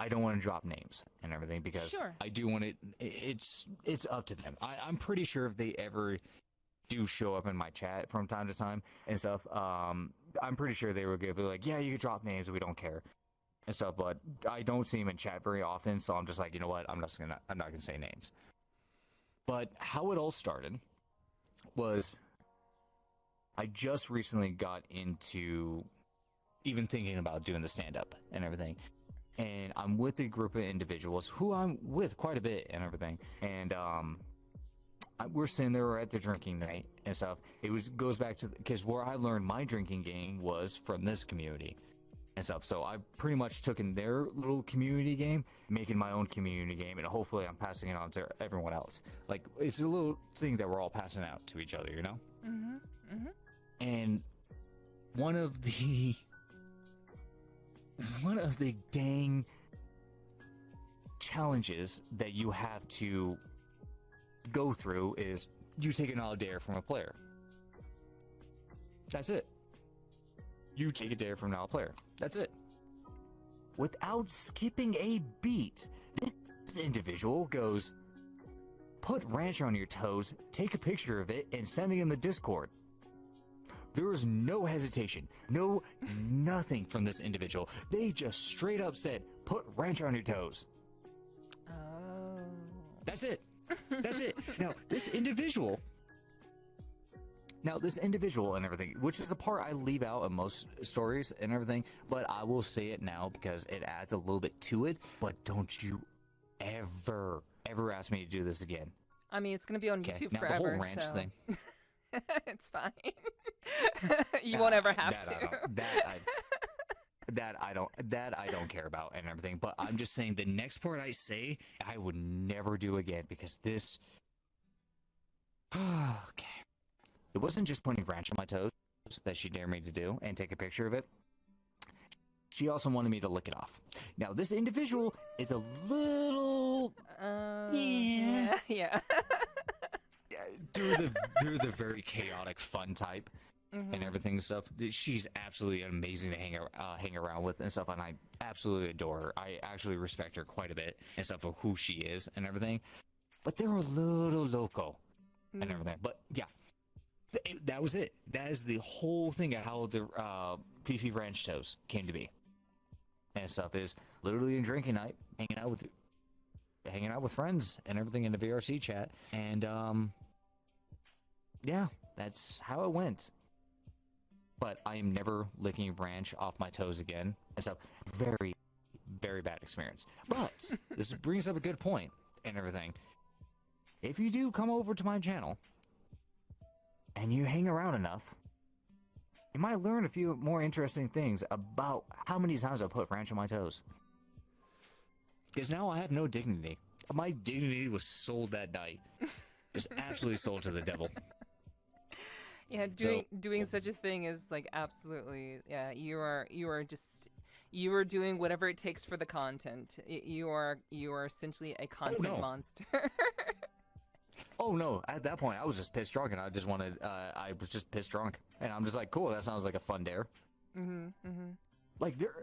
don't want to drop names and everything because I do want it. It's up to them. I'm pretty sure if they ever do show up in my chat from time to time and stuff, I'm pretty sure they would be like, yeah, you can drop names. We don't care and stuff. But I don't see them in chat very often. So I'm just like, you know what? I'm not gonna say names. But how it all started was I just recently got into even thinking about doing the stand-up and everything. And I'm with a group of individuals who I'm with quite a bit and everything. And we're sitting there at the drinking night and stuff. Goes back to because where I learned my drinking game was from this community and stuff. So I pretty much took in their little community game, making my own community game, and hopefully I'm passing it on to everyone else. Like it's a little thing that we're all passing out to each other, you know. And one of the dang challenges that you have to go through is you take an odd dare from a player. That's it. You take a dare from an odd player. That's it. Without skipping a beat, this individual goes, put ranch on your toes, take a picture of it, and send it in the Discord. There was no hesitation, nothing from this individual. They just straight up said, put ranch on your toes. Oh. That's it. That's it. Now, this individual and everything, which is a part I leave out of most stories and everything, but I will say it now because it adds a little bit to it, but don't you ever ask me to do this again. I mean, it's going to be on YouTube now, forever, the whole ranch so... thing. It's fine. You won't ever have to. I don't care about and everything, but I'm just saying the next part I say I would never do again because this okay. It wasn't just putting ranch on my toes that she dared me to do and take a picture of it. She also wanted me to lick it off. Now this individual is a little yeah. They're the very chaotic fun type and everything and stuff. She's absolutely amazing to hang around with and stuff, and I absolutely adore her. I actually respect her quite a bit and stuff of who she is and everything. But they're a little loco and everything. But yeah, that was it. That is the whole thing of how the Fifi Ranch Toes came to be and stuff. Is literally a drinking night, hanging out with friends and everything in the VRC chat, and yeah, that's how it went. But I am never licking ranch off my toes again. And so, very, very bad experience. But this brings up a good point and everything. If you do come over to my channel and you hang around enough, you might learn a few more interesting things about how many times I put ranch on my toes. Because now I have no dignity. My dignity was sold that night. Just absolutely sold to the devil. Yeah, doing such a thing is like absolutely, yeah, you are doing whatever it takes for the content. You are essentially a content monster. Oh no, at that point I was just pissed drunk and I was just pissed drunk and I'm just like, cool, that sounds like a fun dare. Like there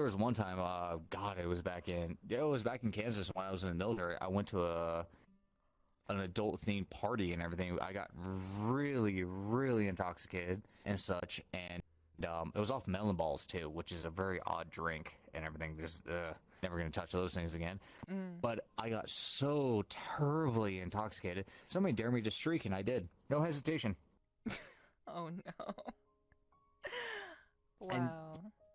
was one time, God, it was back in Kansas when I was in the military. I went to an adult themed party and everything. I got really, really intoxicated and such, and it was off melon balls too, which is a very odd drink and everything. Just never gonna touch those things again. But I got so terribly intoxicated. Somebody dared me to streak, and I did. No hesitation. Oh no! Wow. And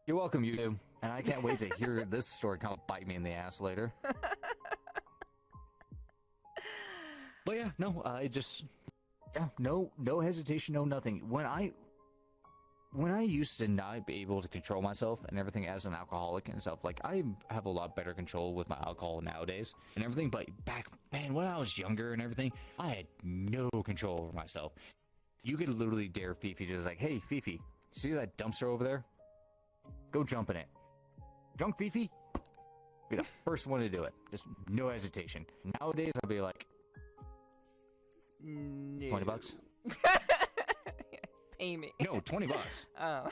you're welcome, you do. And I can't wait to hear this story come bite me in the ass later. But yeah, no, no hesitation, no nothing. When I used to not be able to control myself and everything as an alcoholic and stuff, like I have a lot better control with my alcohol nowadays and everything. But back, man, when I was younger and everything, I had no control over myself. You could literally dare Fifi just like, hey, Fifi, see that dumpster over there? Go jump in it. Drunk Fifi? Be the first one to do it. Just no hesitation. Nowadays, I'll be like, no. $20? Pay me. No, $20. Oh.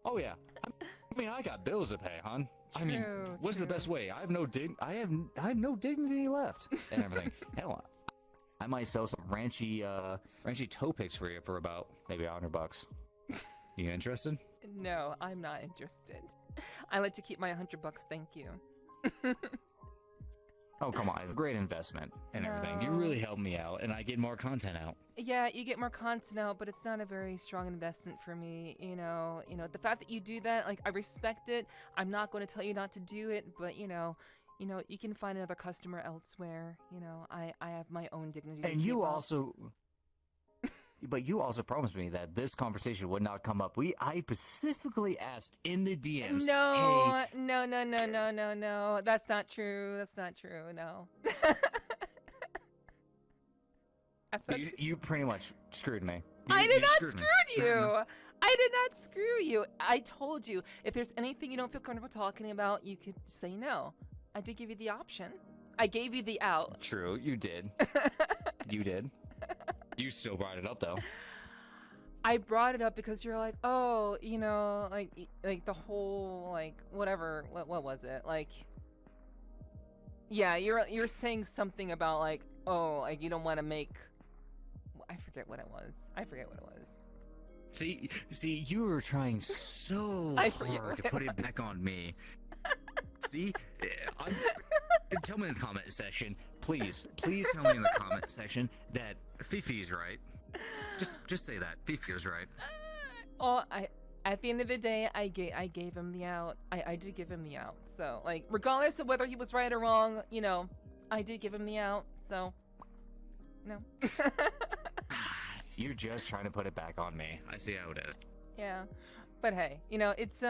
Oh yeah. I mean, I got bills to pay, hon. I mean, what's the best way? I have no dignity left and everything. Hell, I might sell some ranchy toe picks for you for about maybe $100. You interested? No, I'm not interested. I like to keep my $100, thank you. Oh, come on. It's a great investment and everything. You really helped me out, and I get more content out. Yeah, you get more content out, but it's not a very strong investment for me. You know, the fact that you do that, like, I respect it. I'm not going to tell you not to do it, but, you know, you can find another customer elsewhere. You know, I have my own dignity. And you also, but you also promised me that this conversation would not come up. I specifically asked in the DMs. No, hey, no. That's not true. That's not true. No. You pretty much screwed me. I did not screw you. I did not screw you. I told you, if there's anything you don't feel comfortable talking about, you could say no. I did give you the option. I gave you the out. True, you did. You did. You still brought it up, though. I brought it up because you're like, oh, you know, like the whole, like, whatever. What was it? Like, yeah, you're saying something about, like, oh, like, you don't want to make... I forget what it was. See, you were trying so hard to put it back on me. See, tell me in the comment section, please tell me in the comment section that Fifi's right. Just say that Fifi is right. At the end of the day, I gave him the out. I did give him the out. So, like, regardless of whether he was right or wrong, you know, I did give him the out. So, no. You're just trying to put it back on me. I see how it is. Yeah, but hey, you know, it's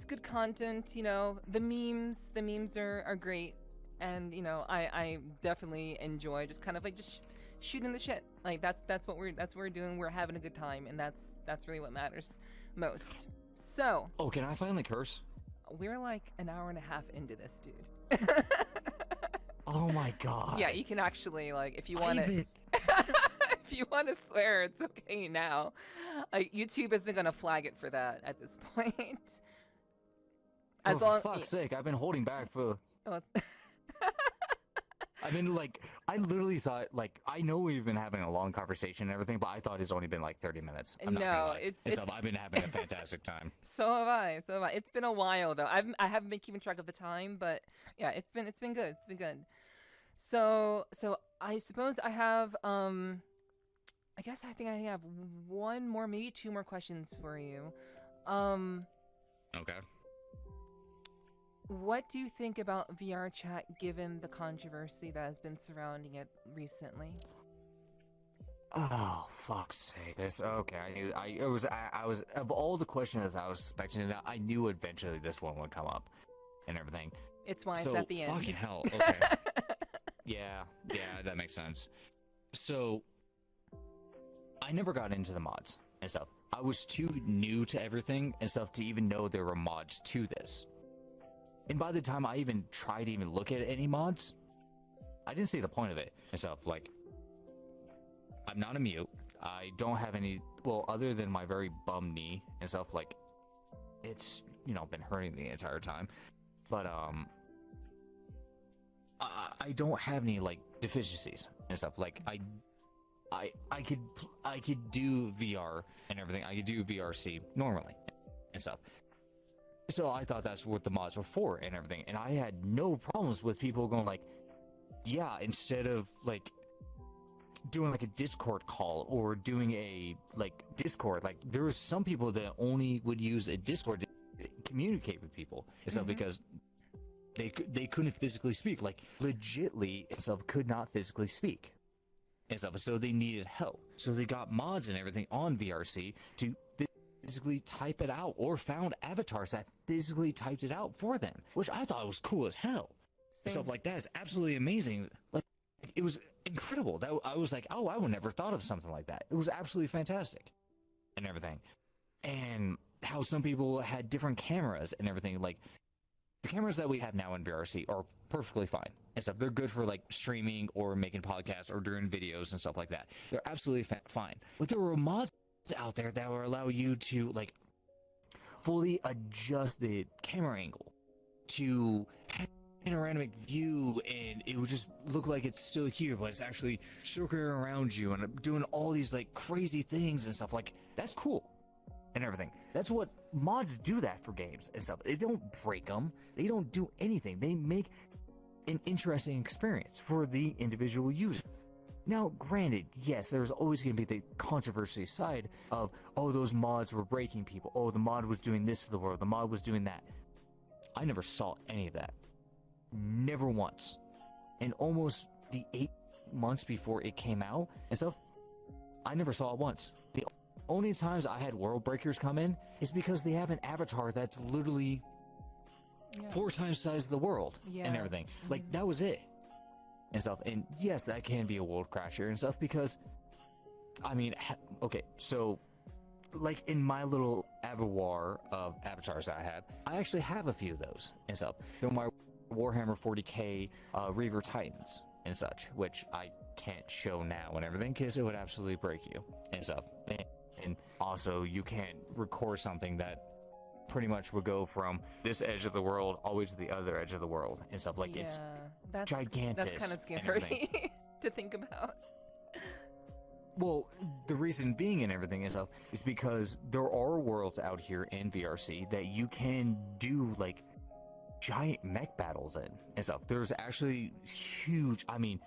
good content. You know, the memes are great, and you know, I definitely enjoy just kind of like just shooting the shit. Like that's what we're doing. We're having a good time, and that's really what matters most. So. Oh, can I finally curse? We're like an hour and a half into this, dude. Oh my god. Yeah, you can actually, like, if you want to. If you want to swear, it's okay now. YouTube isn't gonna flag it for that at this point. For fuck's sake, I've been holding back for. Oh. I mean, like, I literally thought, like, I know we've been having a long conversation and everything, but I thought it's only been like 30 minutes. No, I've been having a fantastic time. So have I. It's been a while though. I haven't been keeping track of the time, but yeah, it's been good. It's been good. So I suppose I have I think I have one more, maybe two more questions for you. Okay. What do you think about VRChat given the controversy that has been surrounding it recently? Oh, fuck's sake. I was of all the questions I was expecting, I knew eventually this one would come up and everything. It's why it's at the end. Fucking hell. Okay. Yeah, that makes sense. So, I never got into the mods and stuff. I was too new to everything and stuff to even know there were mods to this. And by the time I even tried to even look at any mods, I didn't see the point of it and stuff. Like, I'm not a mute. I don't have any, well, other than my very bum knee and stuff, like, it's, you know, been hurting the entire time. But, I don't have any, like, deficiencies and stuff. Like, I could do VR and everything. I could do VRC normally and stuff. So I thought that's what the mods were for and everything. And I had no problems with people going like, yeah, instead of like doing like a Discord call or doing a like Discord, like there was some people that only would use a Discord to communicate with people and stuff because they couldn't physically speak, like legitly and stuff, could not physically speak and stuff. So they needed help. So they got mods and everything on VRC to physically type it out, or found avatars that physically typed it out for them, which I thought was cool as hell. Stuff like that is absolutely amazing. Like, it was incredible. That I was like, oh, I would never thought of something like that. It was absolutely fantastic and everything. And how some people had different cameras and everything. Like, the cameras that we have now in VRC are perfectly fine and stuff. They're good for like streaming or making podcasts or doing videos and stuff like that. They're absolutely fine. But there were mods out there that will allow you to like fully adjust the camera angle to panoramic view, and it would just look like it's still here, but it's actually circling around you and doing all these like crazy things and stuff. Like, that's cool and everything. That's what mods do, that for games and stuff. They don't break them. They don't do anything. They make an interesting experience for the individual user. Now, granted, yes, there's always going to be the controversy side of, oh, those mods were breaking people. Oh, the mod was doing this to the world. The mod was doing that. I never saw any of that. never once. And almost the 8 months before it came out and stuff, I never saw it once. The only times I had world breakers come in is because they have an avatar that's literally 4 times the size of the world and everything. Like, that was it and stuff. And yes, that can be a world crasher and stuff because, I mean, okay, so like in my little avatar of avatars I have, I actually have a few of those and stuff. They're my Warhammer 40k Reaver Titans and such, which I can't show now and everything because it would absolutely break you and stuff. And also, you can't record something that pretty much would go from this edge of the world all the way to the other edge of the world and stuff. Like, it's gigantic. That's kind of scary to think about. Well, the reason being and everything and stuff is because there are worlds out here in VRC that you can do like giant mech battles in and stuff. There's actually huge, I mean,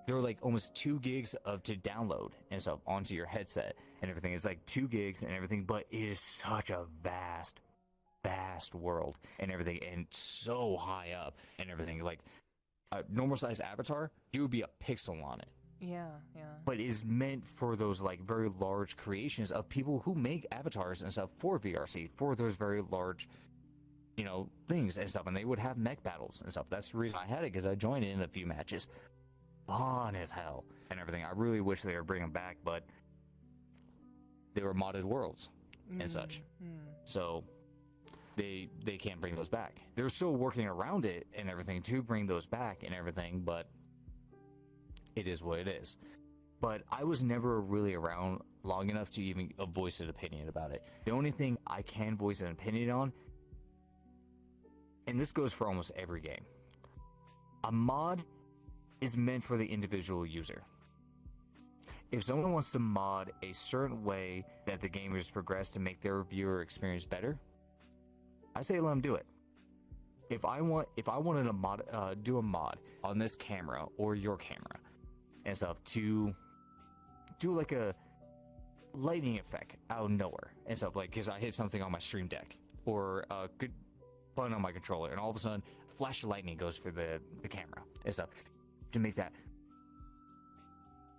there are like almost 2 gigs to download and stuff onto your headset and everything. It's like 2 gigs and everything, but it is such a vast world and everything, and so high up and everything. Like a normal size avatar, you would be a pixel on it. Yeah. But it is meant for those like very large creations of people who make avatars and stuff for VRC, for those very large, you know, things and stuff. And they would have mech battles and stuff. That's the reason I had it, because I joined in a few matches. Fun as hell and everything. I really wish they were bringing back, but they were modded worlds and such. So they can't bring those back. They're still working around it and everything to bring those back and everything, but it is what it is. But I was never really around long enough to even voice an opinion about it. The only thing I can voice an opinion on, and this goes for almost every game, a mod is meant for the individual user. If someone wants to mod a certain way that the gamers progress to make their viewer experience better, I say let them do it. If I wanted to do a mod on this camera or your camera and stuff to do like a lightning effect out of nowhere and stuff, like because I hit something on my stream deck or a good button on my controller and all of a sudden a flash of lightning goes for the camera and stuff, to make that,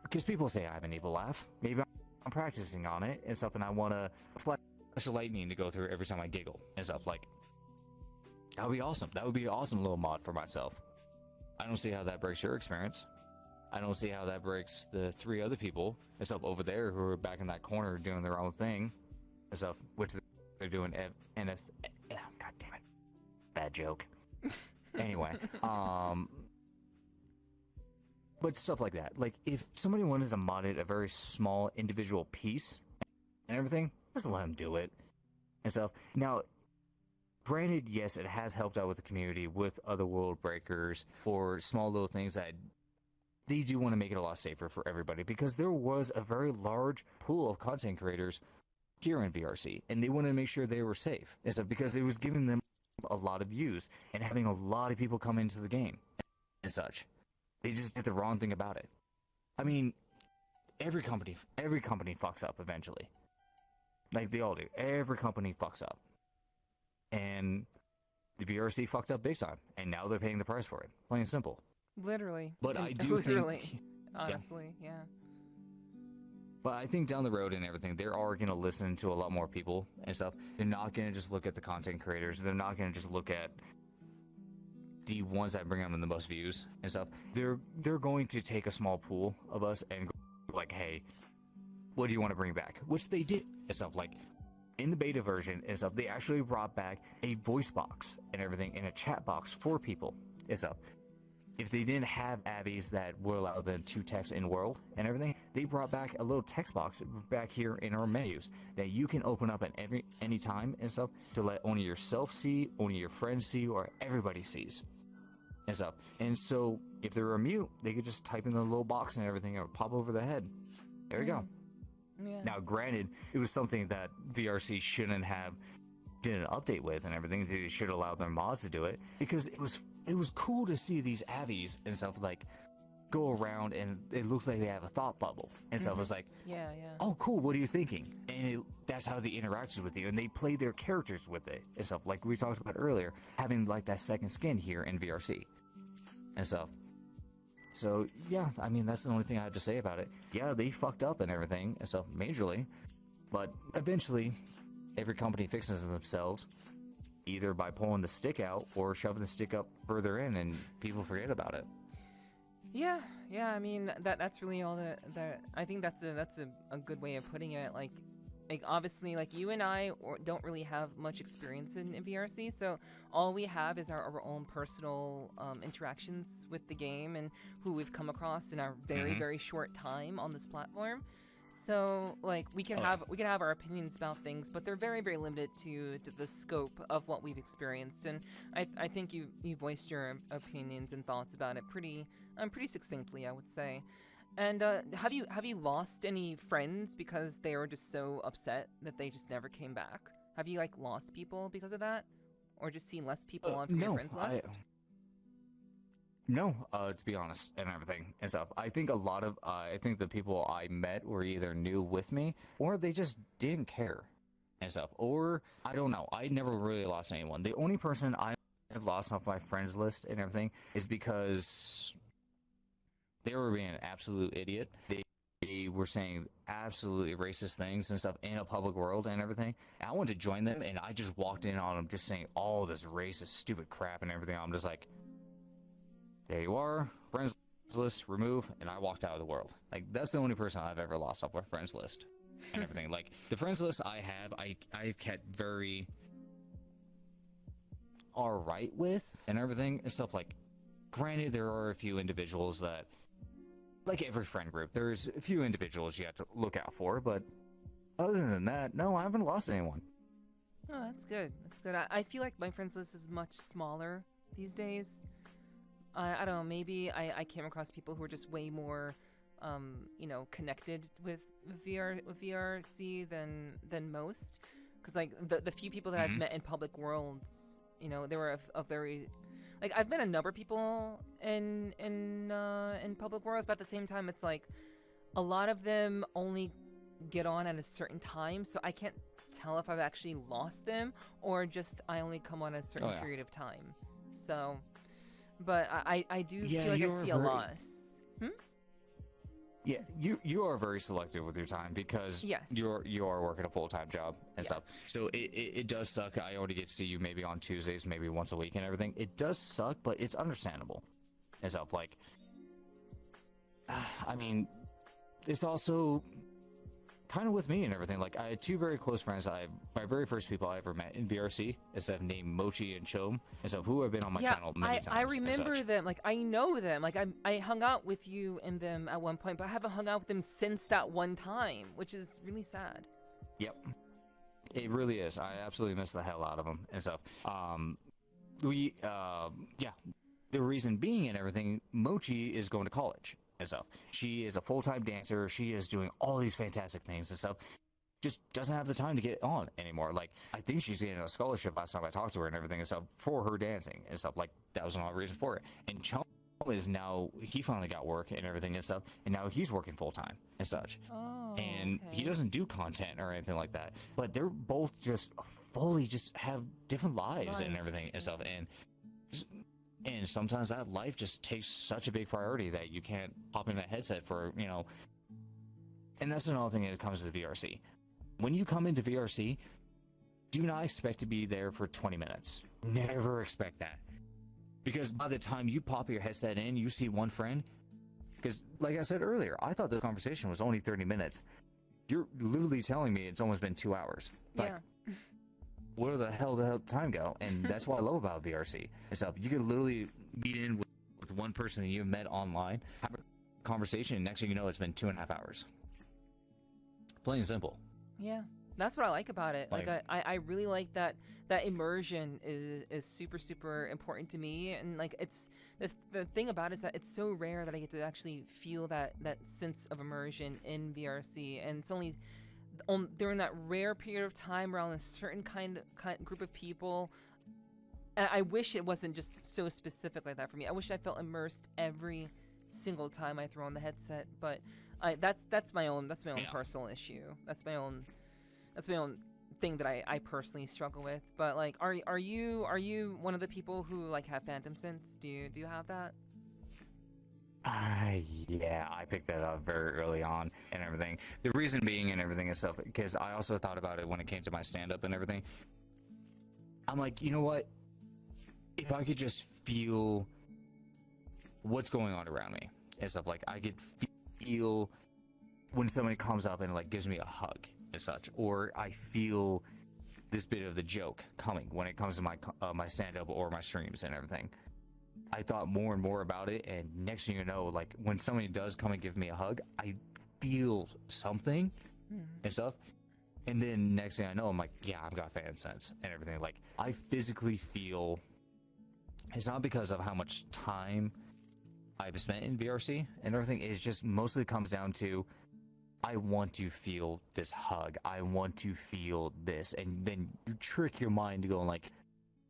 because people say I have an evil laugh, maybe I'm practicing on it and stuff, and I want a flash of lightning to go through every time I giggle and stuff. Like, that would be awesome. That would be an awesome little mod for myself. I don't see how that breaks your experience. I don't see how that breaks the 3 other people and stuff over there who are back in that corner doing their own thing and stuff, which they're doing God damn it. Bad joke. Anyway, but stuff like that. Like, if somebody wanted to mod it a very small individual piece and everything, just let them do it and stuff. Now, granted, yes, it has helped out with the community with other world breakers or small little things that they do want to make it a lot safer for everybody, because there was a very large pool of content creators here in VRC, and they wanted to make sure they were safe and stuff, because it was giving them a lot of views and having a lot of people come into the game and such. They just did the wrong thing about it. I mean, every company fucks up eventually. Like, they all do. Every company fucks up. And the VRC fucked up big time, and now they're paying the price for it. Plain and simple. Literally. But I do think... Honestly, yeah. But I think down the road and everything, they are going to listen to a lot more people and stuff. They're not going to just look at the content creators. They're not going to just look at the ones that bring them the most views and stuff. They're going to take a small pool of us and go like, hey, what do you want to bring back? Which they did and stuff. Like, in the beta version and stuff, they actually brought back a voice box and everything, and a chat box for people and stuff. If they didn't have Abbies that would allow them to text in world and everything, they brought back a little text box back here in our menus that you can open up at any time and stuff, to let only yourself see, only your friends see, or everybody sees and stuff. And so if they were mute, they could just type in the little box and everything, or pop over the head. There you go. Yeah. Now, granted, it was something that VRC shouldn't have did an update with and everything. They should allow their mods to do it, because it was cool to see these Abbies and stuff like go around, and it looks like they have a thought bubble and stuff. It was like, yeah. Oh, cool. What are you thinking? And that's how they interacted with you, and they played their characters with it and stuff. Like we talked about earlier, having like that second skin here in VRC and stuff. So yeah, I mean that's the only thing I have to say about it. Yeah, they fucked up and everything and stuff majorly, but eventually every company fixes themselves either by pulling the stick out or shoving the stick up further in, and people forget about it. Yeah, I mean that's really all that I think that's a good way of putting it. Like obviously, like you and I don't really have much experience in VRC, so all we have is our own personal interactions with the game and who we've come across in our very short time on this platform. So like we can have our opinions about things, but they're very limited to the scope of what we've experienced. And I think you voiced your opinions and thoughts about it pretty succinctly, I would say. And have you lost any friends because they were just so upset that they just never came back? Have you like lost people because of that, or just seen less people on from your friends list? No, to be honest, and everything and stuff. I think a lot of I think the people I met were either new with me or they just didn't care and stuff. Or I don't know. I never really lost anyone. The only person I have lost off my friends list and everything is because they were being an absolute idiot. They were saying absolutely racist things and stuff in a public world and everything. And I wanted to join them, and I just walked in on them just saying all this racist, stupid crap and everything. I'm just like, there you are, friends list, remove, and I walked out of the world. Like, that's the only person I've ever lost off my friends list and everything. Like, the friends list I have, I've kept very alright with and everything and stuff. Like, granted, there are a few individuals that, like every friend group, there's a few individuals you have to look out for, but other than that, no, I haven't lost anyone. Oh, that's good. That's good. I feel like my friends list is much smaller these days. I don't know, maybe I came across people who are just way more, connected with VRC than most. Because, like, the few people that I've met in public worlds, they were a very... Like, I've met a number of people in public worlds, but at the same time, it's like, a lot of them only get on at a certain time, so I can't tell if I've actually lost them, or just I only come on a certain period of time. So... But I do feel like I see a loss. Yeah, you are very selective with your time because you are working a full-time job and stuff. So it does suck. I only get to see you maybe on Tuesdays, maybe once a week and everything. It does suck, but it's understandable and stuff. Like, I mean, it's also kind of with me and everything. Like, I had two very close friends. My very first people I ever met in VRC is named Mochi and Chom, and so who have been on my channel many times. I remember them. Like, I know them. Like, I hung out with you and them at one point, but I haven't hung out with them since that one time, which is really sad. Yep, it really is. I absolutely miss the hell out of them and stuff. The reason being and everything, Mochi is going to college and stuff. She is a full-time dancer. She is doing all these fantastic things and stuff. Just doesn't have the time to get on anymore. Like, I think she's getting a scholarship last time I talked to her and everything and stuff for her dancing and stuff. Like, that was another reason for it. And Chum is now, he finally got work and everything and stuff, and now he's working full-time and such. Oh, and he doesn't do content or anything like that. But they're both just fully just have different lives and everything and stuff. And sometimes that life just takes such a big priority that you can't pop in a headset for, And that's another thing when it comes to the VRC. When you come into VRC, do not expect to be there for 20 minutes. Never expect that. Because by the time you pop your headset in, you see one friend. Because, like I said earlier, I thought the conversation was only 30 minutes. You're literally telling me it's almost been 2 hours. Like, where the hell did the time go? And that's what I love about VRC and stuff. You could literally meet in with one person that you've met online, have a conversation, and next thing you know, it's been 2.5 hours. Plain and simple. Yeah, that's what I like about it. Like I really like that immersion is super important to me, and like it's the thing about it is that it's so rare that I get to actually feel that sense of immersion in VRC, and it's only during that rare period of time around a certain kind group of people. And I wish it wasn't just so specific like that for me. I wish I felt immersed every single time I throw on the headset, but that's my own personal issue. That's my own thing that I personally struggle with. But like, are you one of the people who like have phantom sense? Do you have that? Yeah, I picked that up very early on and everything. The reason being and everything and stuff, because I also thought about it when it came to my stand-up and everything. I'm like, you know what? If I could just feel what's going on around me and stuff, like I could feel when somebody comes up and like gives me a hug and such, or I feel this bit of the joke coming when it comes to my stand-up or my streams and everything. I thought more and more about it, and next thing you know, like when somebody does come and give me a hug, I feel something and stuff. And then next thing I know, I'm like, yeah, I've got fan sense and everything. Like I physically feel. It's not because of how much time I've spent in VRC and everything. It just mostly comes down to I want to feel this hug. I want to feel this, and then you trick your mind to go like,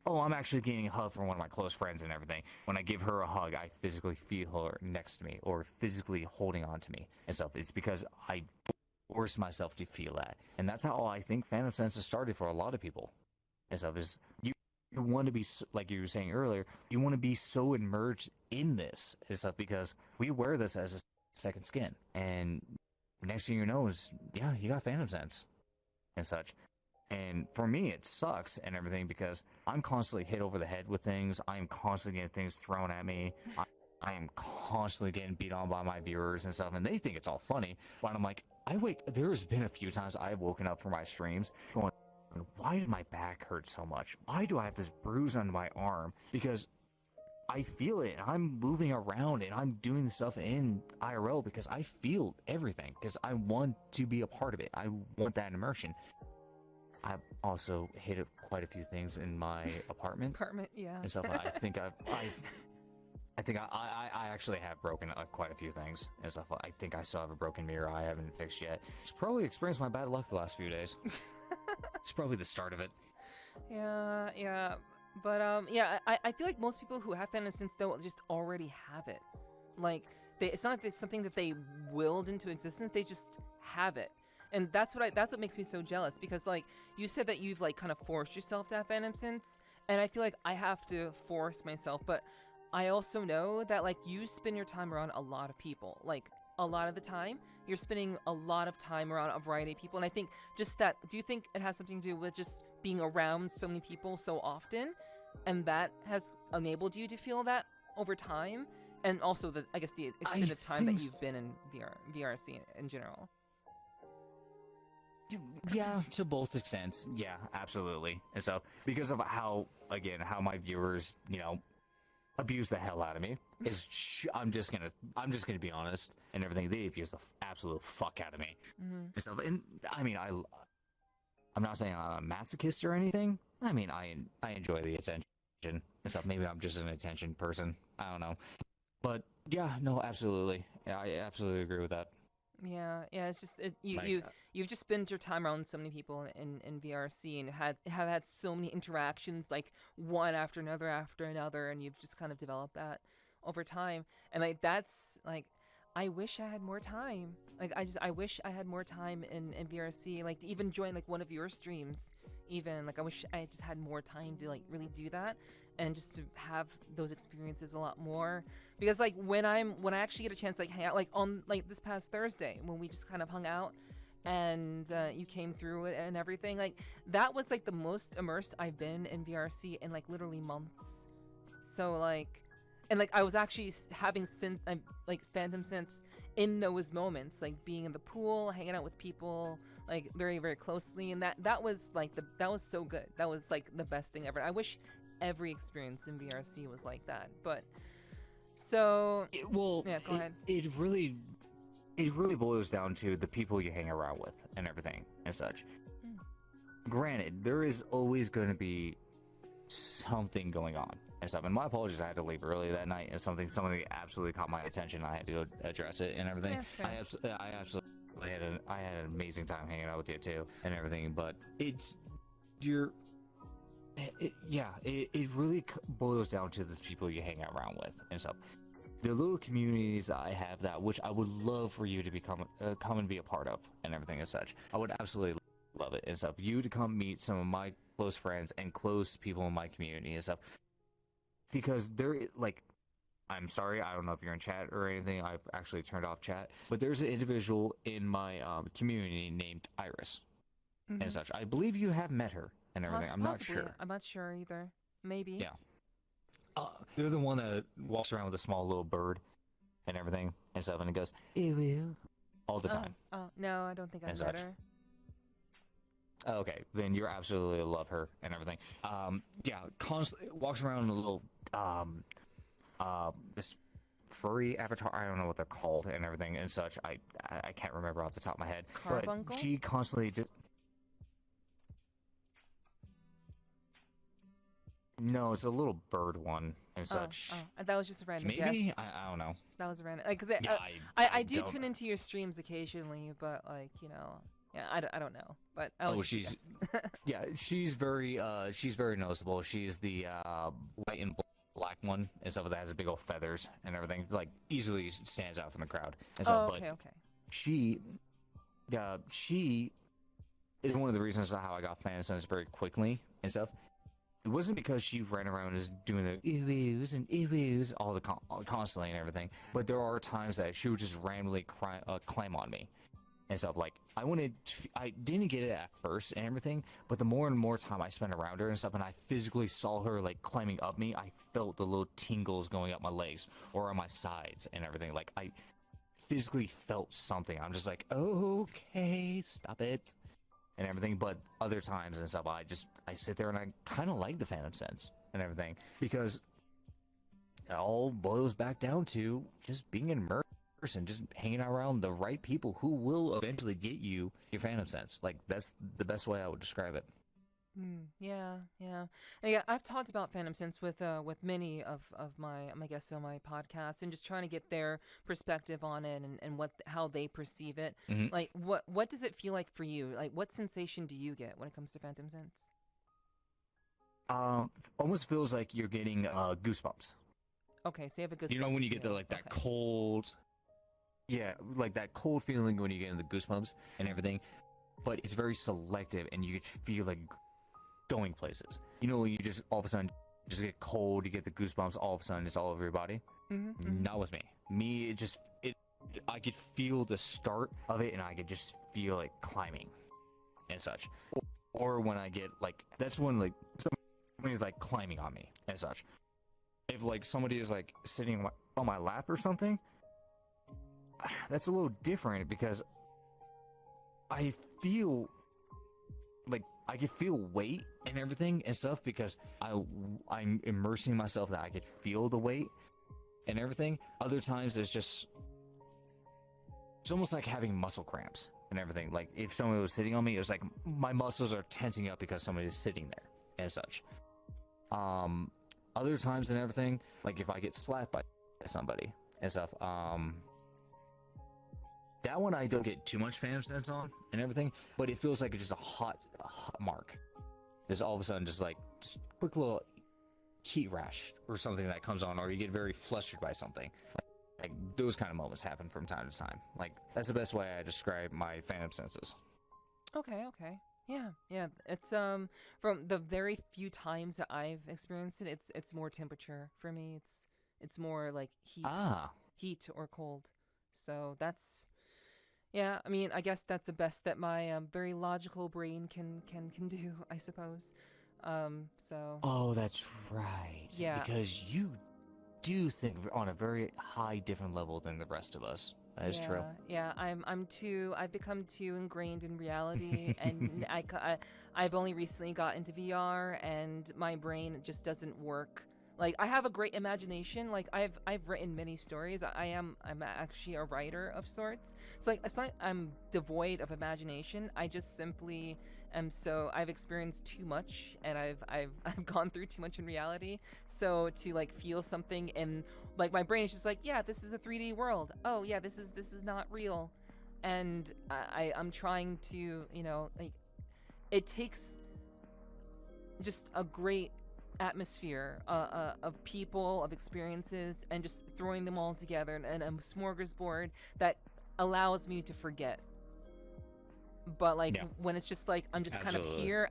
oh, I'm actually getting a hug from one of my close friends and everything. When I give her a hug, I physically feel her next to me or physically holding on to me and stuff. It's because I force myself to feel that. And that's how I think Phantom Sense has started for a lot of people and stuff. Is you want to be, like you were saying earlier, you want to be so immersed in this and stuff because we wear this as a second skin. And next thing you know is, yeah, you got Phantom Sense and such. And for me, it sucks and everything because I'm constantly hit over the head with things. I'm constantly getting things thrown at me. I am constantly getting beat on by my viewers and stuff, and they think it's all funny. But I'm like, there's been a few times I've woken up from my streams going, why did my back hurt so much? Why do I have this bruise on my arm? Because I feel it, and I'm moving around, and I'm doing stuff in IRL because I feel everything, because I want to be a part of it. I want that immersion. I've also hit quite a few things in my apartment. Yeah. And stuff. I think I actually have broken quite a few things and stuff. I think I still have a broken mirror I haven't fixed yet. It's probably experienced my bad luck the last few days. It's probably the start of it. Yeah. But yeah, I feel like most people who have Phantom Sense though just already have it. Like it's not like it's something that they willed into existence. They just have it. And that's what makes me so jealous, because like you said that you've like kind of forced yourself to have Phantom Sense, and I feel like I have to force myself, but I also know that like you spend your time around a lot of people. Like a lot of the time you're spending a lot of time around a variety of people, and I think just that, do you think it has something to do with just being around so many people so often, and that has enabled you to feel that over time, and also the extended time that you've been in VRC in general? Yeah, to both extents. Yeah, absolutely. And so, because of how my viewers, abuse the hell out of me, I'm just gonna be honest and everything. They abuse the absolute fuck out of me. And so, and I mean, I'm not saying I'm a masochist or anything. I mean, I enjoy the attention and stuff. Maybe I'm just an attention person. I don't know. But yeah, no, absolutely. Yeah, I absolutely agree with that. Yeah, it's just you've just spent your time around so many people in VRC and have had so many interactions, like one after another, and you've just kind of developed that over time. And like that's like, I wish I had more time. Like I wish I had more time in VRC, like to even join like one of your streams. Even like I wish I just had more time to like really do that and just to have those experiences a lot more. Because like when I actually get a chance to like hang out, like on like this past Thursday when we just kind of hung out and you came through it and everything, like that was like the most immersed I've been in VRC in like literally months. So like, and like I was actually having like Phantom Sense in those moments, like being in the pool, hanging out with people like very, very closely, and that was like that was so good. That was like the best thing ever. I wish every experience in VRC was like that. But so go ahead. It really boils down to the people you hang around with and everything and such. Granted, there is always going to be something going on and stuff. And my apologies, I had to leave early that night, and something absolutely caught my attention. I had to go address it and everything. I absolutely had an amazing time hanging out with you too and everything. But it really boils down to the people you hang around with and stuff. The little communities I have that, which I would love for you to come and be a part of and everything and such. I would absolutely love it and stuff. You to come meet some of my close friends and close people in my community and stuff. Because they're like, I'm sorry, I don't know if you're in chat or anything. I've actually turned off chat. But there's an individual in my community named Iris and such. I believe you have met her and everything. I'm not Possibly. sure. I'm not sure either. Maybe. Yeah. They're the one that walks around with a small little bird and everything and stuff, and it goes, ew, ew, all the time. Oh, no, I don't think I've And met such. her. Okay, then you're absolutely love her and everything. Yeah, constantly walks around in a little this furry avatar. I don't know what they're called and everything and such. I can't remember off the top of my head. Carbuncle? But she constantly just. No, it's a little bird one and such. That was just a random Maybe guess. I don't know. That was a random because Yeah, I do don't tune know. into your streams occasionally, but like yeah, I don't know. But I was she's just a guess. yeah, she's very noticeable. She's the white and black one and stuff that has big old feathers and everything. Like easily stands out from the crowd and stuff. Okay, but okay. she is one of the reasons how I got fan sense very quickly and stuff. It wasn't because she ran around just doing the ew-ews and ew-ews all constantly and everything, but there are times that she would just randomly climb on me and stuff. Like I didn't get it at first and everything, but the more and more time I spent around her and stuff, and I physically saw her like climbing up me, I felt the little tingles going up my legs or on my sides and everything. Like I physically felt something. I'm just like, okay, stop it. And everything, but other times and stuff, I sit there and I kind of like the Phantom Sense and everything, because it all boils back down to just being immersed and just hanging out around the right people who will eventually get you your Phantom Sense. Like that's the best way I would describe it. Yeah. And yeah, I've talked about Phantom Sense with many of my guests on my podcast, and just trying to get their perspective on it and how they perceive it. Like what does it feel like for you? Like what sensation do you get when it comes to Phantom Sense? Almost feels like you're getting goosebumps. Okay, so you have a goosebumps. You know when you get the that cold, yeah, like that cold feeling when you get the goosebumps and everything, but it's very selective and you could feel like going places. You know, when you just all of a sudden just get cold, you get the goosebumps, all of a sudden it's all over your body. Not with me. I could feel the start of it, and I could just feel it climbing and such. Or when I get like, that's when like somebody's like climbing on me and such. If like somebody is like sitting on my lap or something, that's a little different, because I feel like I could feel weight and everything and stuff, because I'm immersing myself that I could feel the weight and everything. Other times it's almost like having muscle cramps and everything. Like if someone was sitting on me, it was like my muscles are tensing up because somebody is sitting there and such. Other times and everything, like if I get slapped by somebody and stuff, that one I don't get too much Phantom Sense on and everything, but it feels like it's just a hot mark. There's all of a sudden just quick little heat rash or something that comes on, or you get very flustered by something. Like those kind of moments happen from time to time. Like that's the best way I describe my Phantom Senses. Okay. Yeah. It's from the very few times that I've experienced it, it's more temperature for me. It's more like heat or cold. So that's, yeah, I mean, I guess that's the best that my very logical brain can do, I suppose. So. Oh, that's right. Yeah. Because you do think on a very high, different level than the rest of us. That is true. Yeah, I've become too ingrained in reality, and I've only recently got into VR, and my brain just doesn't work. Like I have a great imagination. Like I've written many stories. I'm actually a writer of sorts. So like it's not I'm devoid of imagination. I just simply am I've experienced too much, and I've gone through too much in reality. So to like feel something in like my brain is just like, yeah, this is a 3D world. Oh yeah, this is not real. And I'm trying to, like it takes just a great atmosphere of people, of experiences, and just throwing them all together in a smorgasbord that allows me to forget. But like when it's just like I'm just kind of here,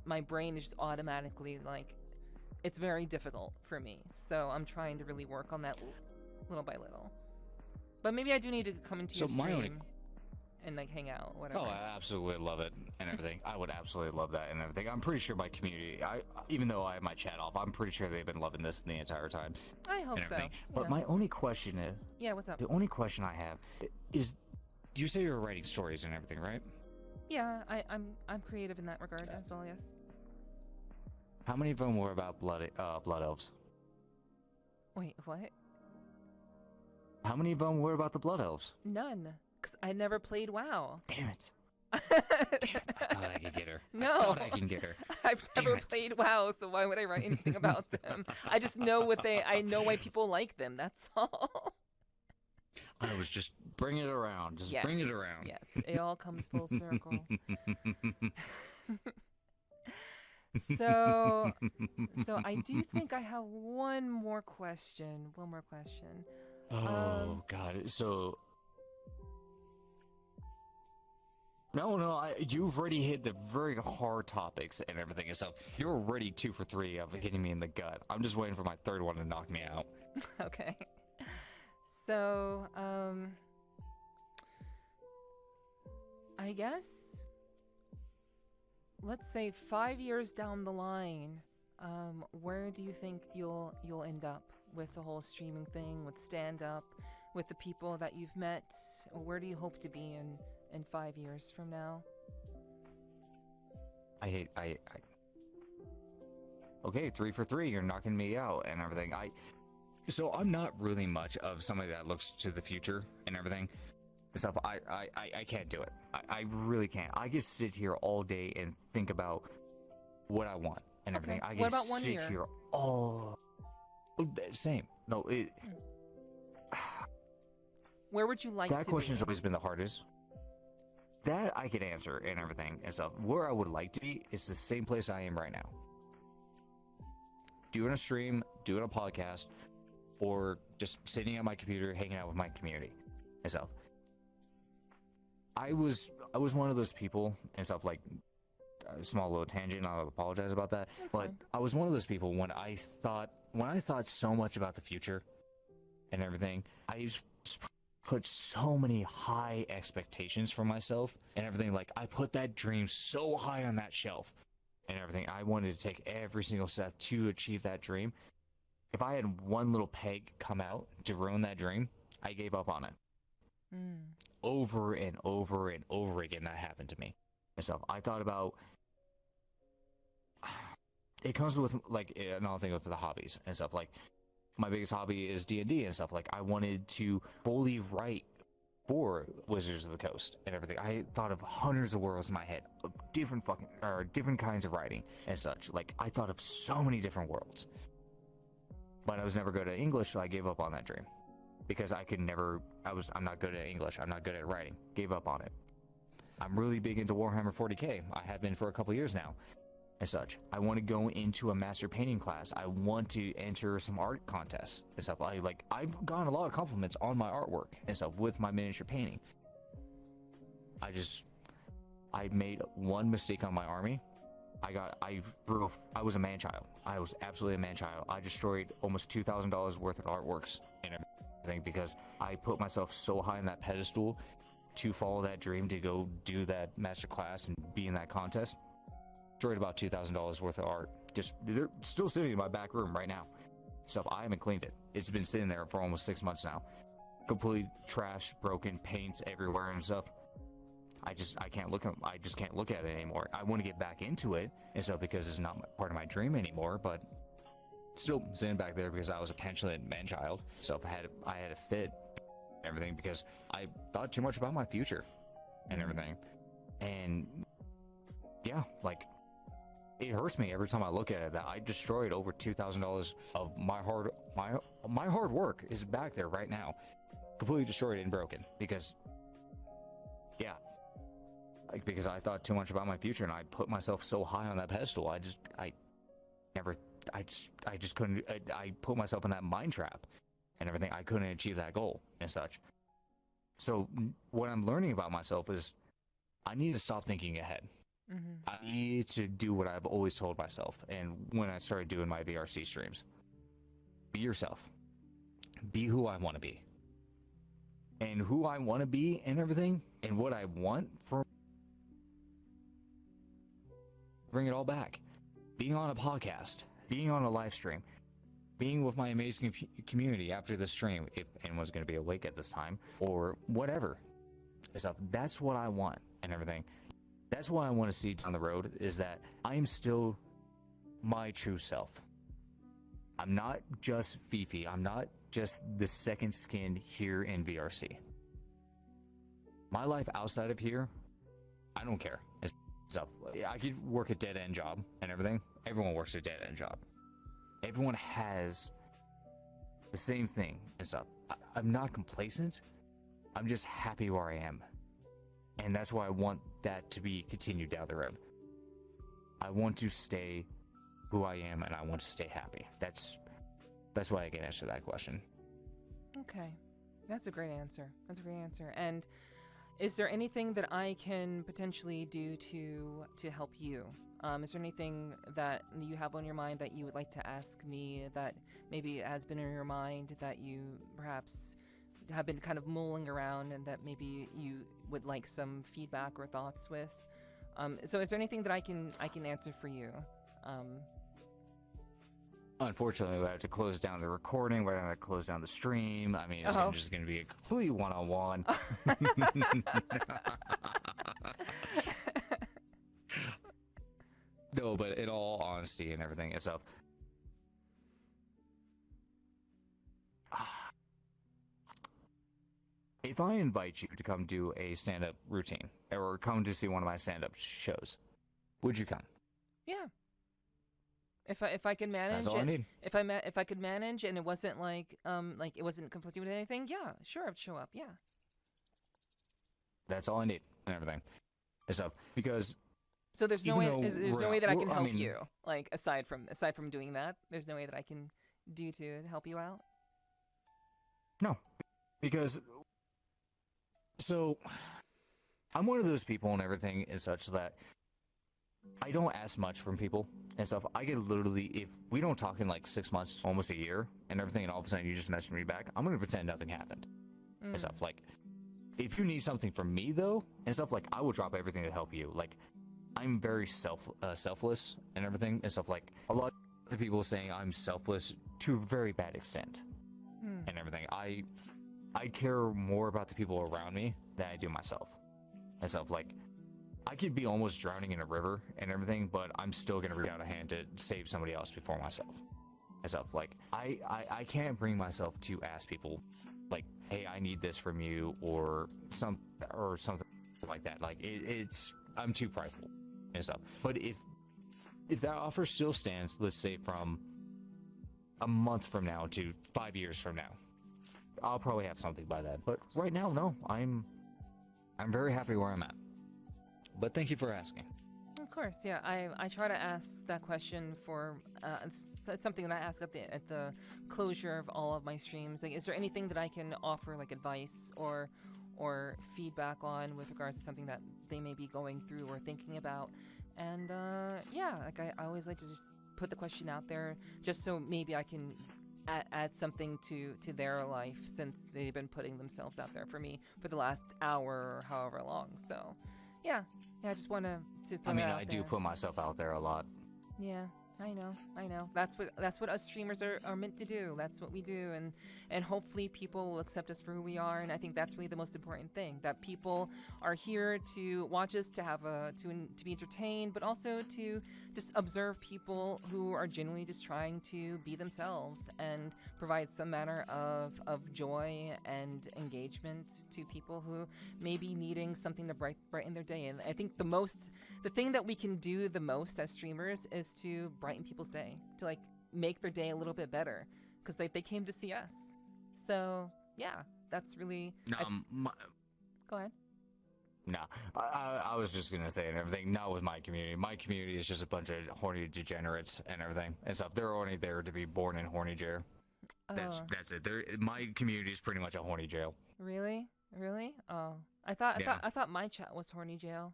my brain is just automatically like it's very difficult for me. So I'm trying to really work on that little by little. But maybe I do need to come into your stream and like hang out, whatever. Oh, I absolutely love it and everything. I would absolutely love that and everything. I'm pretty sure my community, even though I have my chat off, I'm pretty sure they've been loving this the entire time. I hope so. But yeah. my only question is, yeah, what's up? the only question I have is, you say you're writing stories and everything, right? Yeah, I'm creative in that regard as well. Yes. How many of them were about blood elves? Wait, what? How many of them were about the blood elves? None, because I never played WoW. Damn it. Damn it. I thought I could get her. No. I thought I can get her. I've never played WoW, so why would I write anything about them? I just know I know why people like them, that's all. I was just bring it around. Just bring it around. Yes, it all comes full circle. So I do think I have one more question. Oh, God. So... No, you've already hit the very hard topics and everything and stuff. You're already 2 for 3 of hitting me in the gut. I'm just waiting for my third one to knock me out. Okay. So, I guess, let's say 5 years down the line, where do you think you'll end up with the whole streaming thing, with stand-up, with the people that you've met? Where do you hope to be in 5 years from now? Okay, 3 for 3, you're knocking me out and everything. So I'm not really much of somebody that looks to the future and everything. Stuff. I can't do it. I really can't. I can sit here all day and think about what I want and everything. I can what about 1 sit year? here all same. No, Where would you like that to question's be? always been the hardest. That I could answer and everything and stuff. Where I would like to be is the same place I am right now. Doing a stream, doing a podcast, or just sitting at my computer, hanging out with my community and stuff. I was one of those people and stuff, like a small little tangent, I apologize about that. That's but fine. I was one of those people when I thought so much about the future and everything, I just put so many high expectations for myself and everything. Like, I put that dream so high on that shelf and everything. I wanted to take every single step to achieve that dream. If I had one little peg come out to ruin that dream, I gave up on it. Over and over and over again, that happened to me. Myself, I thought about... It comes with, like, another thing with the hobbies and stuff. Like, my biggest hobby is D&D and stuff. Like, I wanted to fully write for Wizards of the Coast and everything. I thought of hundreds of worlds in my head, of different kinds of writing and such. Like, I thought of so many different worlds. But I was never good at English, so I gave up on that dream. Because I'm not good at English, I'm not good at writing. Gave up on it. I'm really big into Warhammer 40k. I have been for a couple years now. And such. I want to go into a master painting class. I want to enter some art contests and stuff. I've gotten a lot of compliments on my artwork and stuff with my miniature painting. I made one mistake on my army. I was a man-child. I was absolutely a man-child. I destroyed almost $2,000 worth of artworks and everything because I put myself so high on that pedestal to follow that dream to go do that master class and be in that contest. Destroyed about $2,000 worth of art. They're still sitting in my back room right now. Stuff, I haven't cleaned it. It's been sitting there for almost 6 months now. Complete trash, broken, paints everywhere and stuff. I just can't look at it anymore. I want to get back into it and stuff because it's not part of my dream anymore, but still sitting back there because I was a petulant man-child. So I had to fit everything because I thought too much about my future and everything. And yeah, like, it hurts me every time I look at it that I destroyed over $2,000 of my hard work is back there right now, completely destroyed and broken because, yeah, like, because I thought too much about my future and I put myself so high on that pedestal. I just couldn't. I put myself in that mind trap and everything. I couldn't achieve that goal and such. So what I'm learning about myself is I need to stop thinking ahead I need to do what I've always told myself, and when I started doing my VRC streams, be yourself, be who I want to be, and who I want to be, and everything, and what I want from. Bring it all back. Being on a podcast, being on a live stream, being with my amazing community after the stream, if anyone's going to be awake at this time, or whatever stuff. That's what I want and everything. That's what I want to see down the road, is that I'm still my true self. I'm not just Fifi. I'm not just the second skin here in VRC. My life outside of here, I don't care. Stuff. I could work a dead-end job and everything. Everyone works a dead-end job. Everyone has the same thing and stuff. I'm not complacent. I'm just happy where I am. And that's why I want that to be continued down the road. I want to stay who I am, and I want to stay happy. That's why I can answer that question. Okay. That's a great answer. That's a great answer. And is there anything that I can potentially do to help you? Is there anything that you have on your mind that you would like to ask me that maybe has been in your mind that you perhaps have been kind of mulling around and that maybe you would like some feedback or thoughts with? So is there anything that I can answer for you? Unfortunately, we have to close down the recording. We're going to close down the stream. I mean, it's just going to be a complete one-on-one. No, but in all honesty and everything itself, if I invite you to come do a stand-up routine or come to see one of my stand-up shows, would you come? Yeah. If I can manage, that's all I need. If I could manage and it wasn't like it wasn't conflicting with anything, yeah, sure, I'd show up. Yeah. That's all I need and everything and stuff, because. So there's no way that I can help you, like aside from doing that. There's no way that I can do to help you out. No, because I'm one of those people and everything and such that I don't ask much from people and stuff. I get literally, if we don't talk in like 6 months, almost a year and everything, and all of a sudden you just message me back, I'm gonna pretend nothing happened and stuff. Like, if you need something from me though and stuff, like I will drop everything to help you. Like, I'm very selfless and everything and stuff. Like, a lot of people saying I'm selfless to a very bad extent and everything. I care more about the people around me than I do myself and stuff. Like, I could be almost drowning in a river and everything, but I'm still gonna reach out a hand to save somebody else before myself and stuff. Like, I can't bring myself to ask people like, hey, I need this from you or something like that. Like, I'm too prideful and stuff. But if that offer still stands, let's say from a month from now to 5 years from now, I'll probably have something by then. But right now, no, I'm very happy where I'm at. But thank you for asking. Of course, yeah. I try to ask that question for it's something that I ask at the closure of all of my streams. Like, is there anything that I can offer, like advice or feedback on with regards to something that they may be going through or thinking about? And yeah, like I always like to just put the question out there, just so maybe I can add something to their life, since they've been putting themselves out there for me for the last hour or however long. So yeah, I just want to put it out I there. do put myself out there a lot. Yeah, I know. That's what us streamers are meant to do. That's what we do, and hopefully people will accept us for who we are. And I think that's really the most important thing, that people are here to watch us, to be entertained, but also to just observe people who are genuinely just trying to be themselves and provide some manner of joy and engagement to people who may be needing something to brighten their day. And I think the thing that we can do the most as streamers is to brighten people's day, to like make their day a little bit better, because they came to see us. So yeah, that's really go ahead. No, I was just gonna say and everything. Not with my community. My community is just a bunch of horny degenerates and everything and stuff. They're only there to be born in horny jail. That's it. My community is pretty much a horny jail. Really? Oh, I thought my chat was horny jail.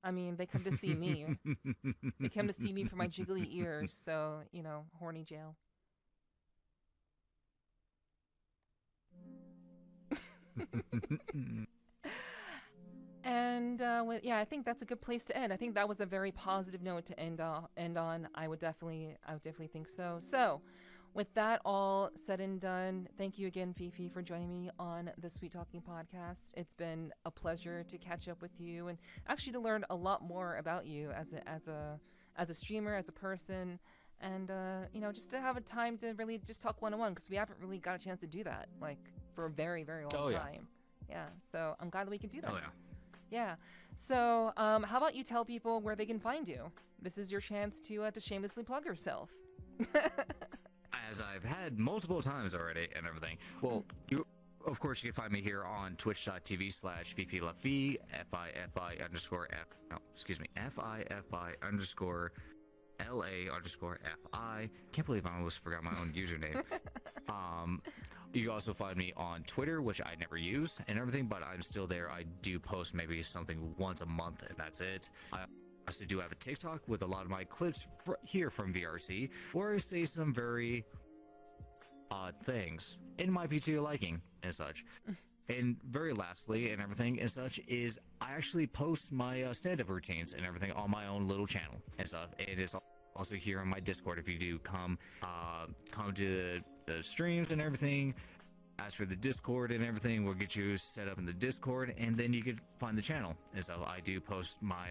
I mean, they come to see me. They come to see me for my jiggly ears. So, you know, horny jail. And yeah, I think that's a good place to end. I think that was a very positive note to end on. I would definitely think so. So, with that all said and done, thank you again, Fifi, for joining me on the Sweet Talking podcast. It's been a pleasure to catch up with you and actually to learn a lot more about you as a streamer, as a person, and you know, just to have a time to really just talk one-on-one, because we haven't really got a chance to do that like for a very, very long time. Yeah, so I'm glad that we can do that. Oh, yeah. Yeah. So, how about you tell people where they can find you? This is your chance to shamelessly plug yourself. As I've had multiple times already and everything. Well, of course, you can find me here on twitch.tv/FifiLaFi, FiFi_LA_FI. Can't believe I almost forgot my own username. You can also find me on Twitter, which I never use and everything, but I'm still there. I do post maybe something once a month, and that's it. I also do have a TikTok with a lot of my clips here from VRC, where I say some very odd things. It might be to your liking and such. And very lastly and everything and such is I actually post my stand-up routines and everything on my own little channel and stuff. It is also here on my Discord if you do come to the streams and everything. As for the Discord and everything, we'll get you set up in the Discord, and then you can find the channel. And so I do post my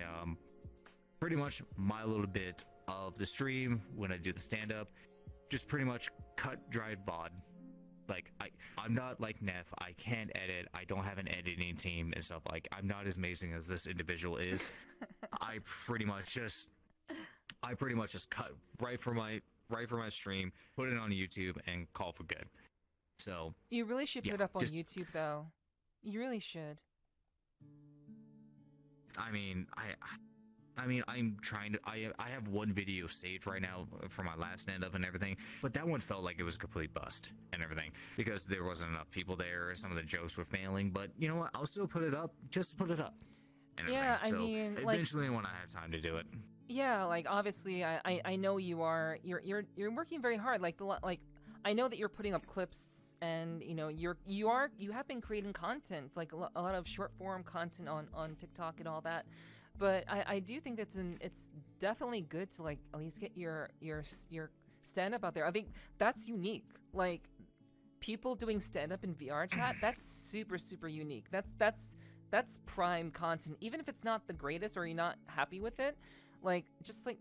pretty much my little bit of the stream when I do the stand-up. Just pretty much cut, dry VOD. Like, I'm not like Neph. I can't edit. I don't have an editing team and stuff. Like, I'm not as amazing as this individual is. I pretty much just cut right from my stream, put it on YouTube, and call for good. So you really should put it up on YouTube, though. You really should. I mean, I'm trying to. I have one video saved right now for my last stand-up and everything, but that one felt like it was a complete bust and everything because there wasn't enough people there. Some of the jokes were failing, but you know what? I'll still put it up just to put it up. And yeah, everything. I mean, eventually when I have time to do it. Yeah, like obviously, I know you're working very hard. Like I know that you're putting up clips, and you know you have been creating content, like a lot of short form content on TikTok and all that. But I do think it's definitely good to like at least get your stand up out there. I think that's unique. Like people doing stand up in VRChat, that's super unique. That's prime content, even if it's not the greatest or you're not happy with it. Like just like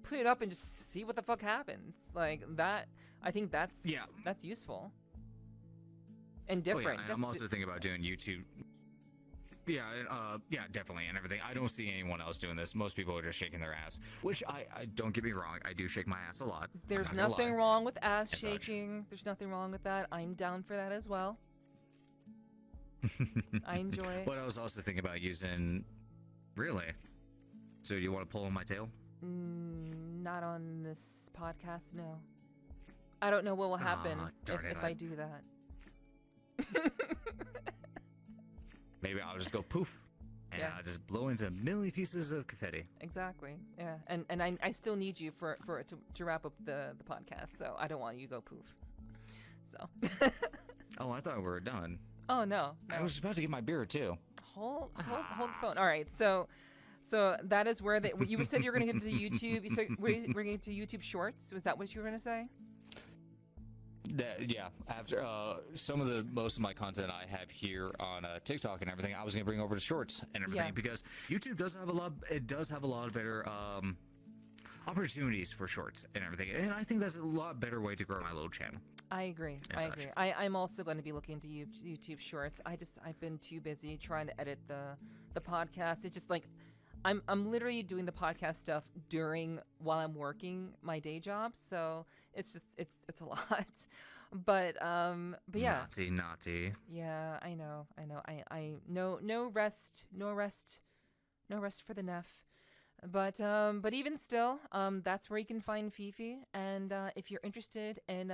put it up and just see what the fuck happens. Like that, I think that's useful and different. Oh, yeah, I'm also thinking about doing YouTube. Yeah, definitely, and everything. I don't see anyone else doing this. Most people are just shaking their ass, which I don't get me wrong, I do shake my ass a lot. There's nothing wrong with ass shaking. There's nothing wrong with that. I'm down for that as well. I enjoy it. But I was also thinking about using. Really? So do you want to pull on my tail? Not on this podcast, no. I don't know what will happen if I do that. Maybe I'll just go poof, and I'll just blow into a million pieces of confetti. Exactly. Yeah, and I still need you to wrap up the podcast, so I don't want you to go poof. So. Oh, I thought we were done. Oh no. I was about to get my beer too. Hold the phone. All right, so that is where you said you're going to get into YouTube. You said we're going to YouTube Shorts. Was that what you were going to say? Yeah, after most of my content I have here on TikTok and everything, I was gonna bring over to Shorts and everything because YouTube does have a lot. It does have a lot of better opportunities for Shorts and everything, and I think that's a lot better way to grow my little channel. I agree. I'm also going to be looking into YouTube Shorts. I've been too busy trying to edit the podcast. It's just like I'm literally doing the podcast stuff while I'm working my day job, so it's a lot. But yeah. Naughty. Yeah, I know. I no rest for the Neph. But even still, that's where you can find Fifi. And if you're interested in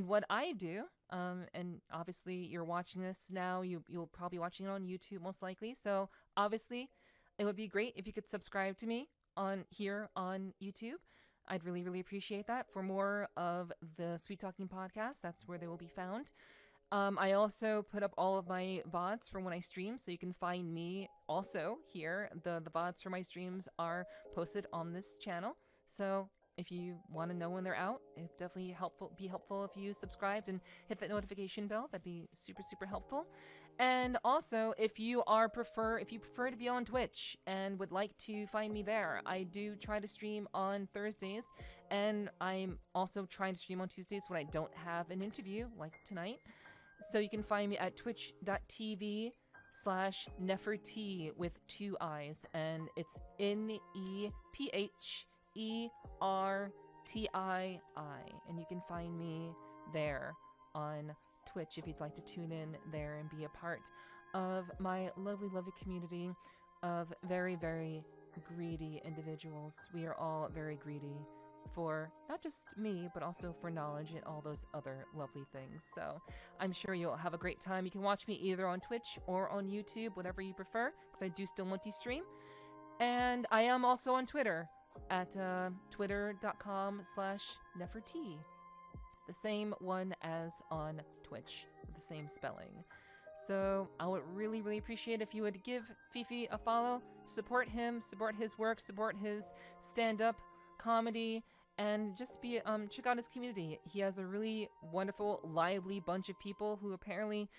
what I do, and obviously you're watching this now, you'll probably be watching it on YouTube most likely. So obviously, it would be great if you could subscribe to me here on YouTube. I'd really, really appreciate that. For more of the Sweet Talking podcast, that's where they will be found. I also put up all of my VODs from when I stream, so you can find me also here. The VODs for my streams are posted on this channel. So if you want to know when they're out, it definitely be helpful if you subscribed and hit that notification bell. That'd be super, super helpful. And also, if you prefer to be on Twitch and would like to find me there, I do try to stream on Thursdays, and I'm also trying to stream on Tuesdays when I don't have an interview, like tonight. So you can find me at twitch.tv/NepherT with 2 I's, and it's NEPHERTII, and you can find me there on Twitch if you'd like to tune in there and be a part of my lovely, lovely community of very, very greedy individuals. We are all very greedy for not just me, but also for knowledge and all those other lovely things. So I'm sure you'll have a great time. You can watch me either on Twitch or on YouTube, whatever you prefer, because I do still multi-stream. And I am also on Twitter at twitter.com/NepherT. The same one as on Twitch, with the same spelling. So I would really, really appreciate if you would give Fifi a follow, support him, support his work, support his stand-up comedy, and just check out his community. He has a really wonderful, lively bunch of people who apparently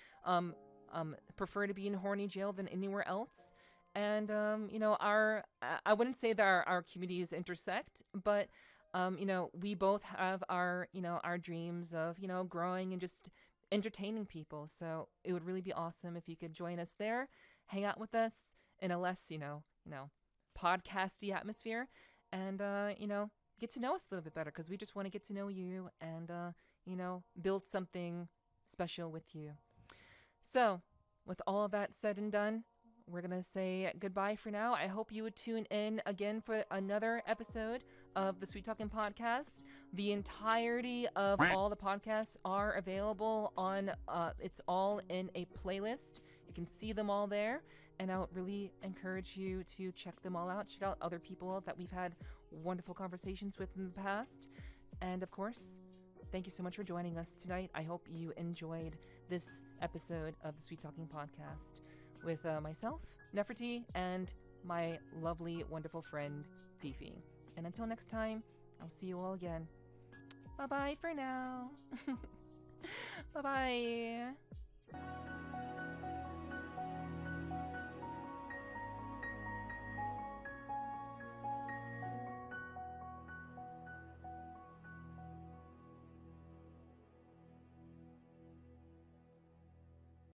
prefer to be in horny jail than anywhere else. And I wouldn't say that our communities intersect, but we both have our dreams of growing and just entertaining people. So it would really be awesome if you could join us there, hang out with us in a less podcasty atmosphere, and get to know us a little bit better, because we just want to get to know you and build something special with you. So with all of that said and done, we're going to say goodbye for now. I hope you would tune in again for another episode of the Sweet Talking Podcast. The entirety of all the podcasts are available on, it's all in a playlist. You can see them all there. And I would really encourage you to check them all out. Check out other people that we've had wonderful conversations with in the past. And of course, thank you so much for joining us tonight. I hope you enjoyed this episode of the Sweet Talking Podcast with myself, Nefertiti, and my lovely, wonderful friend, Fifi. And until next time, I'll see you all again. Bye-bye for now. Bye-bye.